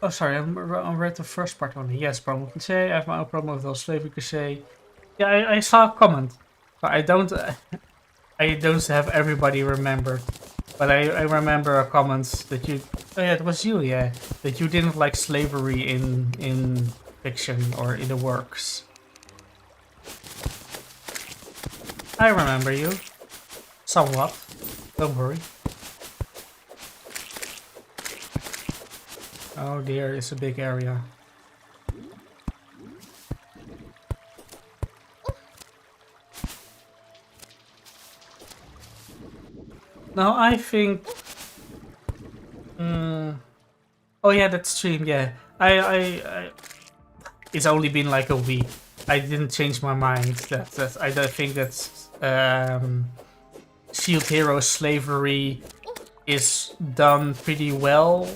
Oh, sorry, I read the first part only. Yes, promo cliché. I have my own promo with those slavery cliché. Yeah, I saw a comment. But I don't have everybody remembered. But I remember a comment that you... Oh yeah, it was you, yeah. That you didn't like slavery in fiction or in the works. I remember you. Somewhat. Don't worry. Oh dear, it's a big area. No, I think... Oh yeah, that stream, yeah. It's only been like a week. I didn't change my mind. I don't think that Shield Hero slavery is done pretty well.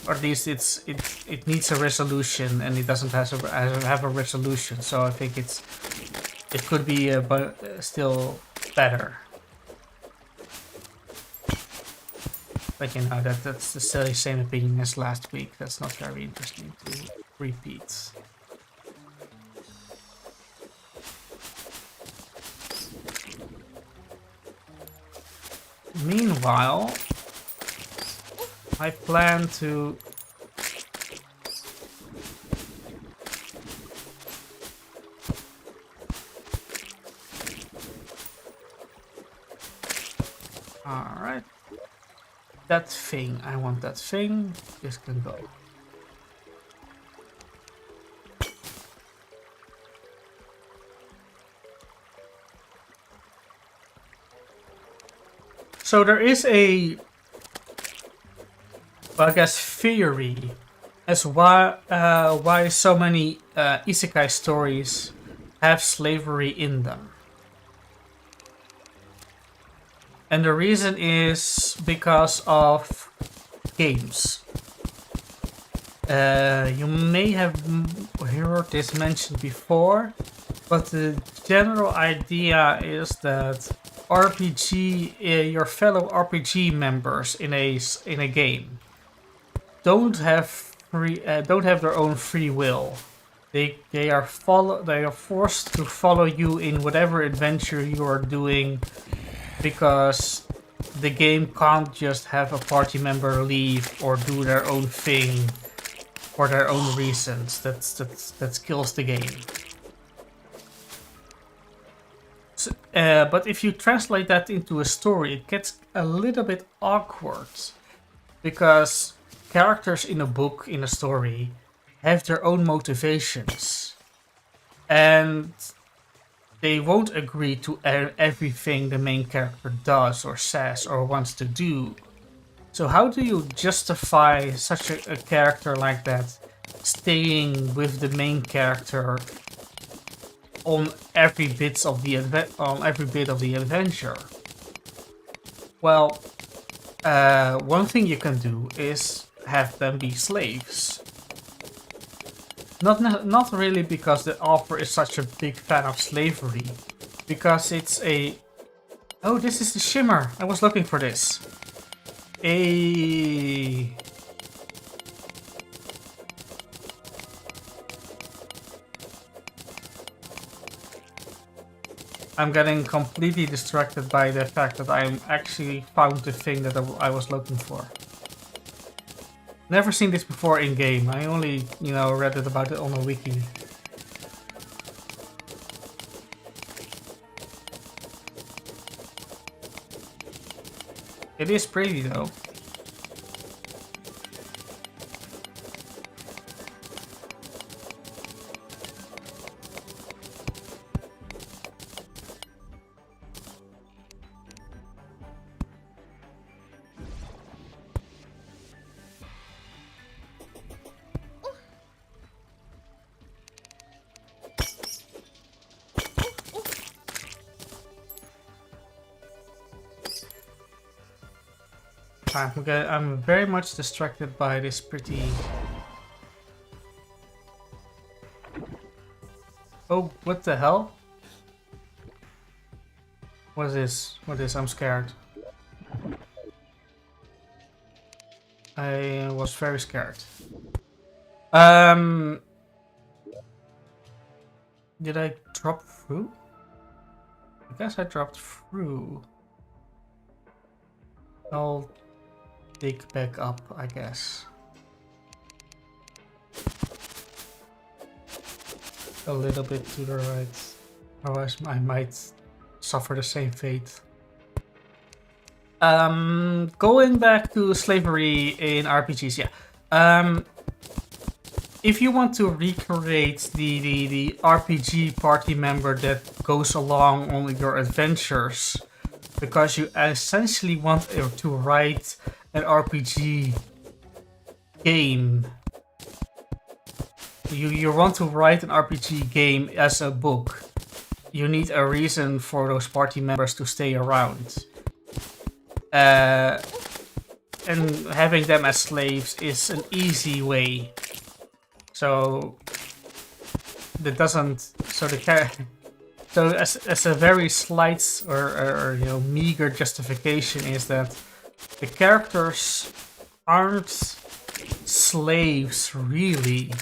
Or at least it needs a resolution, and it doesn't have a resolution. So I think it could be still better. But you know, that's the same opinion as last week. That's not very interesting to repeat. Meanwhile, I plan to... Alright. That thing. I want that thing. This can go. So there is a, well, I guess, theory as why so many isekai stories have slavery in them. And the reason is because of games. You may have heard this mentioned before, but the general idea is that your fellow RPG members in a game don't have their own free will. They are forced to follow you in whatever adventure you are doing, because the game can't just have a party member leave or do their own thing for their own reasons. That kills the game. So, but if you translate that into a story, it gets a little bit awkward, because characters in a book, in a story, have their own motivations, and they won't agree to everything the main character does or says or wants to do. So how do you justify such a character like that staying with the main character on every bit of the adventure? Well, one thing you can do is have them be slaves. Not really because the author is such a big fan of slavery, because it's a... Oh, this is the shimmer. I was looking for this. I'm getting completely distracted by the fact that I actually found the thing that I was looking for. Never seen this before in game. I only, read about it on a wiki. It is pretty though. I'm very much distracted by this pretty... Oh, what the hell? What is this? What is? I'm scared. I was very scared. Did I drop through? I guess I dropped through. I'll dig back up, I guess. A little bit to the right. Otherwise I might suffer the same fate. Going back to slavery in RPGs, yeah. If you want to recreate the RPG party member that goes along on your adventures, because you essentially want to write an RPG game. You want to write an RPG game as a book. You need a reason for those party members to stay around. And having them as slaves is an easy way. So that doesn't... So as a very slight or meager justification is that the characters aren't slaves really.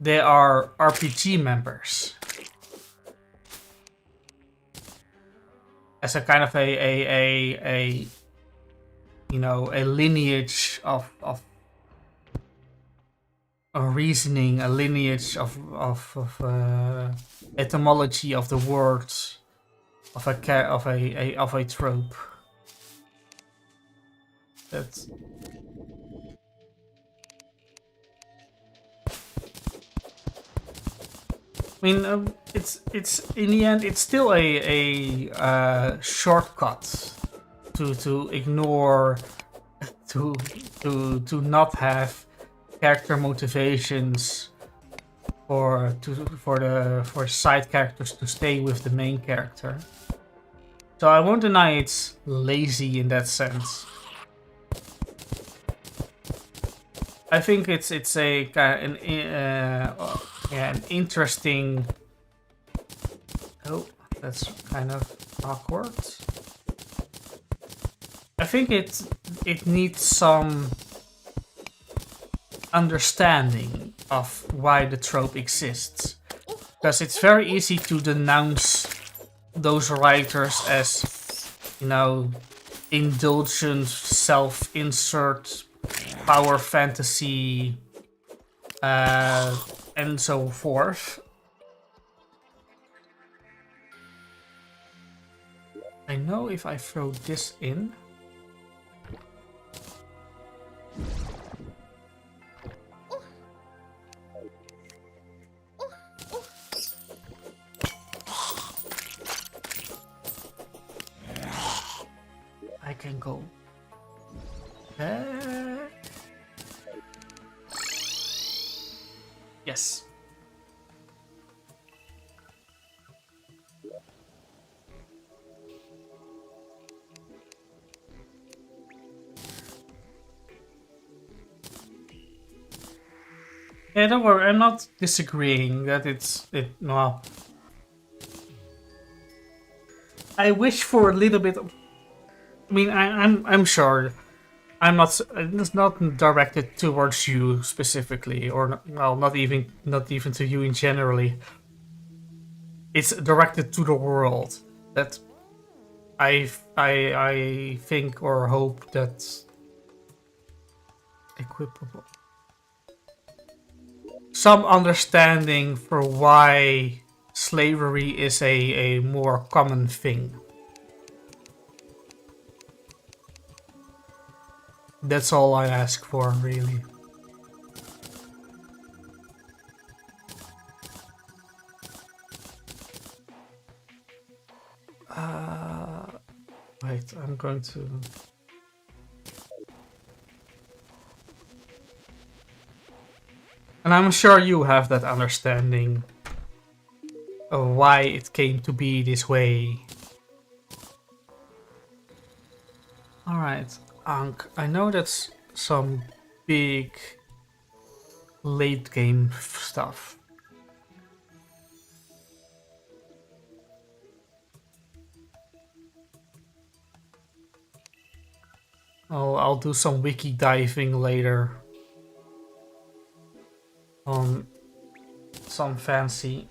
They are RPG members. As a kind of a lineage of a reasoning, a lineage of etymology of the words of a trope. That's... I mean, it's in the end, it's still a shortcut to ignore, to not have character motivations for side characters to stay with the main character. So I won't deny it's lazy in that sense. I think it's an interesting. Oh, that's kind of awkward. I think it needs some understanding of why the trope exists, because it's very easy to denounce those writers as, you know, indulgent, self-insert, power fantasy, and so forth. I know if I throw this in. I can go back. Yes. Yeah, don't worry, I'm not disagreeing that well, I wish for a little bit of, I mean, I'm sure it's not directed towards you specifically, or well, not even to you in generally. It's directed to the world that I think or hope that's equipable. Some understanding for why slavery is a more common thing. That's all I ask for, really. Wait, I'm going to... And I'm sure you have that understanding of why it came to be this way. Alright, Ankh, I know that's some big late game stuff. I'll do some wiki diving later on some fancy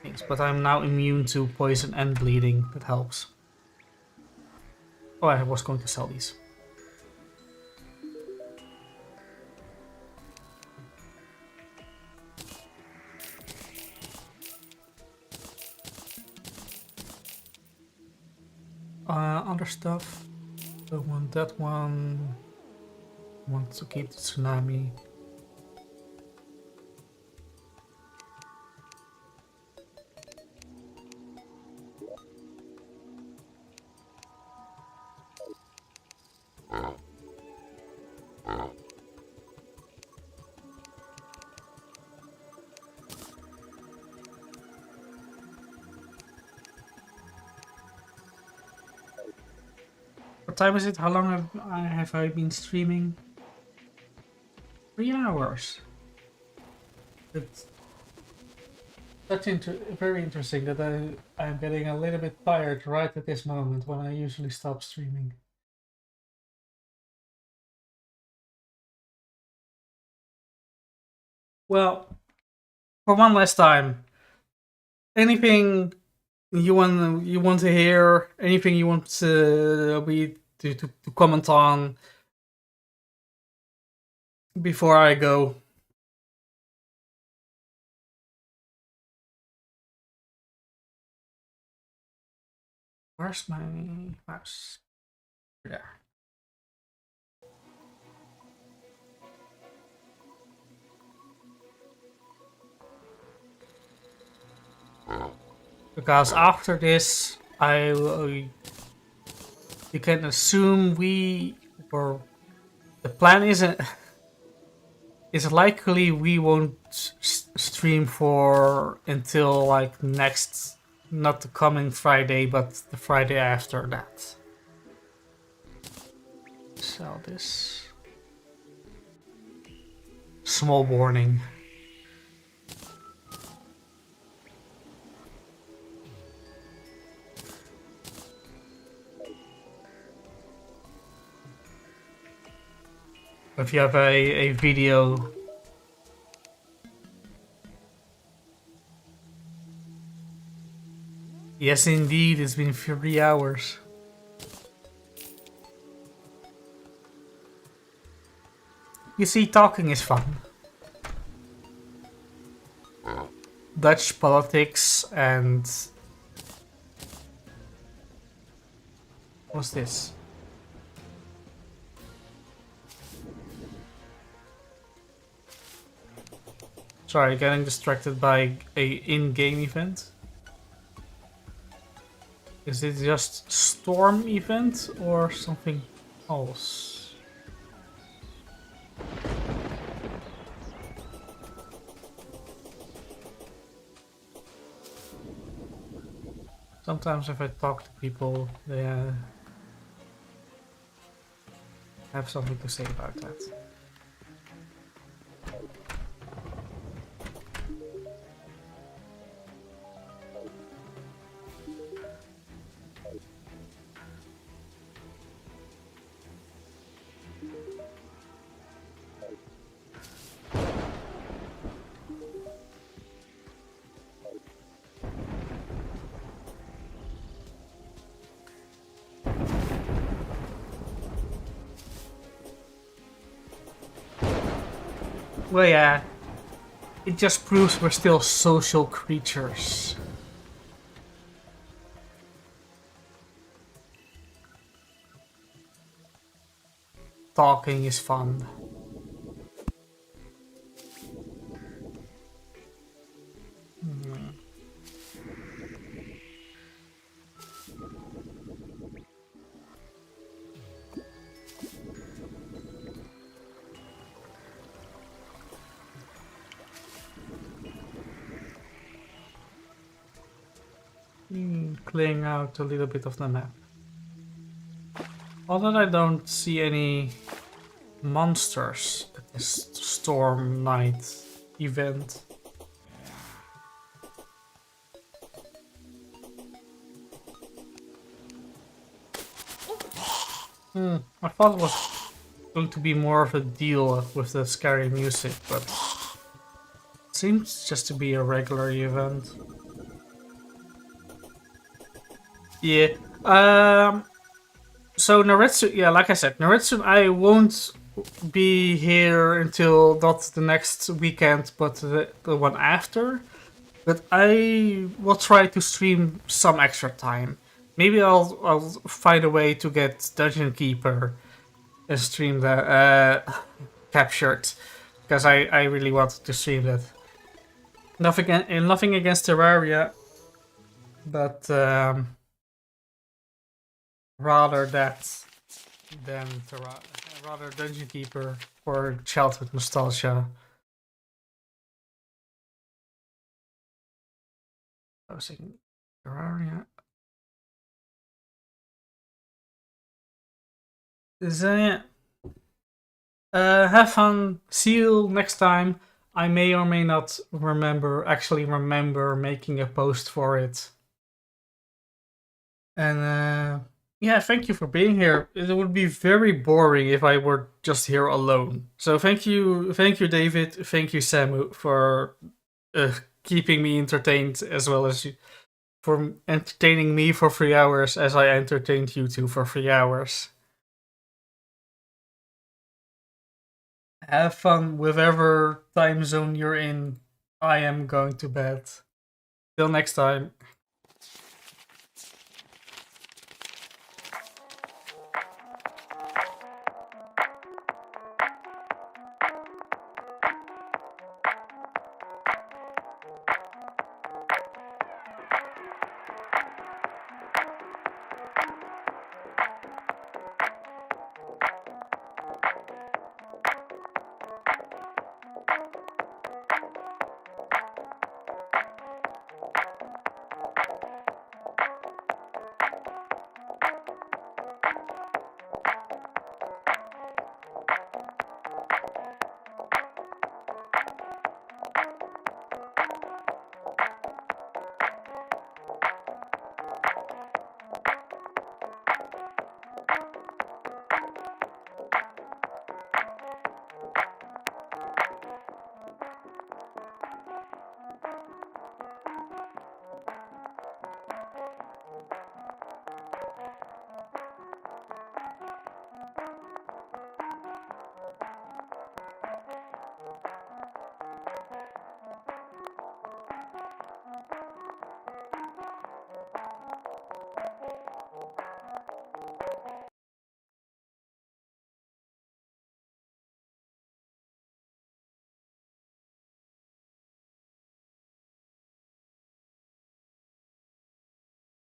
things, but I'm now immune to poison and bleeding. That helps. Oh, I was going to sell these. Other stuff. Don't want that one. Want to keep the tsunami. What time is it? How long have I been streaming? 3 hours. It's very interesting that I'm getting a little bit tired right at this moment when I usually stop streaming. Well, for one last time, anything you want to hear, anything you want to comment on before I go? Where's my mouse? There. Because after this, you can assume the plan is likely we won't stream for until like next, not the coming Friday, but the Friday after that. Sell this. Small warning. If you have a video. Yes, indeed, it's been 3 hours. You see, talking is fun. Dutch politics and... What's this? Sorry, getting distracted by a in-game event. Is it just storm event or something else? Sometimes if I talk to people, they have something to say about that. Well, yeah, it just proves we're still social creatures. Talking is fun. Clearing out a little bit of the map. Although I don't see any monsters at this Storm Night event. I thought it was going to be more of a deal with the scary music, but it seems just to be a regular event. Yeah. So Naritsu, yeah, like I said, Naritsu, I won't be here until not the next weekend, but the one after. But I will try to stream some extra time. Maybe I'll find a way to get Dungeon Keeper and stream that captured, because I really wanted to stream that. Nothing against Terraria, but rather that than rather Dungeon Keeper or childhood nostalgia. I was thinking Terraria. So yeah. Have fun. See you next time. I may or may not actually remember making a post for it. And yeah, thank you for being here. It would be very boring if I were just here alone. So thank you, David. Thank you, Samu, for keeping me entertained, as well as for entertaining me for 3 hours as I entertained you two for 3 hours. Have fun whatever time zone you're in. I am going to bed. Till next time.